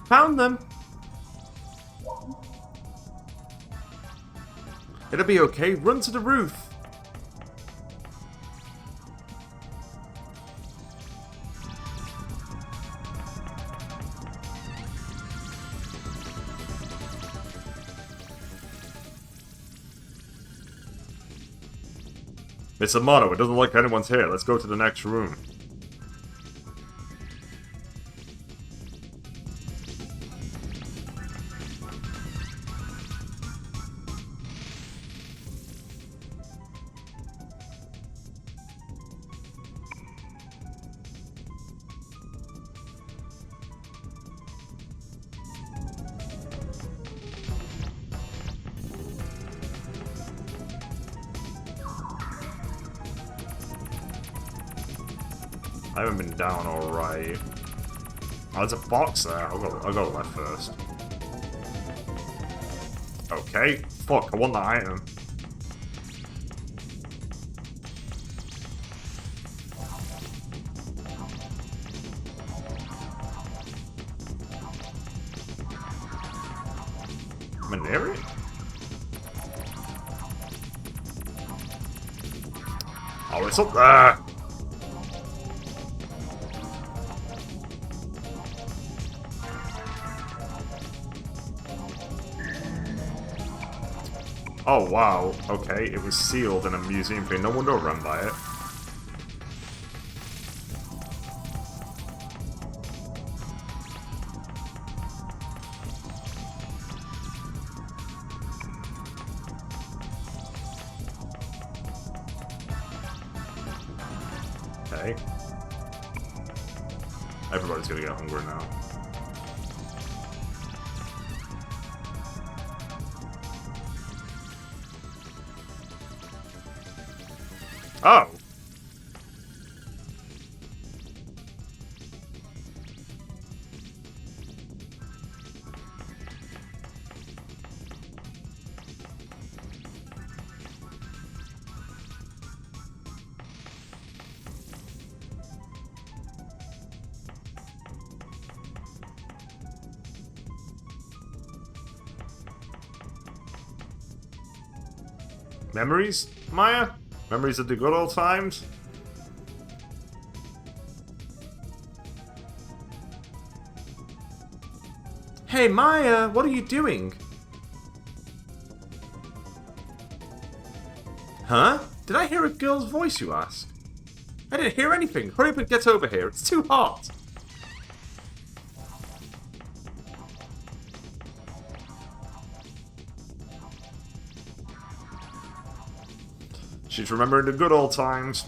Found them! It'll be okay, run to the roof! It's a motto, it doesn't look like anyone's here, let's go to the next room. I haven't been down alright. Oh, there's a box there. I'll go left first. Okay. Fuck, I want that item. Am I near it? Oh, it's up there! Oh wow, okay, it was sealed in a museum thing. No wonder I ran by it. Okay. Everybody's gonna get hungry now. Oh! Memories, Maya? Memories of the good old times? Hey, Maya, what are you doing? Huh? Did I hear a girl's voice, you ask? I didn't hear anything. Hurry up and get over here. It's too hot. She's remembering the good old times.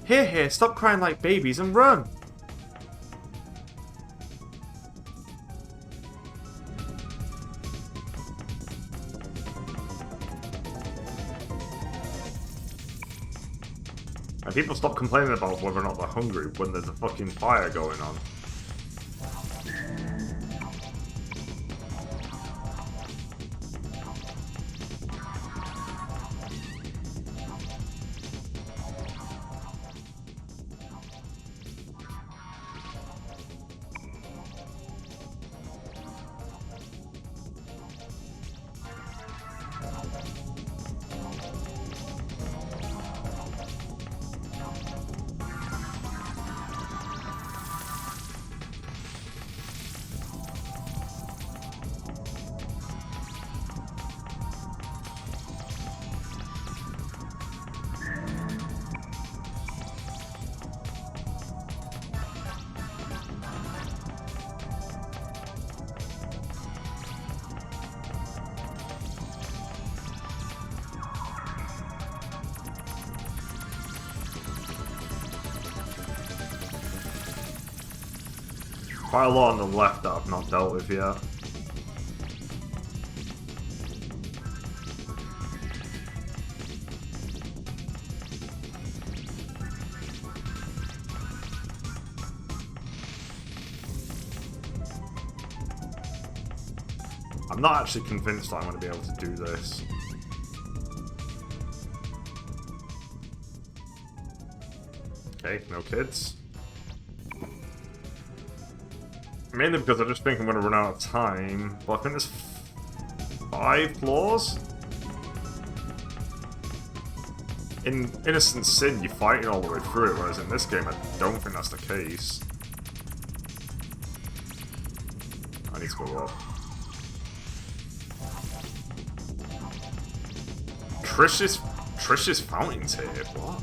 Here, stop crying like babies and run. And people stop complaining about whether or not they're hungry when there's a fucking fire going on. Quite a lot on the left that I've not dealt with yet. I'm not actually convinced I'm going to be able to do this. Okay, no kids. Mainly because I just think I'm going to run out of time. But I think there's 5 floors? In Innocent Sin, you're fighting all the way through it, whereas in this game, I don't think that's the case. I need to go up. Trish's fountain's here. What?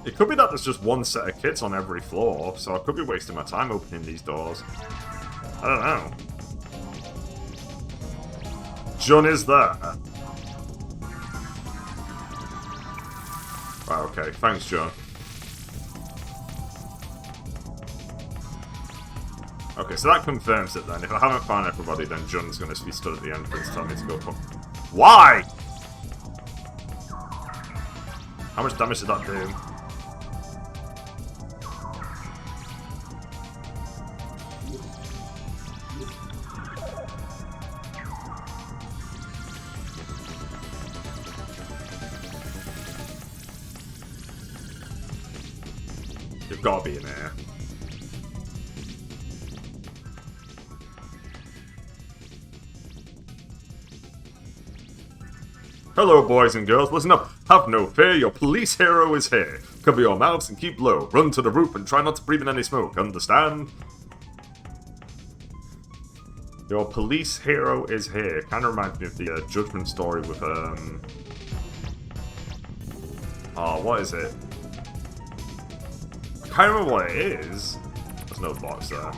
It could be that there's just one set of kits on every floor, so I could be wasting my time opening these doors. I don't know. Jun is there. Right, okay. Thanks, Jun. Okay, so that confirms it then. If I haven't found everybody, then Jun's going to be stood at the entrance telling me to go. Why? How much damage did that do? You've got to be in here. Hello, boys and girls. Listen up. Have no fear. Your police hero is here. Cover your mouths and keep low. Run to the roof and try not to breathe in any smoke. Understand? Your police hero is here. Kind of reminds me of the Judgment story with, oh, what is it? I can't remember what it is. There's no box there.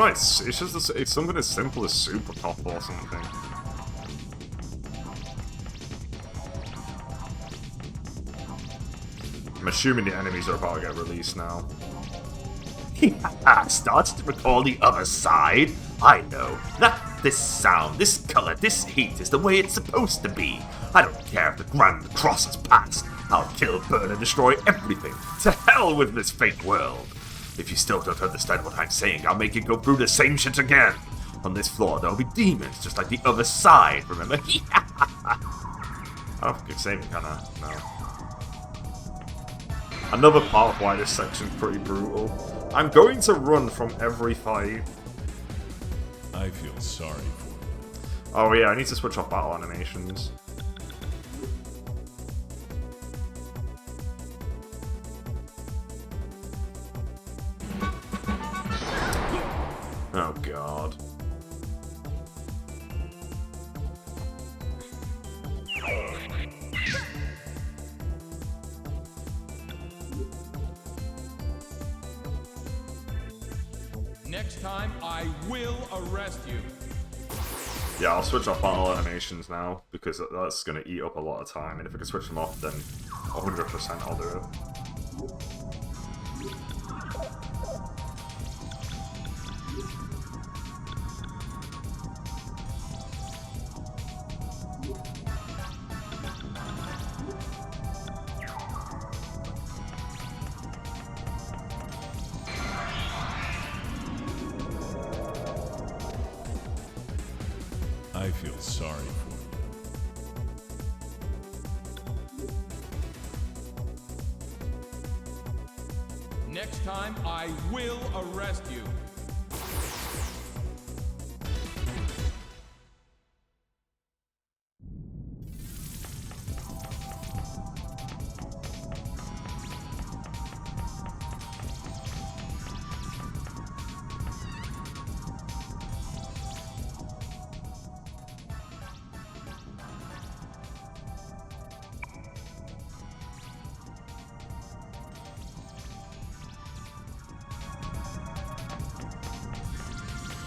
It's just it's something as simple as Super Top or something. I'm assuming the enemies are about to get released now. Starts to recall the other side. I know. This sound, this color, this heat is the way it's supposed to be. I don't care if the Grand Cross has passed. I'll kill, burn, and destroy everything. To hell with this fake world. If you still don't understand what I'm saying, I'll make you go through the same shit again. On this floor, there'll be demons, just like the other side, remember? I don't think it's saying kinda, no. Another part of why this section's pretty brutal. I'm going to run from every fight. I feel sorry for you. Oh yeah, I need to switch off battle animations. Oh god. Next time, I will arrest you. Yeah, I'll switch off battle animations now, because that's going to eat up a lot of time, and if I can switch them off, then 100% I'll do it. I feel sorry for you. Next time, I will arrest you.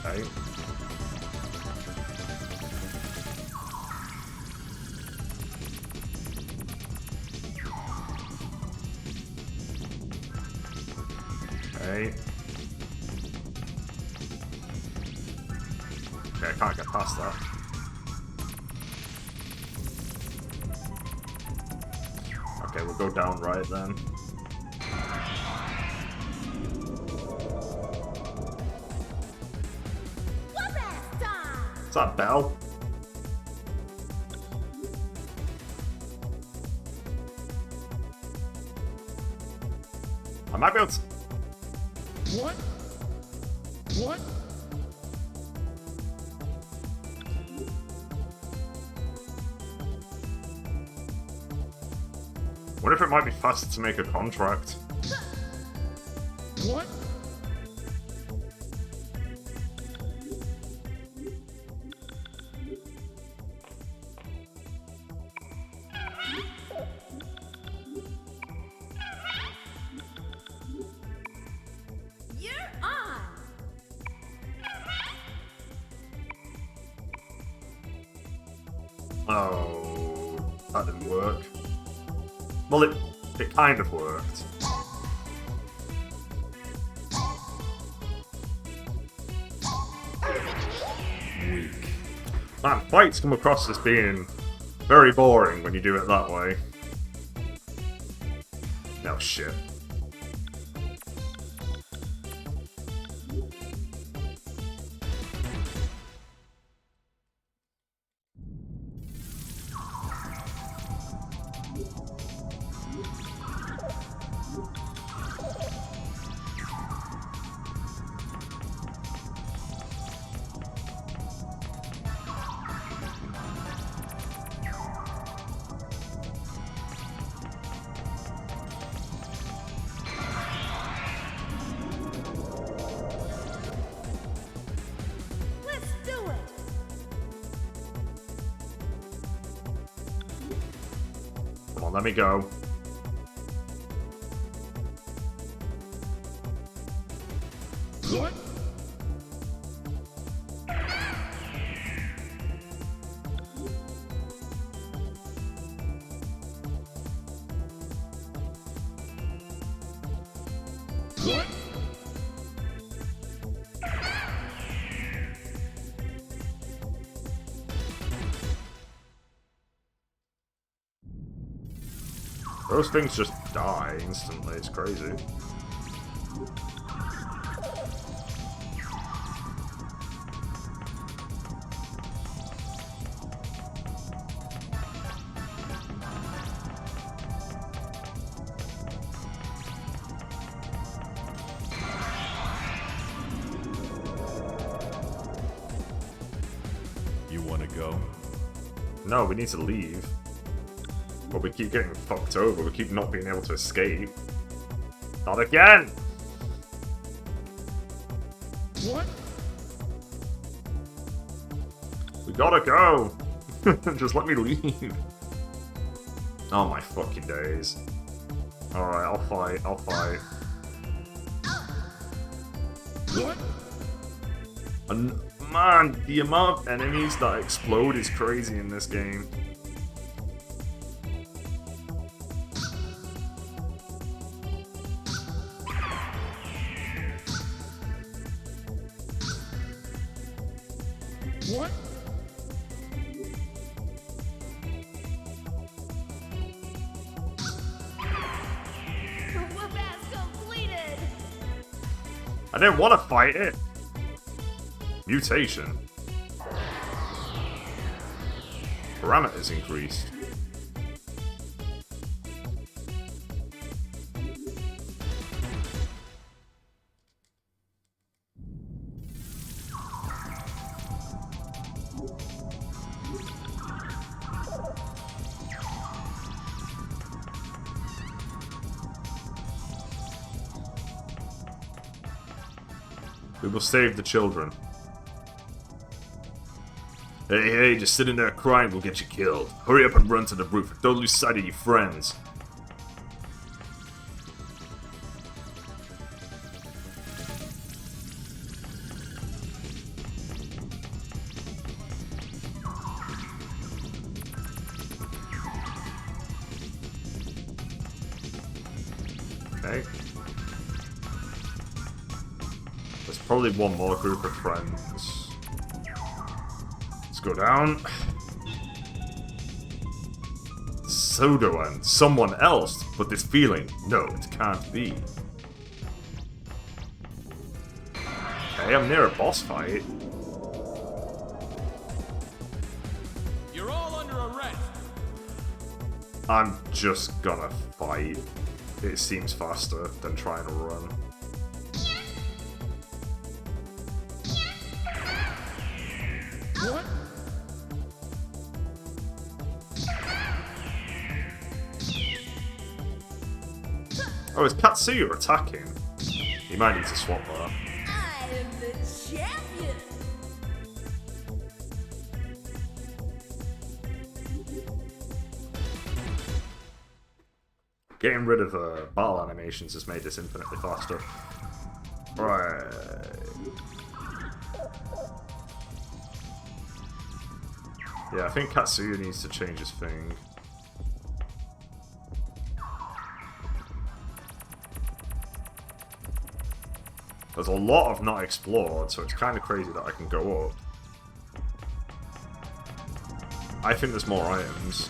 Okay. Okay. Okay, I can't get past that. Okay, we'll go down right then. What's that bell? I might be able to... What? What? What if it might be faster to make a contract? What? You're on. Oh, that didn't work. Well, it kind of worked. Weak. Man, fights come across as being very boring when you do it that way. No shit. Let's do it. Come on, let me go. What? What? Those things just die instantly, it's crazy. You want to go? No, we need to leave. But we keep getting fucked over, we keep not being able to escape. Not again! What? We gotta go! Just let me leave. Oh my fucking days. Alright, I'll fight, I'll fight. What? And man, the amount of enemies that explode is crazy in this game. What? Whoop-ass completed. I didn't want to fight it. Mutation. Parameters increased. We will save the children. Hey, hey, just sitting there crying will get you killed. Hurry up and run to the roof. Don't lose sight of your friends. Okay. Probably one more group of friends. Let's go down. Sodoan, someone else, but this feeling, no, it can't be. Okay, I'm near a boss fight. You're all under arrest. I'm just gonna fight. It seems faster than trying to run. What? Oh, it's Katsuya attacking. He might need to swap that. I am the champion. Getting rid of battle animations has made this infinitely faster. Right. Yeah, I think Katsuya needs to change his thing. There's a lot of not explored, so it's kind of crazy that I can go up. I think there's more items.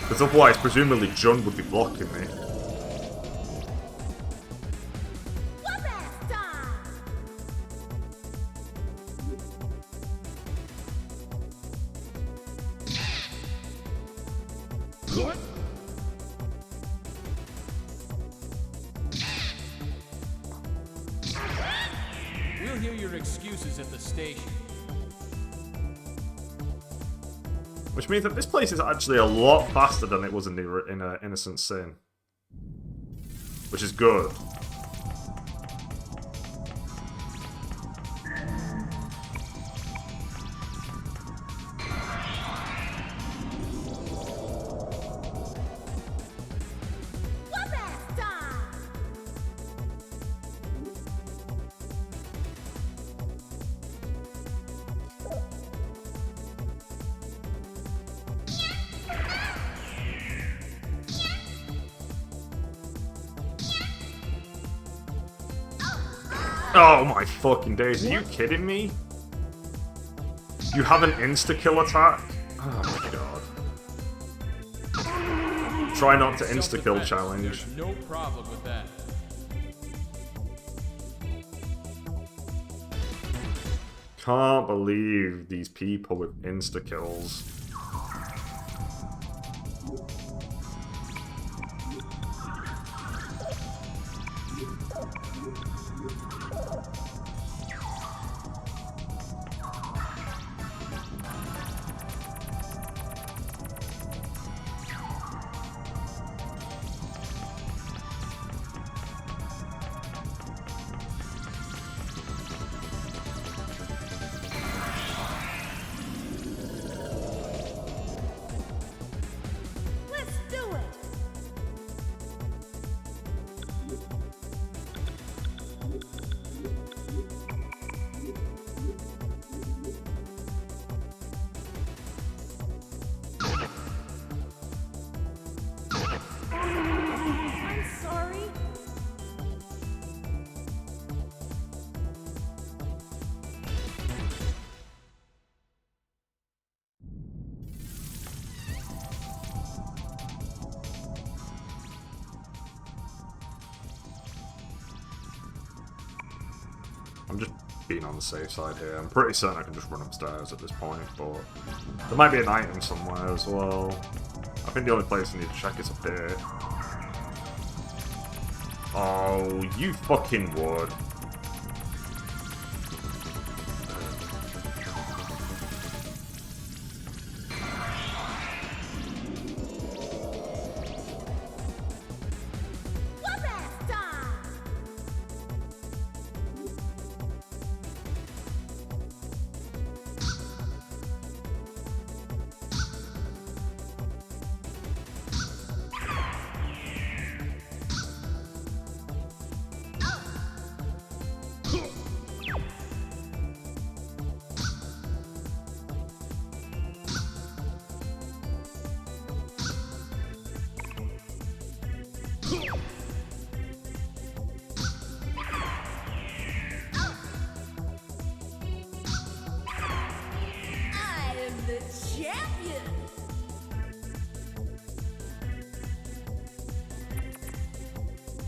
Because otherwise, presumably, Jun would be blocking me. Whoop-ass time. What? We'll hear your excuses at the station. Which means that this place is actually a lot faster than it was in the Innocent Sin. Which is good. Whoop-ass time. Oh my fucking days, are you kidding me? You have an insta-kill attack? Oh my god. Try not to insta-kill Self-defense. challenge. There's no problem with that. Can't believe these people with insta-kills. Let's do it. I'm sorry. I'm just being on the safe side here. I'm pretty certain I can just run upstairs at this point, but there might be an item somewhere as well. I think the only place I need to check is up here. Oh, you fucking would. Whoop-ass time.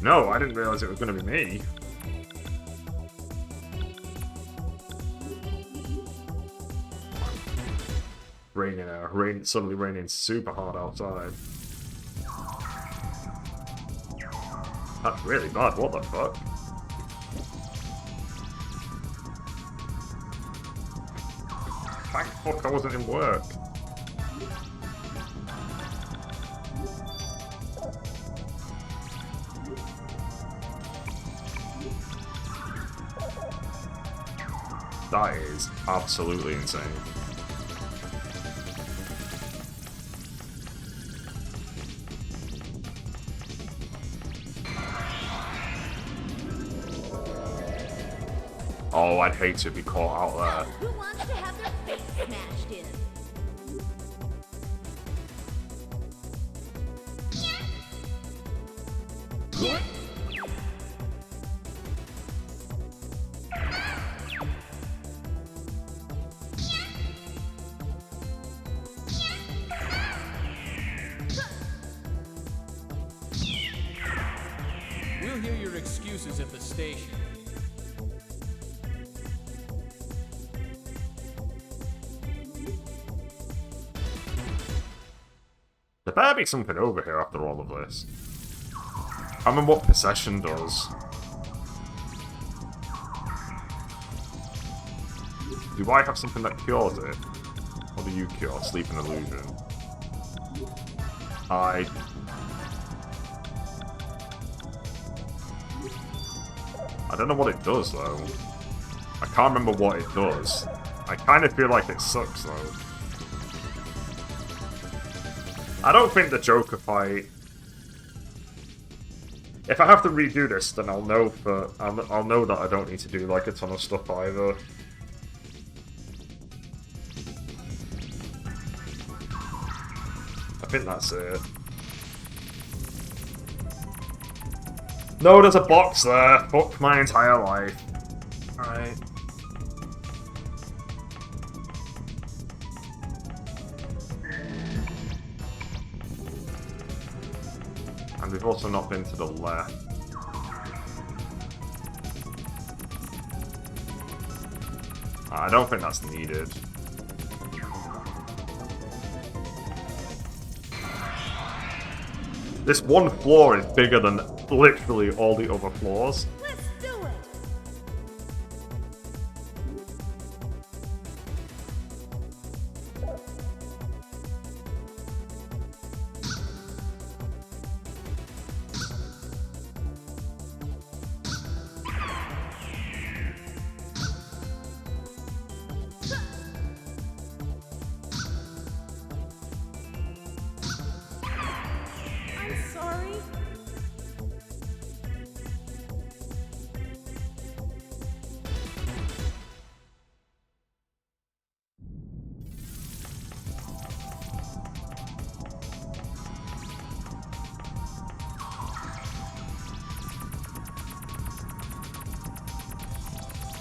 No, I didn't realize it was going to be me. Raining out. Suddenly raining super hard outside. That's really bad. What the fuck? Thank fuck I wasn't in work. That is absolutely insane. Oh, I'd hate to be caught out there. Who wants to have their face smashed in? We'll hear your excuses at the station. There better be something over here after all of this. I remember what possession does. Do I have something that cures it? What do you cure? Sleep and illusion. I don't know what it does though. I can't remember what it does. I kind of feel like it sucks though. I don't think the Joker fight... If I have to redo this, then I'll know I'll know that I don't need to do like a ton of stuff either. I think that's it. No, there's a box there. Fuck my entire life. Alright. And we've also not been to the left. I don't think that's needed. This one floor is bigger than literally all the other floors. Let's do it! I'm sorry.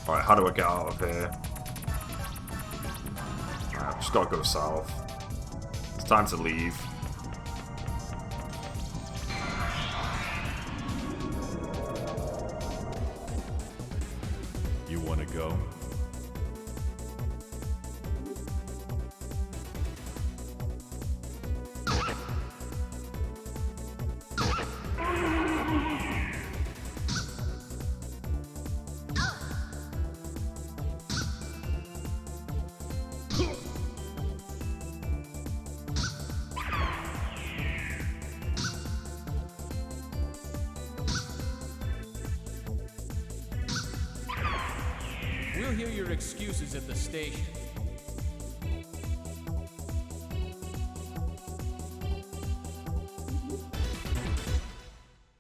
Alright, how do I get out of here? I've just gotta go south. It's time to leave. You want to go? We'll hear your excuses at the station.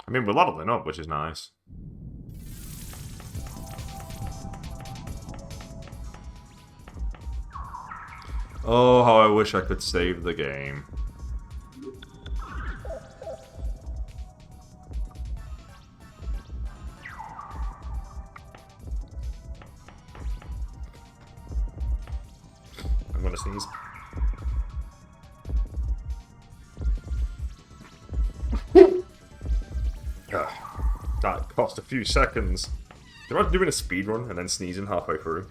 I mean, we're leveling up, which is nice. Oh, how I wish I could save the game. I'm gonna sneeze. Ugh. cost a few seconds. Can you imagine doing a speedrun and then sneezing halfway through?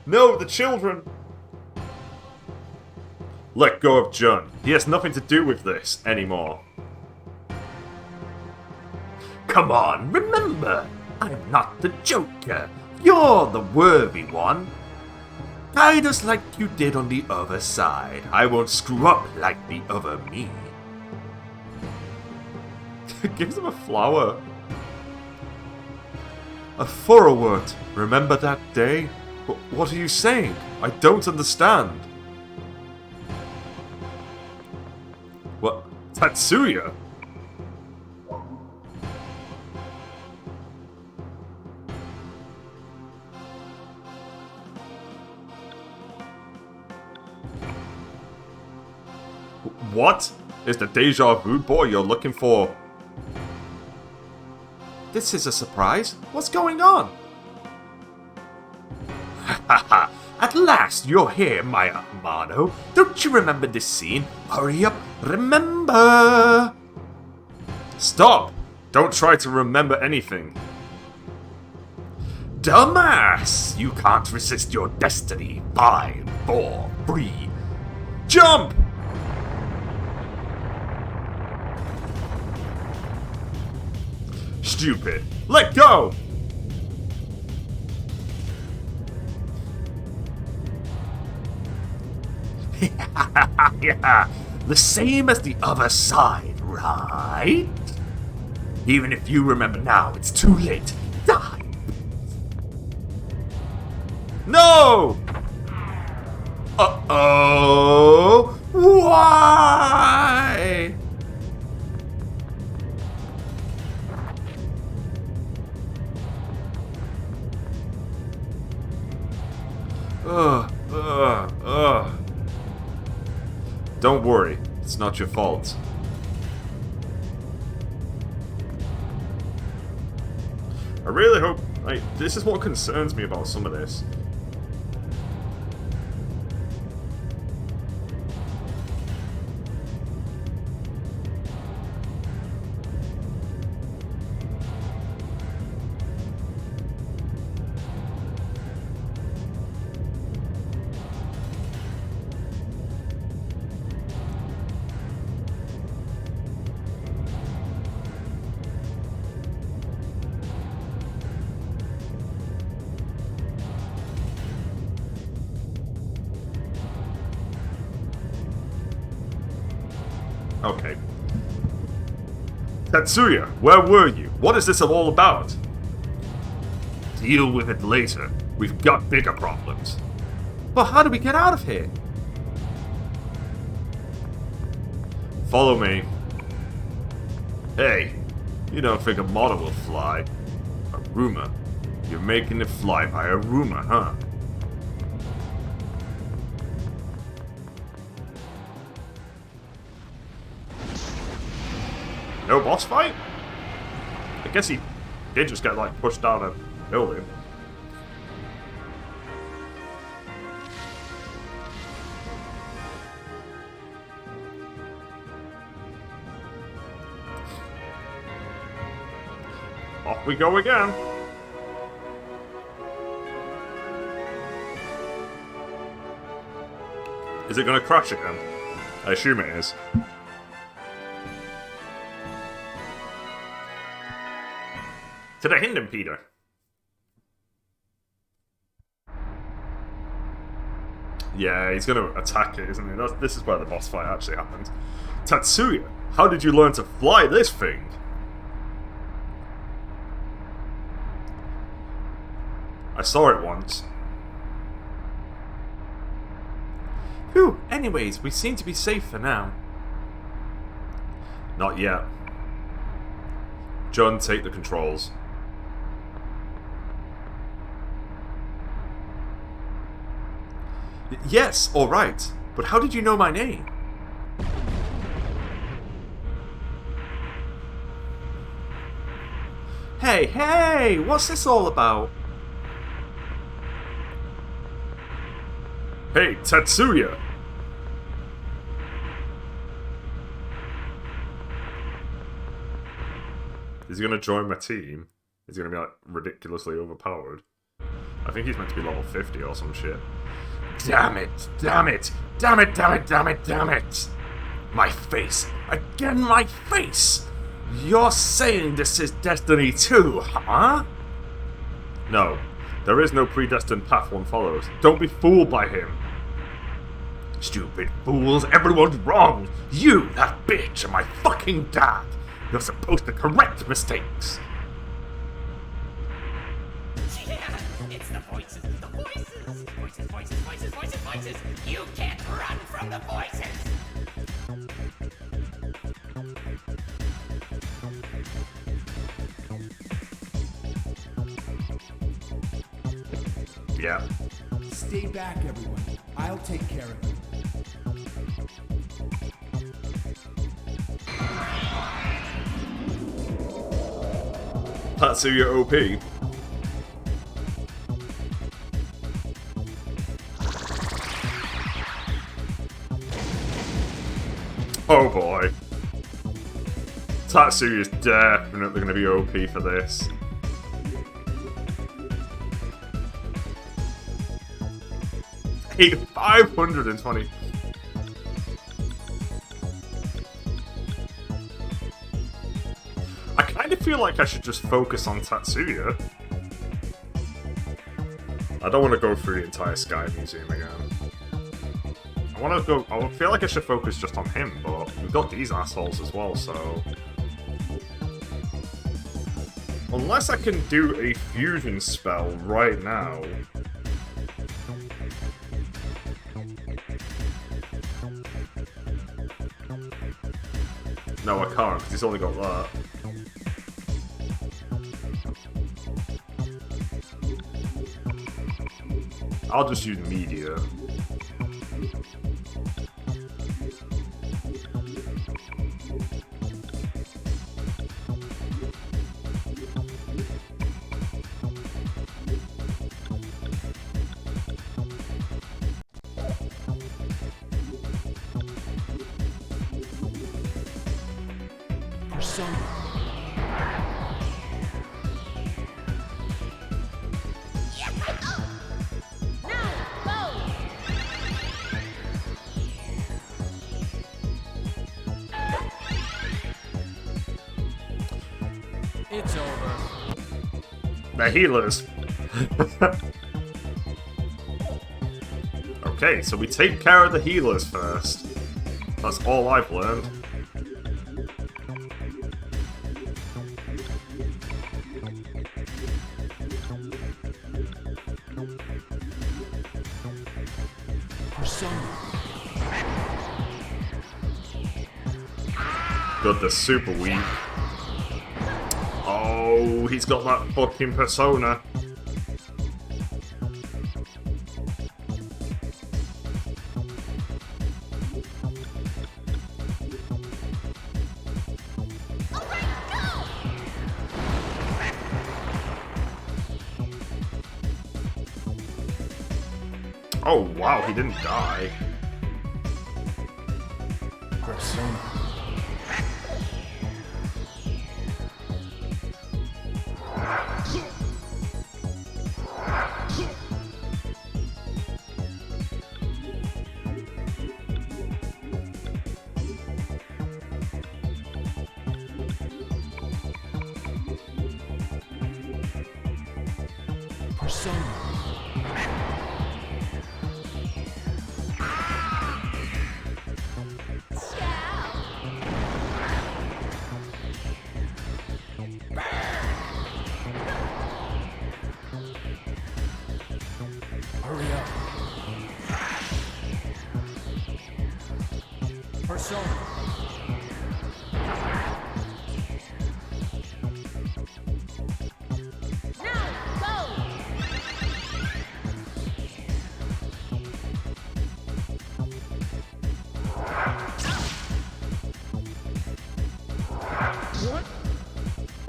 No, the children! Let go of Jun. He has nothing to do with this anymore. Come on, remember, I'm not the Joker. You're the worthy one. Guide us like you did on the other side. I won't screw up like the other me. Gives him a flower. A forward. Remember that day? What are you saying? I don't understand. What? Tatsuya? What? Is the deja vu boy you're looking for? This is a surprise. What's going on? Haha, at last you're here, my Amano. Don't you remember this scene? Hurry up, remember! Stop! Don't try to remember anything. Dumbass! You can't resist your destiny. 5, 4, 3. Jump! Stupid. Let go! Yeah, the same as the other side, right? Even if you remember now, it's too late. Die! No! Uh-oh! Why? Don't worry, it's not your fault. I really hope, this is what concerns me about some of this. Okay. Tatsuya, where were you? What is this all about? Deal with it later. We've got bigger problems. But how do we get out of here? Follow me. Hey, you don't think a model will fly? A rumor? You're making it fly by a rumor, huh? No boss fight? I guess he did just get, pushed down a building. Off we go again. Is it gonna crash again? I assume it is. To the Hinden, Peter. Yeah, he's gonna attack it, isn't he? This is where the boss fight actually happens. Tatsuya, how did you learn to fly this thing? I saw it once. Phew, anyways, we seem to be safe for now. Not yet. John, take the controls. Yes, alright. But how did you know my name? Hey, what's this all about? Hey, Tatsuya! Is he going to join my team? Is he going to be like ridiculously overpowered? I think he's meant to be level 50 or some shit. Damn it! Damn it! Damn it! Damn it! Damn it! Damn it! My face! Again, my face! You're saying this is Destiny 2, huh? No. There is no predestined path one follows. Don't be fooled by him. Stupid fools, everyone's wrong! You, that bitch, and my fucking dad! You're supposed to correct mistakes! Yeah, it's the voices, the voices! Voices, voices, voices, voices, voices! You can't run from the voices! Yeah. Stay back, everyone. I'll take care of it. Tatsuya OP. Oh boy. Tatsuya's definitely going to be OP for this. Hey, 520. I kind of feel like I should just focus on Tatsuya. I don't want to go through the entire Sky Museum again. I feel like I should focus just on him, but we've got these assholes as well, so... Unless I can do a fusion spell right now... No, I can't, because he's only got that. I'll just use media. Persona. It's over. The healers. Okay, so we take care of the healers first. That's all I've learned. God, they're super weak. Oh, he's got that fucking persona. Oh wow, he didn't die. Persona. Hurry up. Persona.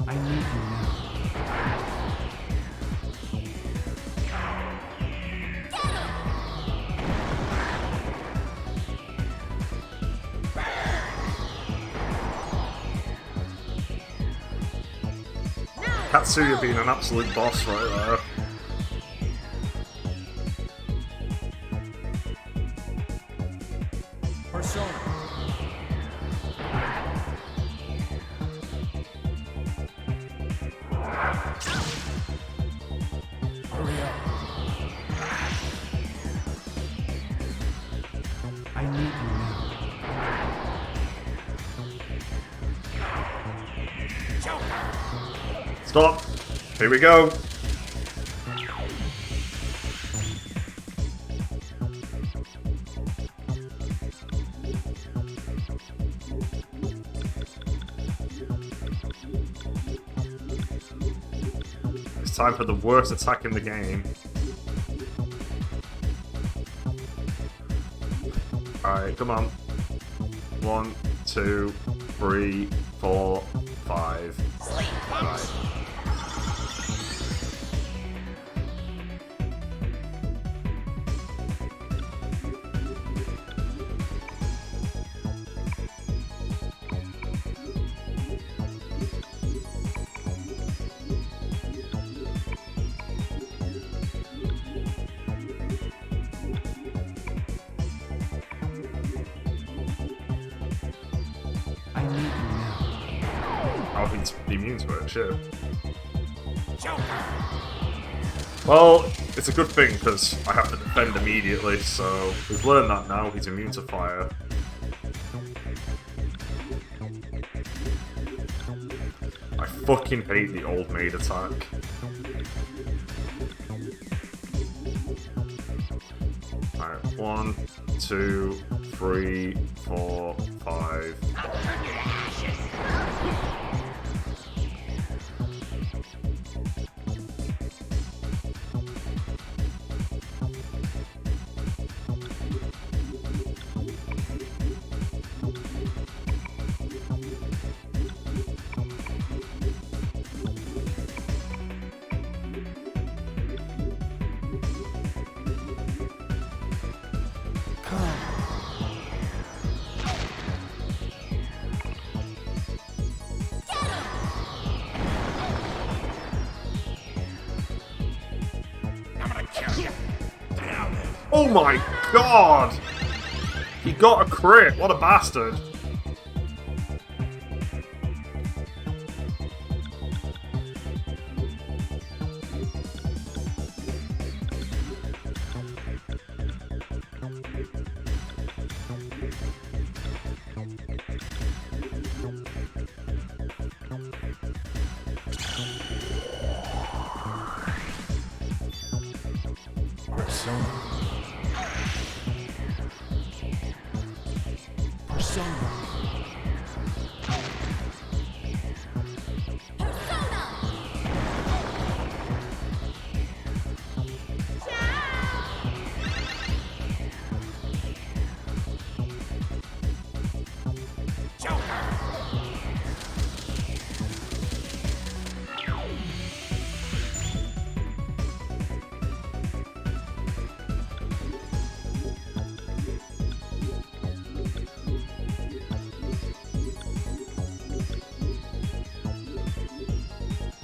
I need you now. Katsuya being an absolute boss right there. Persona. Hurry up. I need you now. Stop. Here we go. It's time for the worst attack in the game. Alright, come on. 1, 2, 3, 4, 5. Right. I need you now. I'll be immune to it, shit. Well, it's a good thing because I have to defend immediately, so we've learned that now. He's immune to fire. I fucking hate the old maid attack. Alright, 1, 2, 3, 4, 5. Oh my god! He got a crit! What a bastard! Persona. Persona.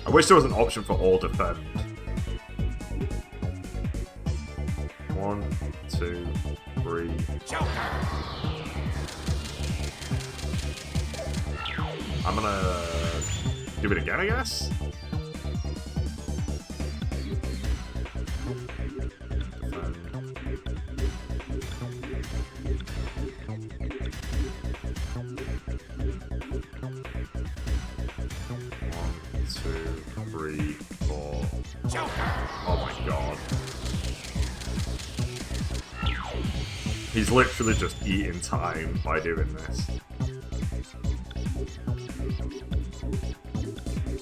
I wish there was an option for all defend. 1, 2, 3. I'm gonna do it again, I guess? Oh my god. He's literally just eating time by doing this.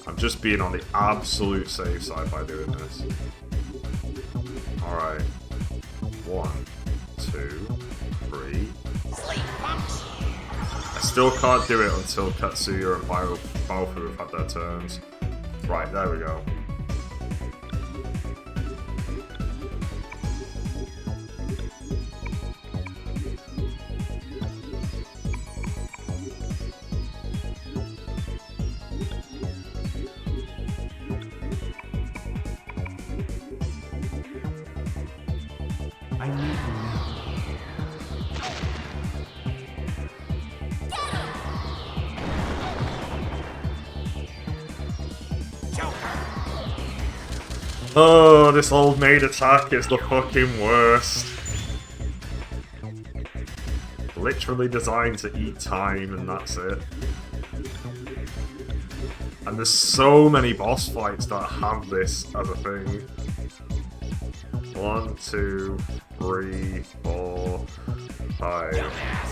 I'm just being on the absolute safe side by doing this. Alright. 1, 2, 3. I still can't do it until Katsuya and Baofu have had their turns. Right, there we go. Oh, this old maid attack is the fucking worst. Literally designed to eat time, and that's it. And there's so many boss fights that have this as a thing. 1, 2, 3, 4, 5.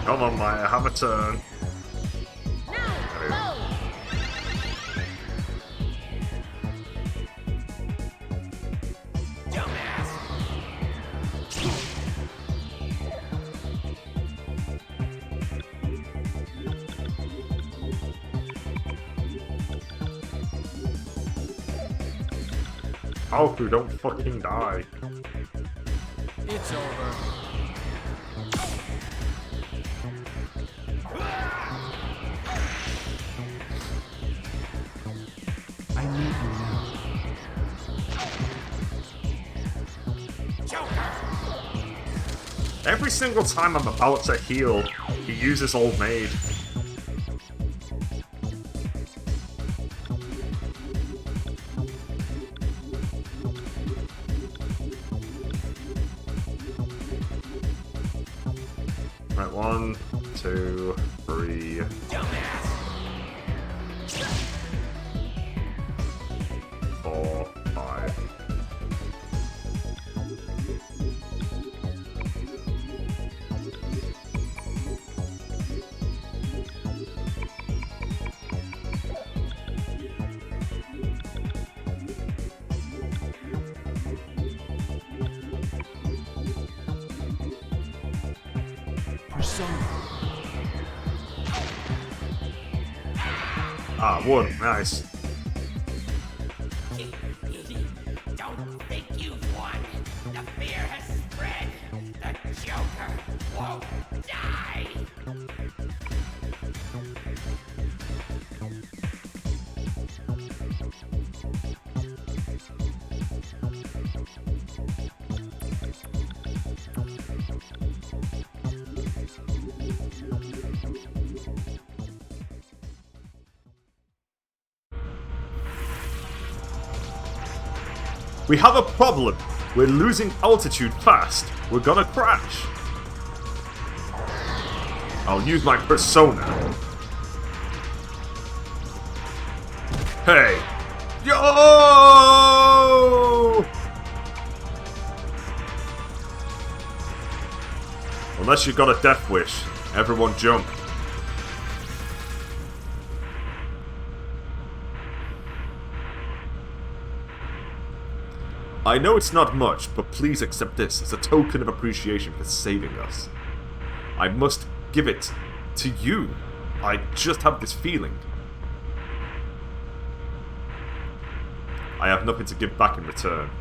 Come on, Maya, have a turn. Alfu, don't fucking die. It's over. I need you now. Every single time I'm about to heal, he uses Old Maid. Right, 1, 2, 3. 4, 5. Persona. Ah, 1, nice. Don't think you've won. The fear has spread. The Joker won't die. We have a problem. We're losing altitude fast. We're gonna crash. I'll use my persona. Hey. Yo! Unless you've got a death wish, everyone jump. I know it's not much, but please accept this as a token of appreciation for saving us. I must give it to you. I just have this feeling. I have nothing to give back in return.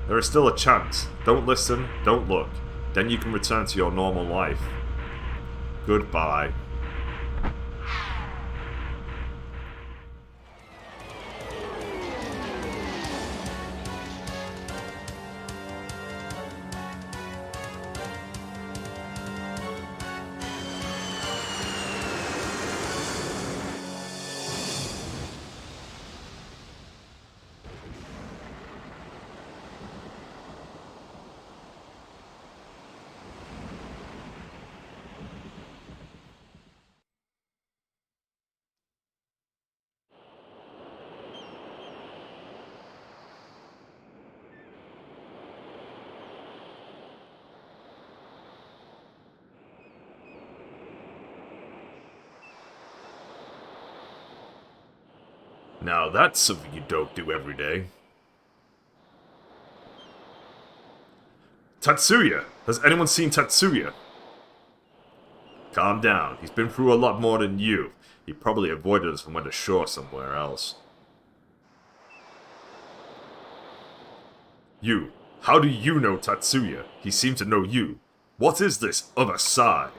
There is still a chance. Don't listen, don't look. Then you can return to your normal life. Goodbye. Now that's something you don't do every day. Tatsuya! Has anyone seen Tatsuya? Calm down. He's been through a lot more than you. He probably avoided us and went ashore somewhere else. You. How do you know Tatsuya? He seemed to know you. What is this other side?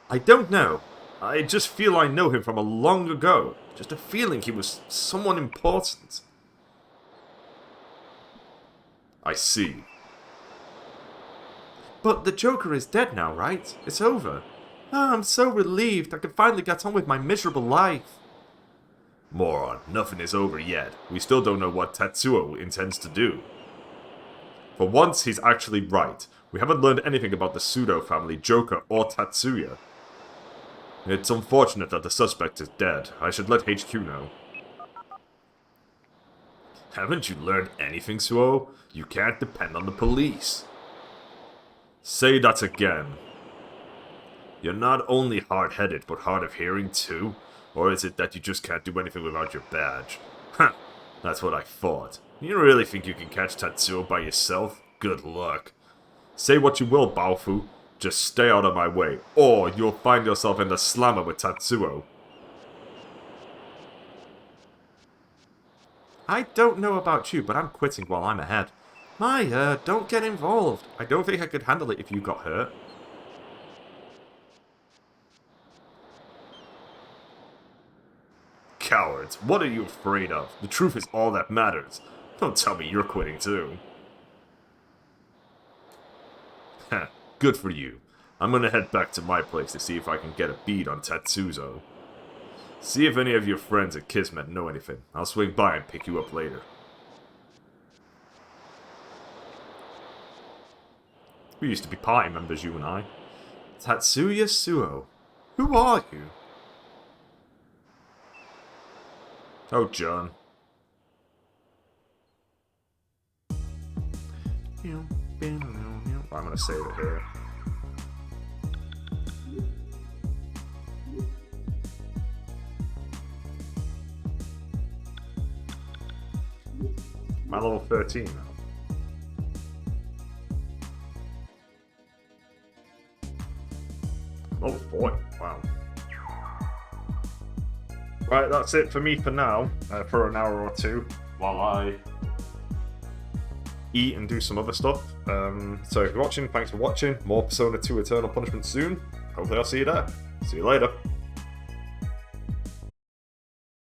I don't know. I just feel I know him from a long ago. Just a feeling he was someone important. I see. But the Joker is dead now, right? It's over. Oh, I'm so relieved I can finally get on with my miserable life. Moron, nothing is over yet. We still don't know what Tatsuo intends to do. For once, he's actually right. We haven't learned anything about the Pseudo family, Joker, or Tatsuya. It's unfortunate that the suspect is dead. I should let HQ know. Haven't you learned anything, Suo? You can't depend on the police. Say that again. You're not only hard-headed, but hard of hearing too? Or is it that you just can't do anything without your badge? Huh, that's what I thought. You really think you can catch Tatsuo by yourself? Good luck. Say what you will, Baofu. Just stay out of my way, or you'll find yourself in the slammer with Tatsuo. I don't know about you, but I'm quitting while I'm ahead. Maya, don't get involved. I don't think I could handle it if you got hurt. Cowards, what are you afraid of? The truth is all that matters. Don't tell me you're quitting too. Heh, good for you. I'm gonna head back to my place to see if I can get a bead on Tatsuzo. See if any of your friends at Kismet know anything. I'll swing by and pick you up later. We used to be party members, you and I. Tatsuya Suo. Who are you? Oh, John. I'm gonna save it here. I'm at level 13 now. Level 40, wow. Right, that's it for me for now, for an hour or two, while I eat and do some other stuff. So if you're watching, thanks for watching. More Persona 2 Eternal Punishment soon. Hopefully I'll see you there. See you later.